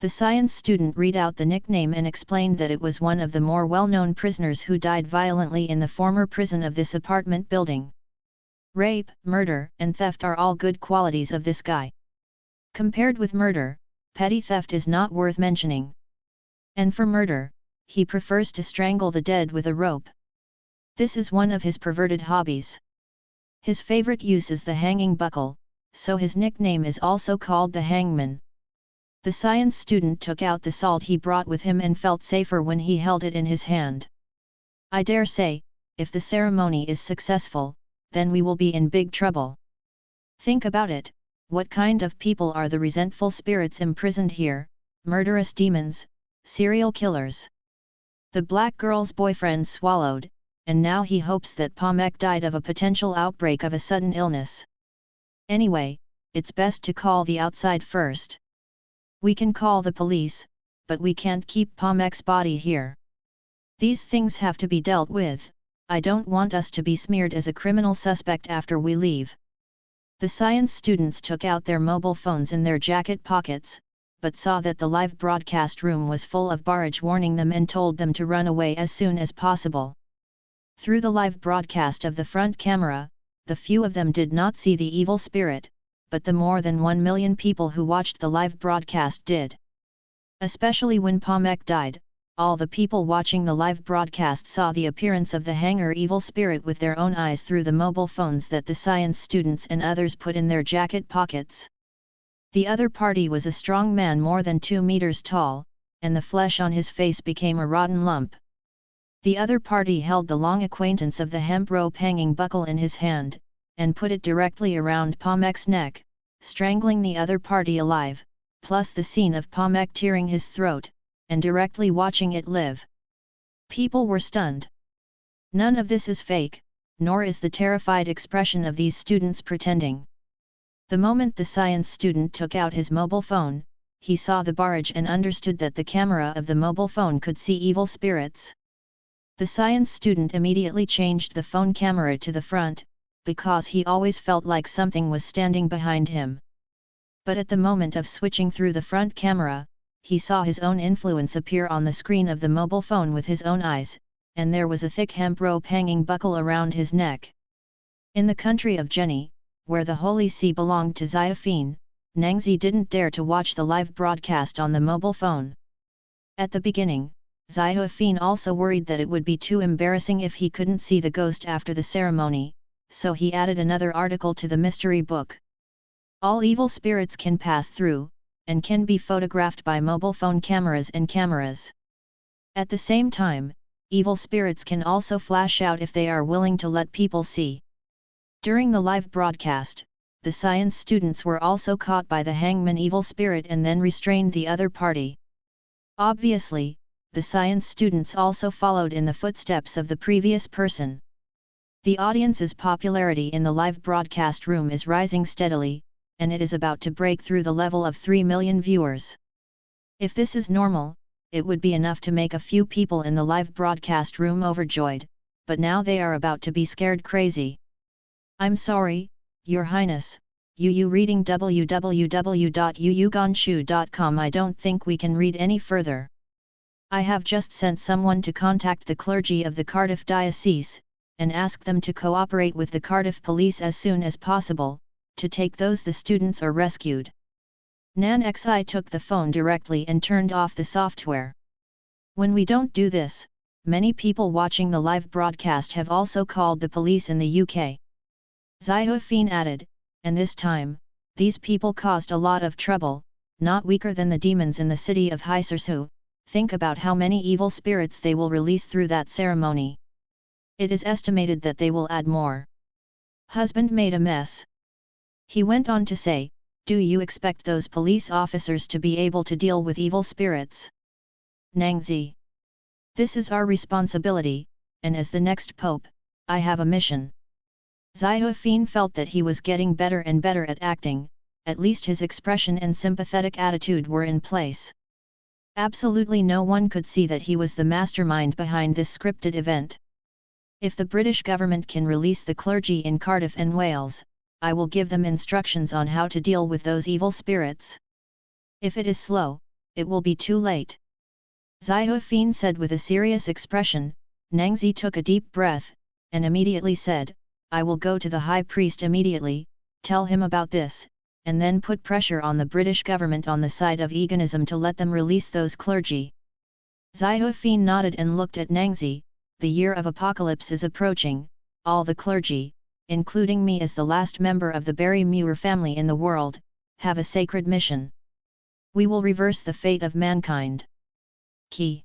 The science student read out the nickname and explained that it was one of the more well-known prisoners who died violently in the former prison of this apartment building. Rape, murder, and theft are all good qualities of this guy. Compared with murder, petty theft is not worth mentioning. And for murder, he prefers to strangle the dead with a rope. This is one of his perverted hobbies. His favorite use is the hanging buckle, so his nickname is also called the hangman. The science student took out the salt he brought with him and felt safer when he held it in his hand. I dare say, if the ceremony is successful, then we will be in big trouble. Think about it, what kind of people are the resentful spirits imprisoned here, murderous demons, serial killers? The black girl's boyfriend swallowed, and now he hopes that Pomek died of a potential outbreak of a sudden illness. Anyway, it's best to call the outside first. We can call the police, but we can't keep Pomek's body here. These things have to be dealt with. I don't want us to be smeared as a criminal suspect after we leave. The science students took out their mobile phones in their jacket pockets, but saw that the live broadcast room was full of barrage warning them and told them to run away as soon as possible. Through the live broadcast of the front camera, the few of them did not see the evil spirit, but the more than 1 million people who watched the live broadcast did. Especially when Pomek died, all the people watching the live broadcast saw the appearance of the hanger evil spirit with their own eyes through the mobile phones that the science students and others put in their jacket pockets. The other party was a strong man more than 2 meters tall, and the flesh on his face became a rotten lump. The other party held the long acquaintance of the hemp rope hanging buckle in his hand, and put it directly around Pomek's neck, strangling the other party alive, plus the scene of Pomek tearing his throat, and directly watching it live. People were stunned. None of this is fake, nor is the terrified expression of these students pretending. The moment the science student took out his mobile phone, he saw the barrage and understood that the camera of the mobile phone could see evil spirits. The science student immediately changed the phone camera to the front, because he always felt like something was standing behind him. But at the moment of switching through the front camera, he saw his own influence appear on the screen of the mobile phone with his own eyes, and there was a thick hemp rope hanging buckle around his neck. In the country of Jenny, where the Holy See belonged to Xiaofin, Nangzi didn't dare to watch the live broadcast on the mobile phone. At the beginning, Xiaofin also worried that it would be too embarrassing if he couldn't see the ghost after the ceremony, so he added another article to the mystery book. All evil spirits can pass through, and can be photographed by mobile phone cameras and cameras. At the same time, evil spirits can also flash out if they are willing to let people see. During the live broadcast, the science students were also caught by the hangman evil spirit and then restrained the other party. Obviously, the science students also followed in the footsteps of the previous person. The audience's popularity in the live broadcast room is rising steadily, and it is about to break through the level of 3 million viewers. If this is normal, it would be enough to make a few people in the live broadcast room overjoyed, but now they are about to be scared crazy. I'm sorry, Your Highness, Yu reading www.yuyuganshu.com. I don't think we can read any further. I have just sent someone to contact the clergy of the Cardiff Diocese, and ask them to cooperate with the Cardiff Police as soon as possible, to take those the students are rescued. Nan Xi took the phone directly and turned off the software. When we don't do this, many people watching the live broadcast have also called the police in the UK. Xiaofin added, and this time, these people caused a lot of trouble, not weaker than the demons in the city of Haisersu. Think about how many evil spirits they will release through that ceremony. It is estimated that they will add more. Husband made a mess. He went on to say, do you expect those police officers to be able to deal with evil spirits? Nangzi. This is our responsibility, and as the next pope, I have a mission. Xiaofin felt that he was getting better and better at acting, at least his expression and sympathetic attitude were in place. Absolutely no one could see that he was the mastermind behind this scripted event. If the British government can release the clergy in Cardiff and Wales, I will give them instructions on how to deal with those evil spirits. If it is slow, it will be too late. Zaihuafin said with a serious expression. Nangzi took a deep breath, and immediately said, I will go to the high priest immediately, tell him about this, and then put pressure on the British government on the side of eganism to let them release those clergy. Zaihuafin nodded and looked at Nangzi. The year of apocalypse is approaching, all the clergy, including me as the last member of the Barry Muir family in the world, have a sacred mission. We will reverse the fate of mankind. Qi.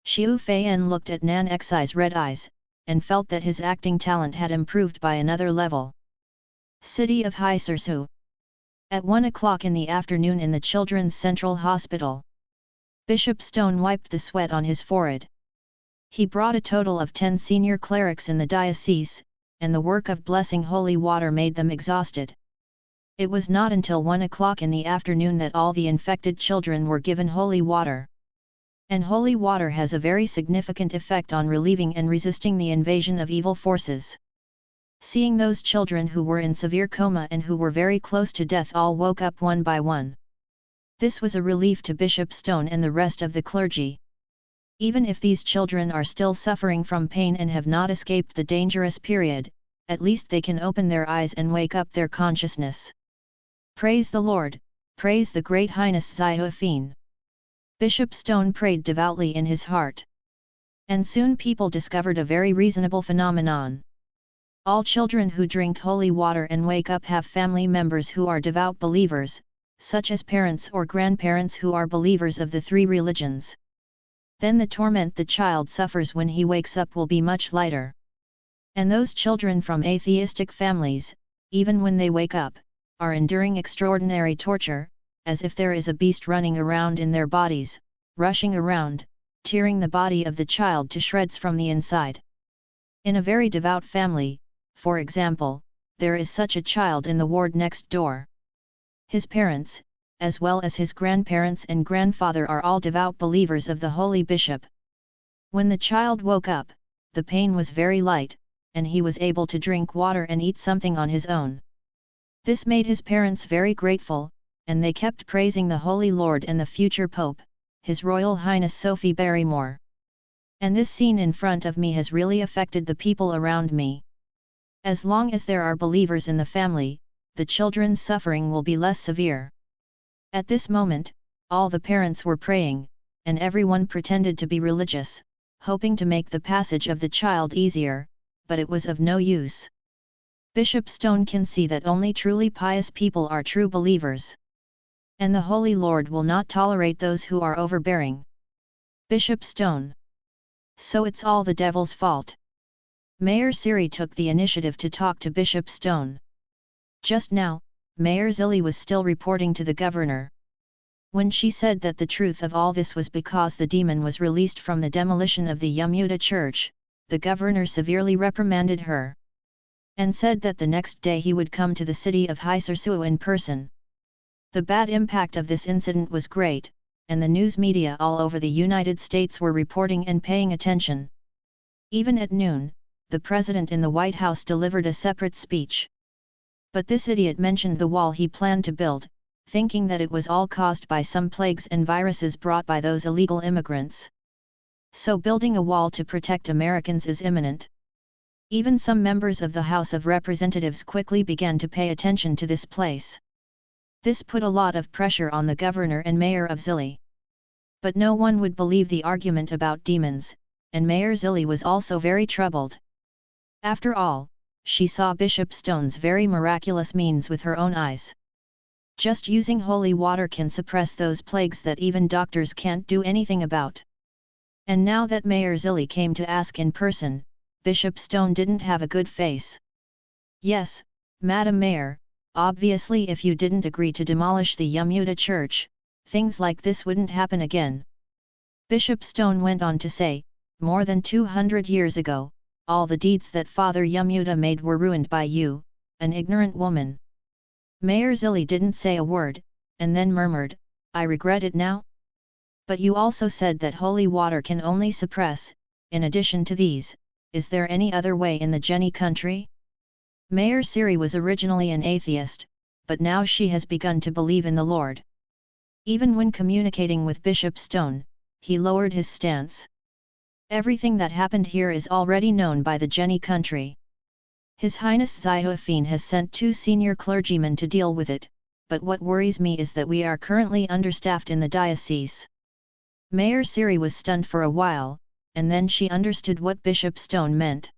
Xiu Feiyan looked at Nan Xi's red eyes, and felt that his acting talent had improved by another level. City of Hai Sersu. At 1 o'clock in the afternoon in the Children's Central Hospital. Bishop Stone wiped the sweat on his forehead. He brought a total of 10 senior clerics in the diocese, and the work of blessing holy water made them exhausted. It was not until 1 o'clock in the afternoon that all the infected children were given holy water. And holy water has a very significant effect on relieving and resisting the invasion of evil forces. Seeing those children who were in severe coma and who were very close to death all woke up one by one. This was a relief to Bishop Stone and the rest of the clergy. Even if these children are still suffering from pain and have not escaped the dangerous period, at least they can open their eyes and wake up their consciousness. Praise the Lord, praise the Great Highness Zaihuafin. Bishop Stone prayed devoutly in his heart. And soon people discovered a very reasonable phenomenon. All children who drink holy water and wake up have family members who are devout believers, such as parents or grandparents who are believers of the 3 religions. Then the torment the child suffers when he wakes up will be much lighter. And those children from atheistic families, even when they wake up, are enduring extraordinary torture, as if there is a beast running around in their bodies, rushing around, tearing the body of the child to shreds from the inside. In a very devout family, for example, there is such a child in the ward next door. His parents, as well as his grandparents and grandfather, are all devout believers of the holy bishop. When the child woke up, the pain was very light, and he was able to drink water and eat something on his own. This made his parents very grateful, and they kept praising the Holy Lord and the future Pope, His Royal Highness Sophie Barrymore. And this scene in front of me has really affected the people around me. As long as there are believers in the family, the children's suffering will be less severe. At this moment, all the parents were praying, and everyone pretended to be religious, hoping to make the passage of the child easier, but it was of no use. Bishop Stone can see that only truly pious people are true believers. And the Holy Lord will not tolerate those who are overbearing. Bishop Stone. So it's all the devil's fault. Mayor Siri took the initiative to talk to Bishop Stone. Just now, Mayor Zilli was still reporting to the governor. When she said that the truth of all this was because the demon was released from the demolition of the Yamuda church, the governor severely reprimanded her. And said that the next day he would come to the city of Haisersu in person. The bad impact of this incident was great, and the news media all over the United States were reporting and paying attention. Even at noon, the president in the White House delivered a separate speech. But this idiot mentioned the wall he planned to build, thinking that it was all caused by some plagues and viruses brought by those illegal immigrants. So building a wall to protect Americans is imminent. Even some members of the House of Representatives quickly began to pay attention to this place. This put a lot of pressure on the governor and mayor of Zilli. But no one would believe the argument about demons, and Mayor Zilli was also very troubled. After all, she saw Bishop Stone's very miraculous means with her own eyes. Just using holy water can suppress those plagues that even doctors can't do anything about. And now that Mayor Zilli came to ask in person, Bishop Stone didn't have a good face. Yes, Madam Mayor, obviously if you didn't agree to demolish the Yamuda church, things like this wouldn't happen again. Bishop Stone went on to say, more than 200 years ago, all the deeds that Father Yamuda made were ruined by you, an ignorant woman. Mayor Zilli didn't say a word, and then murmured, I regret it now. But you also said that holy water can only suppress, in addition to these, is there any other way in the Jenny country? Mayor Siri was originally an atheist, but now she has begun to believe in the Lord. Even when communicating with Bishop Stone, he lowered his stance. Everything that happened here is already known by the Jenny country. His Highness Ziophine has sent 2 senior clergymen to deal with it, but what worries me is that we are currently understaffed in the diocese. Mayor Siri was stunned for a while, and then she understood what Bishop Stone meant.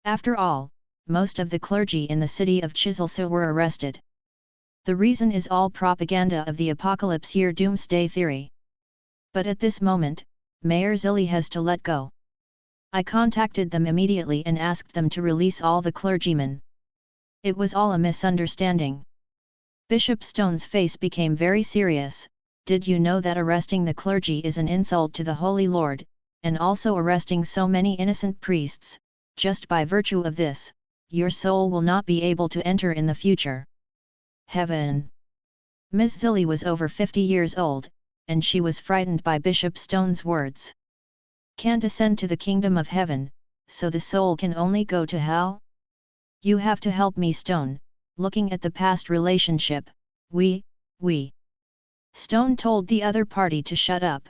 After all, most of the clergy in the city of Chiselso were arrested. The reason is all propaganda of the apocalypse year doomsday theory. But at this moment, Mayor Zilli has to let go. I contacted them immediately and asked them to release all the clergymen. It was all a misunderstanding. Bishop Stone's face became very serious. Did you know that arresting the clergy is an insult to the Holy Lord, and also arresting so many innocent priests? Just by virtue of this, your soul will not be able to enter in the future. Heaven. Miss Zilli was over 50 years old, and she was frightened by Bishop Stone's words. Can't ascend to the kingdom of heaven, so the soul can only go to hell? You have to help me, Stone. Looking at the past relationship, we. Stone told the other party to shut up.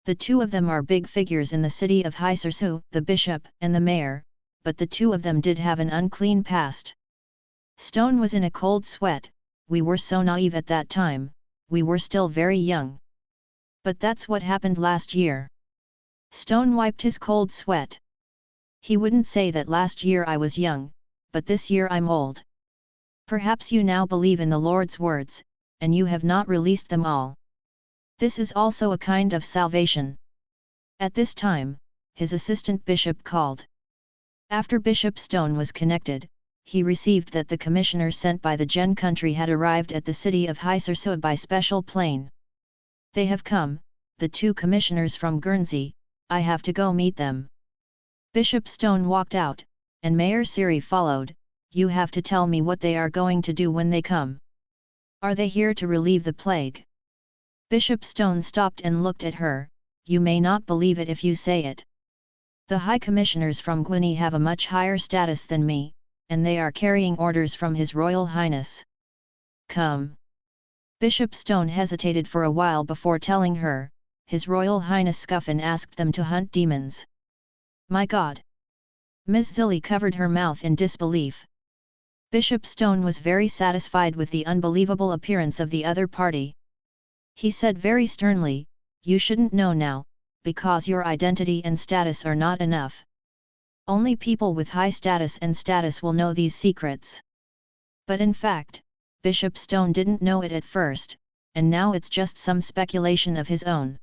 The 2 of them are big figures in the city of Hisersu, the bishop and the mayor, but the 2 of them did have an unclean past. Stone was in a cold sweat. We were so naive at that time, we were still very young. But that's what happened last year. Stone wiped his cold sweat. He wouldn't say that last year I was young, but this year I'm old. Perhaps you now believe in the Lord's words, and you have not released them all. This is also a kind of salvation. At this time, his assistant bishop called. After Bishop Stone was connected, he received that the commissioners sent by the Gen country had arrived at the city of Hisersu by special plane. They have come, the 2 commissioners from Guernsey. I have to go meet them. Bishop Stone walked out, and Mayor Siri followed. You have to tell me what they are going to do when they come. Are they here to relieve the plague? Bishop Stone stopped and looked at her. You may not believe it if you say it. The High Commissioners from Guinea have a much higher status than me, and they are carrying orders from His Royal Highness. Come. Bishop Stone hesitated for a while before telling her. His Royal Highness Scuffin asked them to hunt demons. My God! Miss Zilli covered her mouth in disbelief. Bishop Stone was very satisfied with the unbelievable appearance of the other party. He said very sternly, you shouldn't know now, because your identity and status are not enough. Only people with high status and status will know these secrets. But in fact, Bishop Stone didn't know it at first, and now it's just some speculation of his own.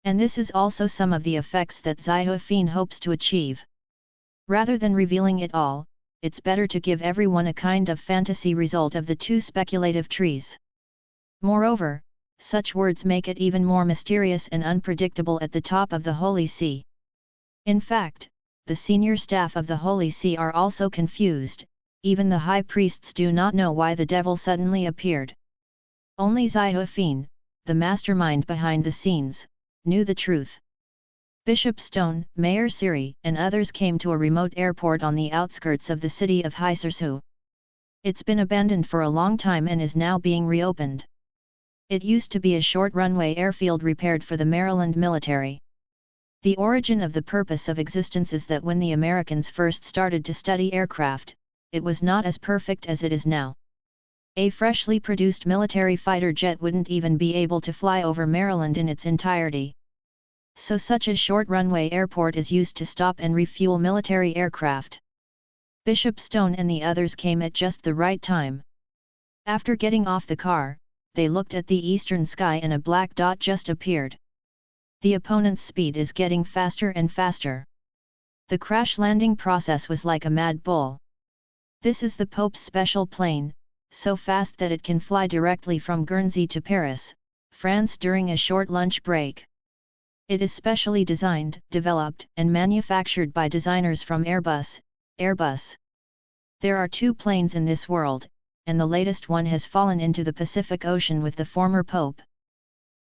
And this is also some of the effects that Ziophine hopes to achieve. Rather than revealing it all, it's better to give everyone a kind of fantasy result of the 2 speculative trees. Moreover, such words make it even more mysterious and unpredictable at the top of the Holy See. In fact, the senior staff of the Holy See are also confused. Even the high priests do not know why the devil suddenly appeared. Only Ziophine, the mastermind behind the scenes, knew the truth. Bishop Stone, Mayor Siri, and others came to a remote airport on the outskirts of the city of Hisersu. It's been abandoned for a long time and is now being reopened. It used to be a short runway airfield repaired for the Maryland military. The origin of the purpose of existence is that when the Americans first started to study aircraft, it was not as perfect as it is now. A freshly produced military fighter jet wouldn't even be able to fly over Maryland in its entirety. So such a short runway airport is used to stop and refuel military aircraft. Bishop Stone and the others came at just the right time. After getting off the car, they looked at the eastern sky and a black dot just appeared. The opponent's speed is getting faster and faster. The crash landing process was like a mad bull. This is the Pope's special plane, so fast that it can fly directly from Guernsey to Paris, France during a short lunch break. It is specially designed, developed, and manufactured by designers from Airbus. There are 2 planes in this world, and the latest one has fallen into the Pacific Ocean with the former Pope.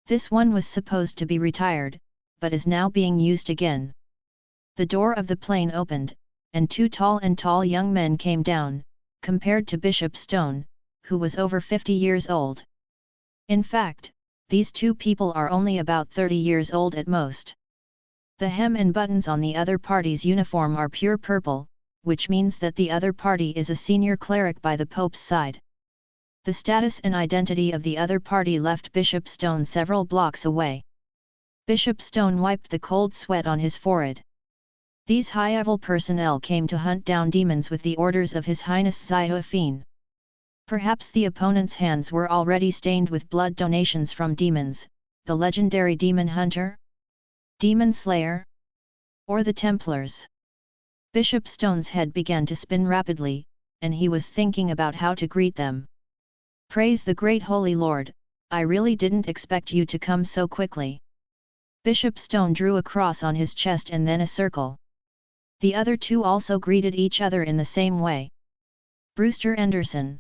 This one was supposed to be retired, but is now being used again. The door of the plane opened, and 2 tall young men came down, compared to Bishop Stone, who was over 50 years old. In fact, These two people are only about 30 years old at most. The hem and buttons on the other party's uniform are pure purple, which means that the other party is a senior cleric by the Pope's side. The status and identity of the other party left Bishop Stone several blocks away. Bishop Stone wiped the cold sweat on his forehead. These high-level personnel came to hunt down demons with the orders of His Highness Ziophine. Perhaps the opponent's hands were already stained with blood donations from demons, the legendary demon hunter? Demon slayer? Or the Templars? Bishop Stone's head began to spin rapidly, and he was thinking about how to greet them. Praise the great Holy Lord, I really didn't expect you to come so quickly. Bishop Stone drew a cross on his chest and then a circle. The other two also greeted each other in the same way. Brewster Anderson.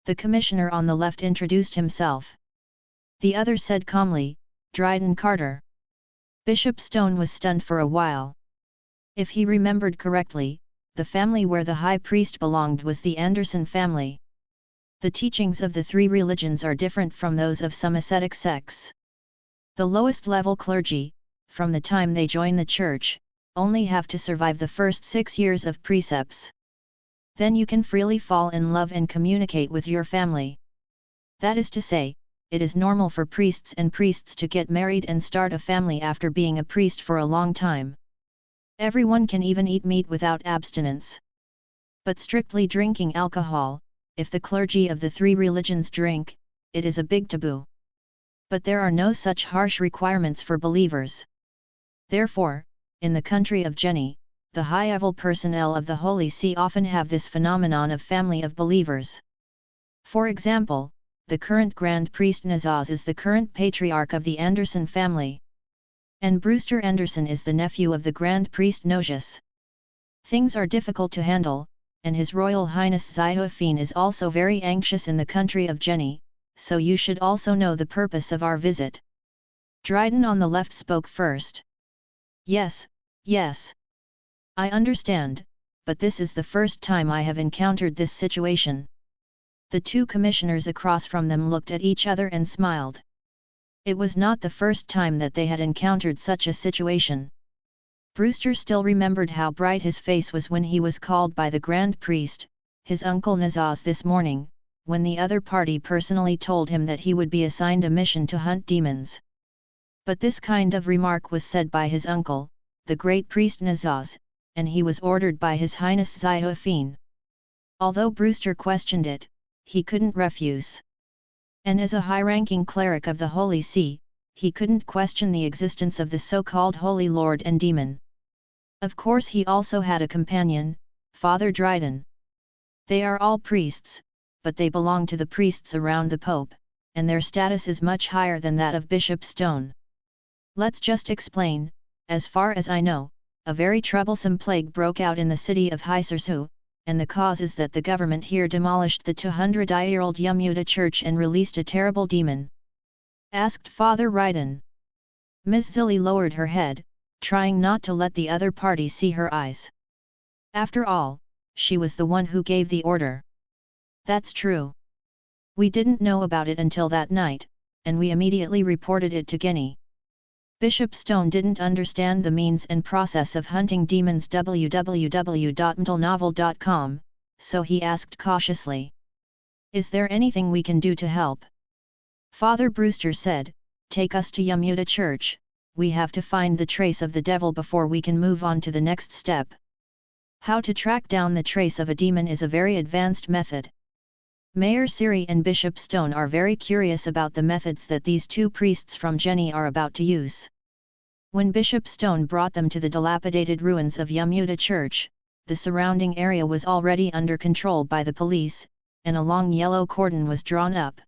The commissioner on the left introduced himself. The other said calmly, Dryden Carter. Bishop Stone was stunned for a while. If he remembered correctly, the family where the high priest belonged was the Anderson family. The teachings of the three religions are different from those of some ascetic sects. The lowest level clergy, from the time they join the church, only have to survive the first 6 years of precepts. Then you can freely fall in love and communicate with your family. That is to say, it is normal for priests to get married and start a family after being a priest for a long time. Everyone can even eat meat without abstinence. But strictly drinking alcohol, if the clergy of the three religions drink, it is a big taboo. But there are no such harsh requirements for believers. Therefore, in the country of Jenny, the high-level personnel of the Holy See often have this phenomenon of family of believers. For example, the current Grand Priest Nazaz is the current patriarch of the Anderson family. And Brewster Anderson is the nephew of the Grand Priest Nozius. Things are difficult to handle, and His Royal Highness Ziophine is also very anxious in the country of Jenny, so you should also know the purpose of our visit. Dryden on the left spoke first. Yes, yes. I understand, but this is the first time I have encountered this situation. The two commissioners across from them looked at each other and smiled. It was not the first time that they had encountered such a situation. Brewster still remembered how bright his face was when he was called by the Grand Priest, his uncle Nazaz, this morning, when the other party personally told him that he would be assigned a mission to hunt demons. But this kind of remark was said by his uncle, the great priest Nazaz, and he was ordered by His Highness Ziophine. Although Brewster questioned it, he couldn't refuse. And as a high-ranking cleric of the Holy See, he couldn't question the existence of the so-called Holy Lord and Demon. Of course he also had a companion, Father Dryden. They are all priests, but they belong to the priests around the Pope, and their status is much higher than that of Bishop Stone. Let's just explain, as far as I know, a very troublesome plague broke out in the city of Haisersu, and the cause is that the government here demolished the 200-year-old Yumuda church and released a terrible demon. Asked Father Ryden. Ms. Zilli lowered her head, trying not to let the other party see her eyes. After all, she was the one who gave the order. That's true. We didn't know about it until that night, and we immediately reported it to Guinea. Bishop Stone didn't understand the means and process of hunting demons www.mtlnovel.com, so he asked cautiously. Is there anything we can do to help? Father Brewster said, take us to Yumuda Church, we have to find the trace of the devil before we can move on to the next step. How to track down the trace of a demon is a very advanced method. Mayor Siri and Bishop Stone are very curious about the methods that these two priests from Jenny are about to use. When Bishop Stone brought them to the dilapidated ruins of Yumuda Church, the surrounding area was already under control by the police, and a long yellow cordon was drawn up.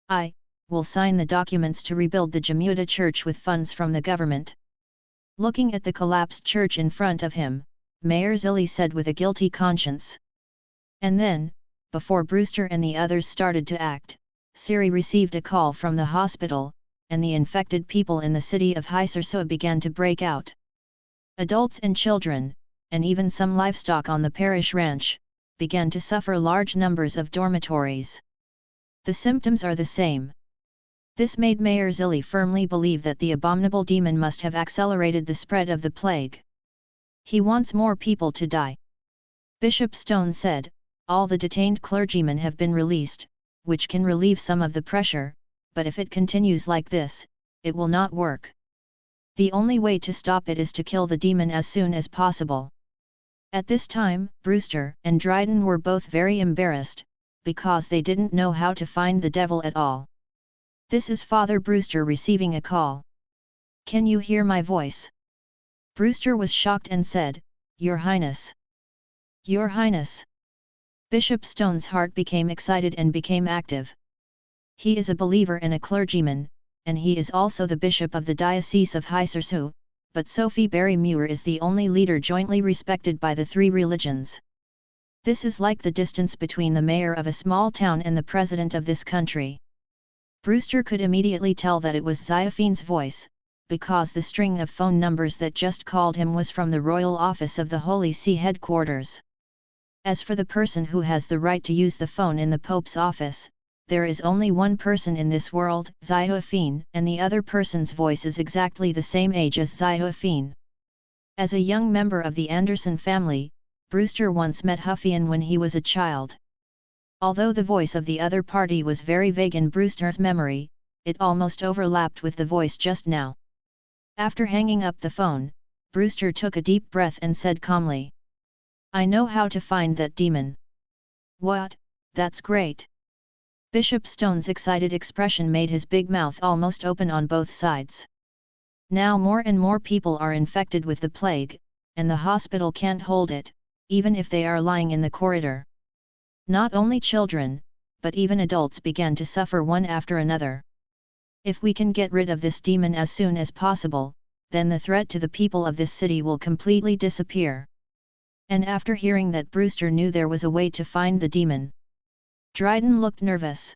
I will sign the documents to rebuild the Yumuda Church with funds from the government. Looking at the collapsed church in front of him, Mayor Zilli said with a guilty conscience. And then, before Brewster and the others started to act, Siri received a call from the hospital, and the infected people in the city of Haisersu began to break out. Adults and children, and even some livestock on the parish ranch, began to suffer large numbers of dormitories. The symptoms are the same. This made Mayor Zilli firmly believe that the abominable demon must have accelerated the spread of the plague. He wants more people to die. Bishop Stone said, all the detained clergymen have been released, which can relieve some of the pressure, but if it continues like this, it will not work. The only way to stop it is to kill the demon as soon as possible. At this time, Brewster and Dryden were both very embarrassed, because they didn't know how to find the devil at all. This is Father Brewster receiving a call. Can you hear my voice? Brewster was shocked and said, Your Highness. Your Highness. Bishop Stone's heart became excited and became active. He is a believer and a clergyman, and he is also the bishop of the Diocese of High-Sarsu, but Sophie Barry-Muir is the only leader jointly respected by the three religions. This is like the distance between the mayor of a small town and the president of this country. Brewster could immediately tell that it was Xioophane's voice, because the string of phone numbers that just called him was from the Royal Office of the Holy See headquarters. As for the person who has the right to use the phone in the Pope's office, there is only one person in this world, Xiooophane, and the other person's voice is exactly the same age as Xiooophane. As a young member of the Anderson family, Brewster once met Huffian when he was a child. Although the voice of the other party was very vague in Brewster's memory, it almost overlapped with the voice just now. After hanging up the phone, Brewster took a deep breath and said calmly, I know how to find that demon. What? That's great. Bishop Stone's excited expression made his big mouth almost open on both sides. Now more and more people are infected with the plague, and the hospital can't hold it, even if they are lying in the corridor. Not only children, but even adults began to suffer one after another. If we can get rid of this demon as soon as possible, then the threat to the people of this city will completely disappear. And after hearing that Brewster knew there was a way to find the demon, Dryden looked nervous.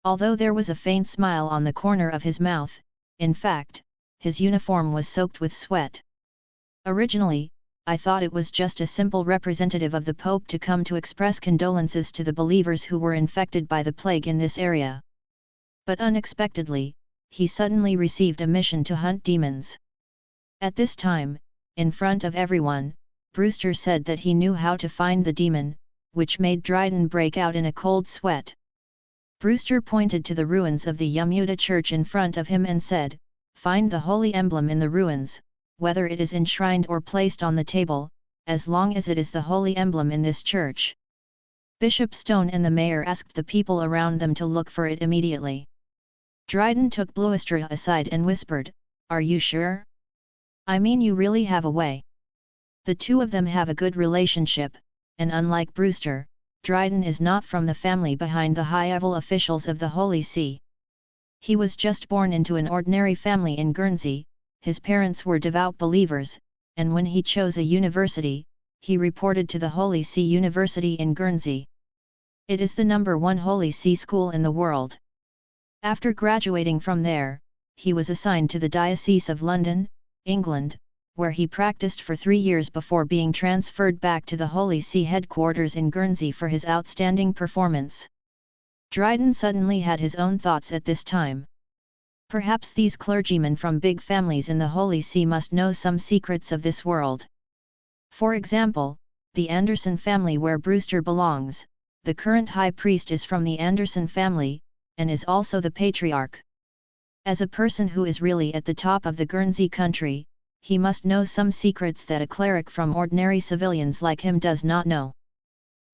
Although there was a faint smile on the corner of his mouth, in fact, his uniform was soaked with sweat. Originally, I thought it was just a simple representative of the Pope to come to express condolences to the believers who were infected by the plague in this area. But unexpectedly, he suddenly received a mission to hunt demons. At this time, in front of everyone, Brewster said that he knew how to find the demon, which made Dryden break out in a cold sweat. Brewster pointed to the ruins of the Yumuda church in front of him and said, Find the holy emblem in the ruins, whether it is enshrined or placed on the table, as long as it is the holy emblem in this church. Bishop Stone and the mayor asked the people around them to look for it immediately. Dryden took Brewster aside and whispered, Are you sure? I mean, you really have a way. The two of them have a good relationship, and unlike Brewster, Dryden is not from the family behind the high-level officials of the Holy See. He was just born into an ordinary family in Guernsey. His parents were devout believers, and when he chose a university, he reported to the Holy See University in Guernsey. It is the #1 Holy See school in the world. After graduating from there, he was assigned to the Diocese of London, England, where he practiced for 3 years before being transferred back to the Holy See headquarters in Guernsey for his outstanding performance. Dryden suddenly had his own thoughts at this time. Perhaps these clergymen from big families in the Holy See must know some secrets of this world. For example, the Anderson family where Brewster belongs, the current high priest is from the Anderson family, and is also the patriarch. As a person who is really at the top of the Guernsey country, he must know some secrets that a cleric from ordinary civilians like him does not know.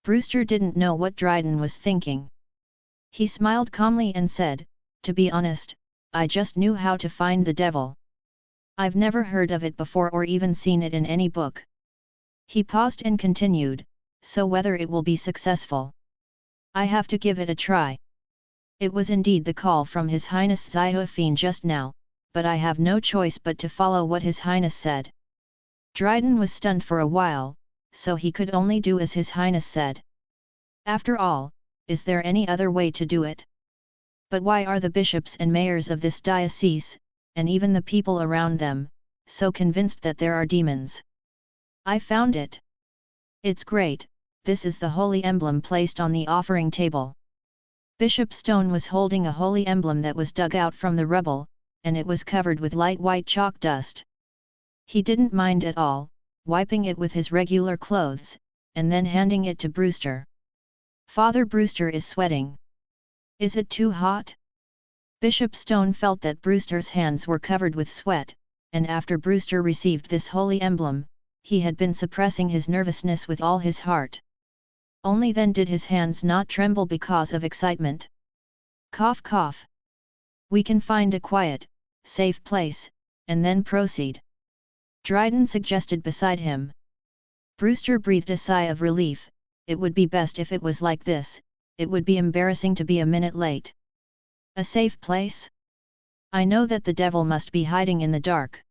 Brewster didn't know what Dryden was thinking. He smiled calmly and said, To be honest, I just knew how to find the devil. I've never heard of it before or even seen it in any book. He paused and continued, So whether it will be successful, I have to give it a try. It was indeed the call from His Highness Xiooophane just now, but I have no choice but to follow what His Highness said. Dryden was stunned for a while, so he could only do as His Highness said. After all, is there any other way to do it? But why are the bishops and mayors of this diocese, and even the people around them, so convinced that there are demons? I found it. It's great, this is the holy emblem placed on the offering table. Bishop Stone was holding a holy emblem that was dug out from the rubble, and it was covered with light white chalk dust. He didn't mind at all, wiping it with his regular clothes, and then handing it to Brewster. "Father Brewster is sweating. Is it too hot?" Bishop Stone felt that Brewster's hands were covered with sweat, and after Brewster received this holy emblem, he had been suppressing his nervousness with all his heart. Only then did his hands not tremble because of excitement. Cough cough. "We can find a quiet, safe place, and then proceed," Dryden suggested beside him. Brewster breathed a sigh of relief. It would be best if it was like this, it would be embarrassing to be a minute late. "A safe place? I know that the devil must be hiding in the dark."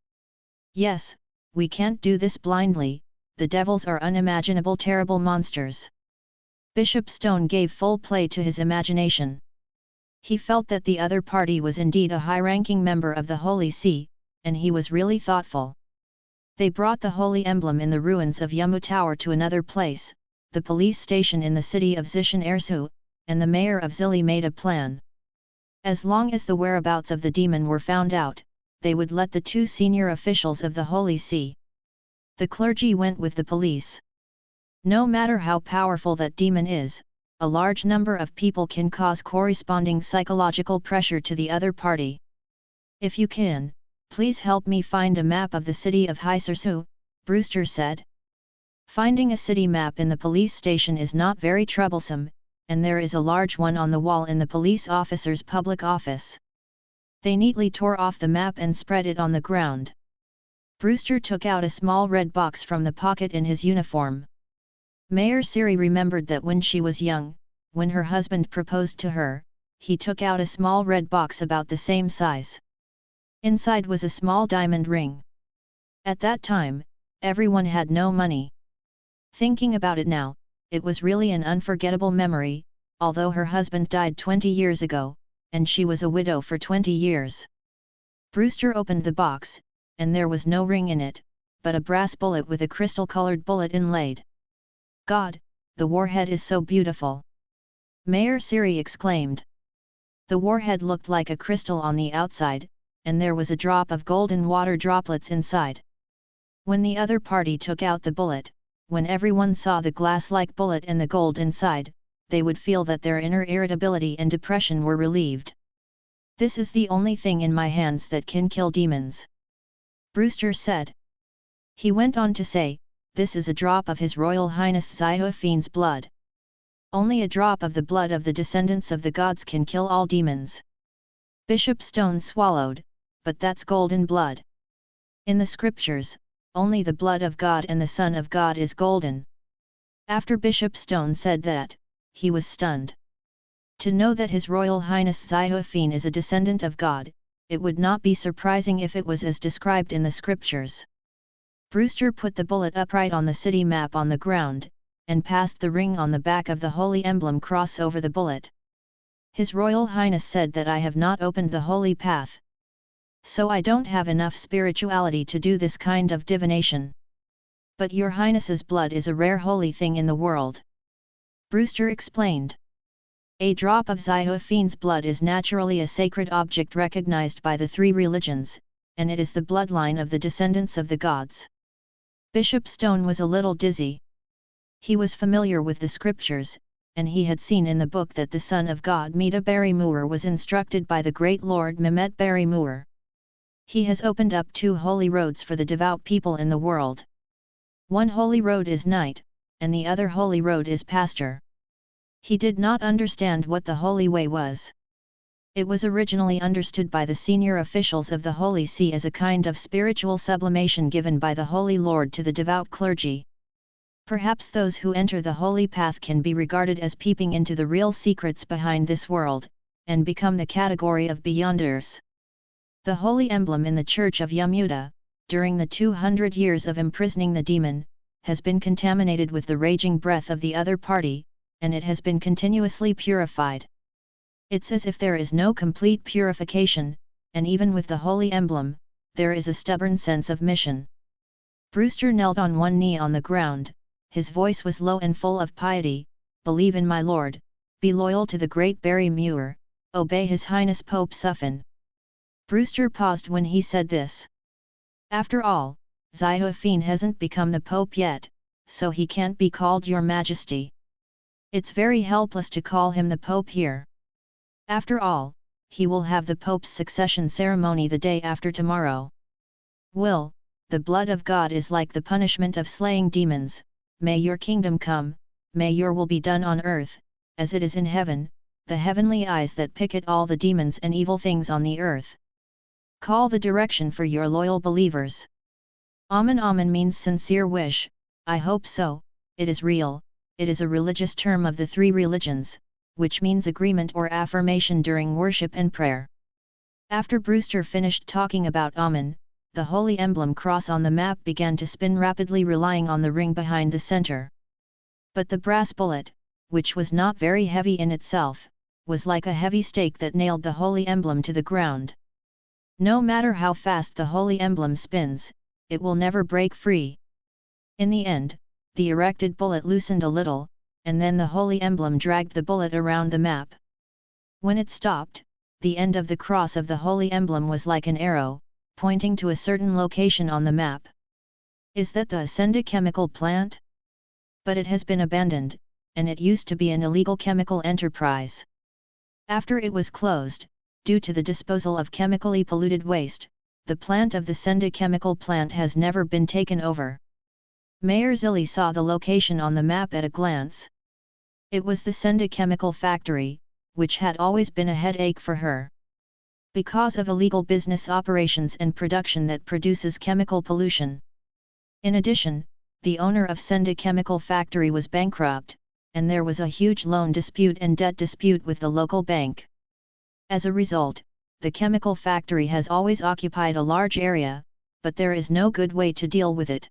"Yes, we can't do this blindly, the devils are unimaginable terrible monsters." Bishop Stone gave full play to his imagination. He felt that the other party was indeed a high-ranking member of the Holy See, and he was really thoughtful. They brought the holy emblem in the ruins of Yamu Tower to another place, the police station in the city of Zishan Ersu, and the mayor of Zili made a plan. As long as the whereabouts of the demon were found out, they would let the two senior officials of the Holy See. The clergy went with the police. No matter how powerful that demon is, a large number of people can cause corresponding psychological pressure to the other party. "If you can, please help me find a map of the city of Haisursu," Brewster said. Finding a city map in the police station is not very troublesome, and there is a large one on the wall in the police officer's public office. They neatly tore off the map and spread it on the ground. Brewster took out a small red box from the pocket in his uniform. Mayor Siri remembered that when she was young, when her husband proposed to her, he took out a small red box about the same size. Inside was a small diamond ring. At that time, everyone had no money. Thinking about it now, it was really an unforgettable memory, although her husband died 20 years ago, and she was a widow for 20 years. Brewster opened the box, and there was no ring in it, but a brass bullet with a crystal-colored bullet inlaid. "God, the warhead is so beautiful!" Mayor Siri exclaimed. The warhead looked like a crystal on the outside, and there was a drop of golden water droplets inside. When the other party took out the bullet, when everyone saw the glass-like bullet and the gold inside, they would feel that their inner irritability and depression were relieved. "This is the only thing in my hands that can kill demons," Brewster said. He went on to say, "This is a drop of His Royal Highness Zihua blood. Only a drop of the blood of the descendants of the gods can kill all demons." Bishop Stone swallowed, "But that's golden blood. In the scriptures, only the blood of God and the Son of God is golden." After Bishop Stone said that, he was stunned. To know that His Royal Highness Zihua is a descendant of God, it would not be surprising if it was as described in the scriptures. Brewster put the bullet upright on the city map on the ground, and passed the ring on the back of the holy emblem cross over the bullet. "His Royal Highness said that I have not opened the holy path. So I don't have enough spirituality to do this kind of divination. But your Highness's blood is a rare holy thing in the world," Brewster explained. "A drop of Zihua blood is naturally a sacred object recognized by the three religions, and it is the bloodline of the descendants of the gods." Bishop Stone was a little dizzy. He was familiar with the scriptures, and he had seen in the book that the son of God Mita Barrymore was instructed by the great Lord Mehmet Barrymore. He has opened up two holy roads for the devout people in the world. One holy road is knight, and the other holy road is pastor. He did not understand what the holy way was. It was originally understood by the senior officials of the Holy See as a kind of spiritual sublimation given by the Holy Lord to the devout clergy. Perhaps those who enter the holy path can be regarded as peeping into the real secrets behind this world, and become the category of beyonders. The holy emblem in the church of Yamuta, during the 200 years of imprisoning the demon, has been contaminated with the raging breath of the other party, and it has been continuously purified. It's as if there is no complete purification, and even with the holy emblem, there is a stubborn sense of mission. Brewster knelt on one knee on the ground, his voice was low and full of piety. "Believe in my Lord, Be loyal to the Great Barry Muir, obey His Highness Pope Suffin. Brewster paused when he said this. After all, Ziophine hasn't become the Pope yet, so he can't be called Your Majesty. It's very helpless to call him the Pope here. After all, he will have the Pope's succession ceremony the day after tomorrow. Will, the blood of God is like the punishment of slaying demons. May your kingdom come, may your will be done on earth, as it is in heaven, the heavenly eyes that pick at all the demons and evil things on the earth. Call the direction for your loyal believers. Amen. Amen means sincere wish. I hope so. It is real. It is a religious term of the three religions, which means agreement or affirmation during worship and prayer. After Brewster finished talking about Amen, the holy emblem cross on the map began to spin rapidly, relying on the ring behind the center. But the brass bullet, which was not very heavy in itself, was like a heavy stake that nailed the holy emblem to the ground. No matter how fast the holy emblem spins, it will never break free. In the end, the erected bullet loosened a little, and then the holy emblem dragged the bullet around the map. When it stopped, the end of the cross of the holy emblem was like an arrow, pointing to a certain location on the map. Is that the Ascenda chemical plant? But it has been abandoned, and it used to be an illegal chemical enterprise. After it was closed, due to the disposal of chemically polluted waste, the plant of the Senda chemical plant has never been taken over. Mayor Zilli saw the location on the map at a glance. It was the Senda chemical factory, which had always been a headache for her. Because of illegal business operations and production that produces chemical pollution. In addition, the owner of Senda chemical factory was bankrupt, and there was a huge loan dispute and debt dispute with the local bank. As a result, the chemical factory has always occupied a large area, but there is no good way to deal with it.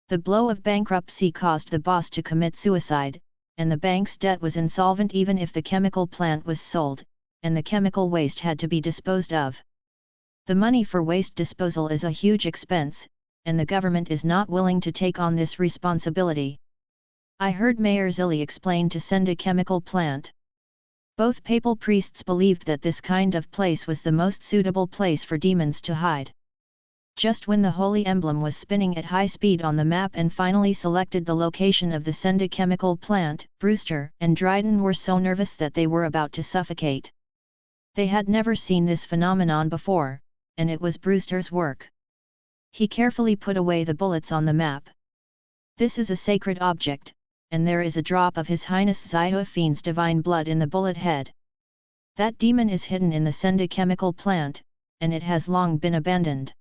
The blow of bankruptcy caused the boss to commit suicide, and the bank's debt was insolvent even if the chemical plant was sold, and the chemical waste had to be disposed of. The money for waste disposal is a huge expense, and the government is not willing to take on this responsibility. I heard Mayor Zilli explain to Senda chemical plant. Both papal priests believed that this kind of place was the most suitable place for demons to hide. Just when the holy emblem was spinning at high speed on the map and finally selected the location of the Senda chemical plant, Brewster and Dryden were so nervous that they were about to suffocate. They had never seen this phenomenon before, and it was Brewster's work. He carefully put away the bullets on the map. This is a sacred object, and there is a drop of His Highness Ziophine's divine blood in the bullet head. That demon is hidden in the Senda chemical plant, and it has long been abandoned.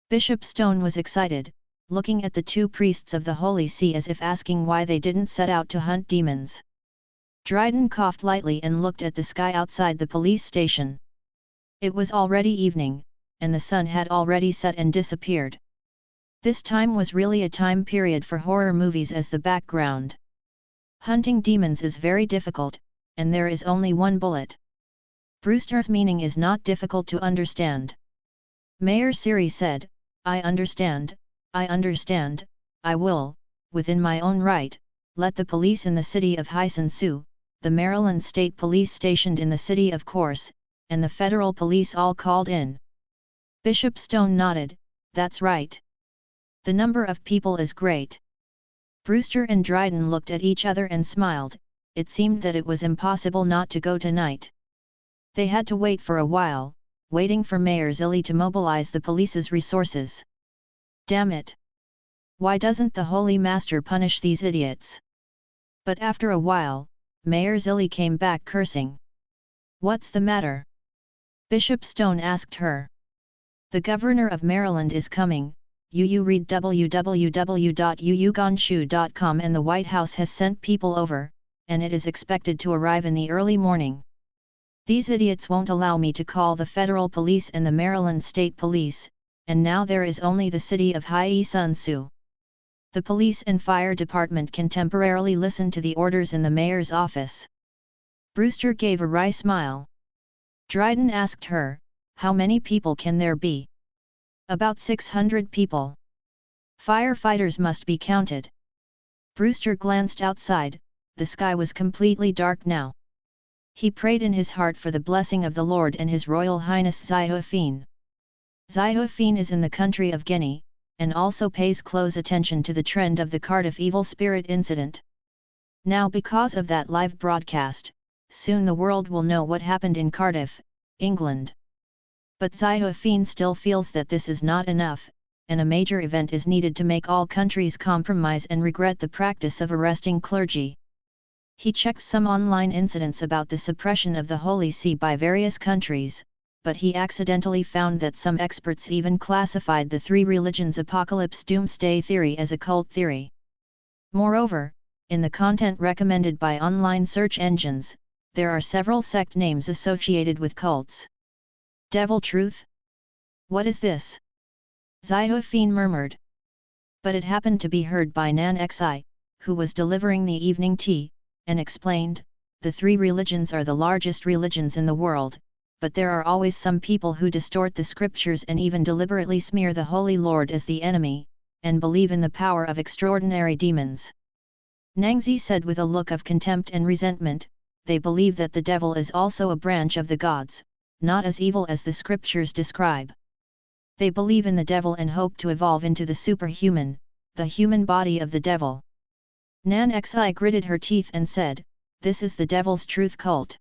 Bishop Stone was excited, looking at the two priests of the Holy See as if asking why they didn't set out to hunt demons. Dryden coughed lightly and looked at the sky outside the police station. It was already evening, and the sun had already set and disappeared. This time was really a time period for horror movies as the background. Hunting demons is very difficult, and there is only one bullet. Brewster's meaning is not difficult to understand. Mayor Siri said, I understand, I will, within my own right, let the police in the city of Hisensu, the Maryland State Police stationed in the city of Course, and the federal police all called in. Bishop Stone nodded, that's right. The number of people is great. Brewster and Dryden looked at each other and smiled. It seemed that it was impossible not to go tonight. They had to wait for a while, waiting for Mayor Zilli to mobilize the police's resources. Damn it! Why doesn't the Holy Master punish these idiots? But after a while, Mayor Zilli came back cursing. What's the matter? Bishop Stone asked her. The governor of Maryland is coming. You read www.yuyuganshu.com, and the White House has sent people over, and it is expected to arrive in the early morning. These idiots won't allow me to call the federal police and the Maryland State Police, and now there is only the city of Hisensu. The police and fire department can temporarily listen to the orders in the mayor's office. Brewster gave a wry smile. Dryden asked her, how many people can there be? About 600 people. Firefighters must be counted. Brewster glanced outside. The sky was completely dark now. He prayed in his heart for the blessing of the Lord and His Royal Highness Xiaofeng. Xiaofeng is in the country of Guinea, and also pays close attention to the trend of the Cardiff evil spirit incident. Now because of that live broadcast, soon the world will know what happened in Cardiff, England. But Xiaofeng still feels that this is not enough, and a major event is needed to make all countries compromise and regret the practice of arresting clergy. He checked some online incidents about the suppression of the Holy See by various countries, but he accidentally found that some experts even classified the three religions' apocalypse doomsday theory as a cult theory. Moreover, in the content recommended by online search engines, there are several sect names associated with cults. Devil truth? What is this? Xiaofeng murmured. But it happened to be heard by Nan Xi, who was delivering the evening tea, and explained, the three religions are the largest religions in the world, but there are always some people who distort the scriptures and even deliberately smear the Holy Lord as the enemy, and believe in the power of extraordinary demons. Nangzi said with a look of contempt and resentment, they believe that the devil is also a branch of the gods, not as evil as the scriptures describe. They believe in the devil and hope to evolve into the superhuman, the human body of the devil. Nan Xi gritted her teeth and said, this is the devil's truth cult.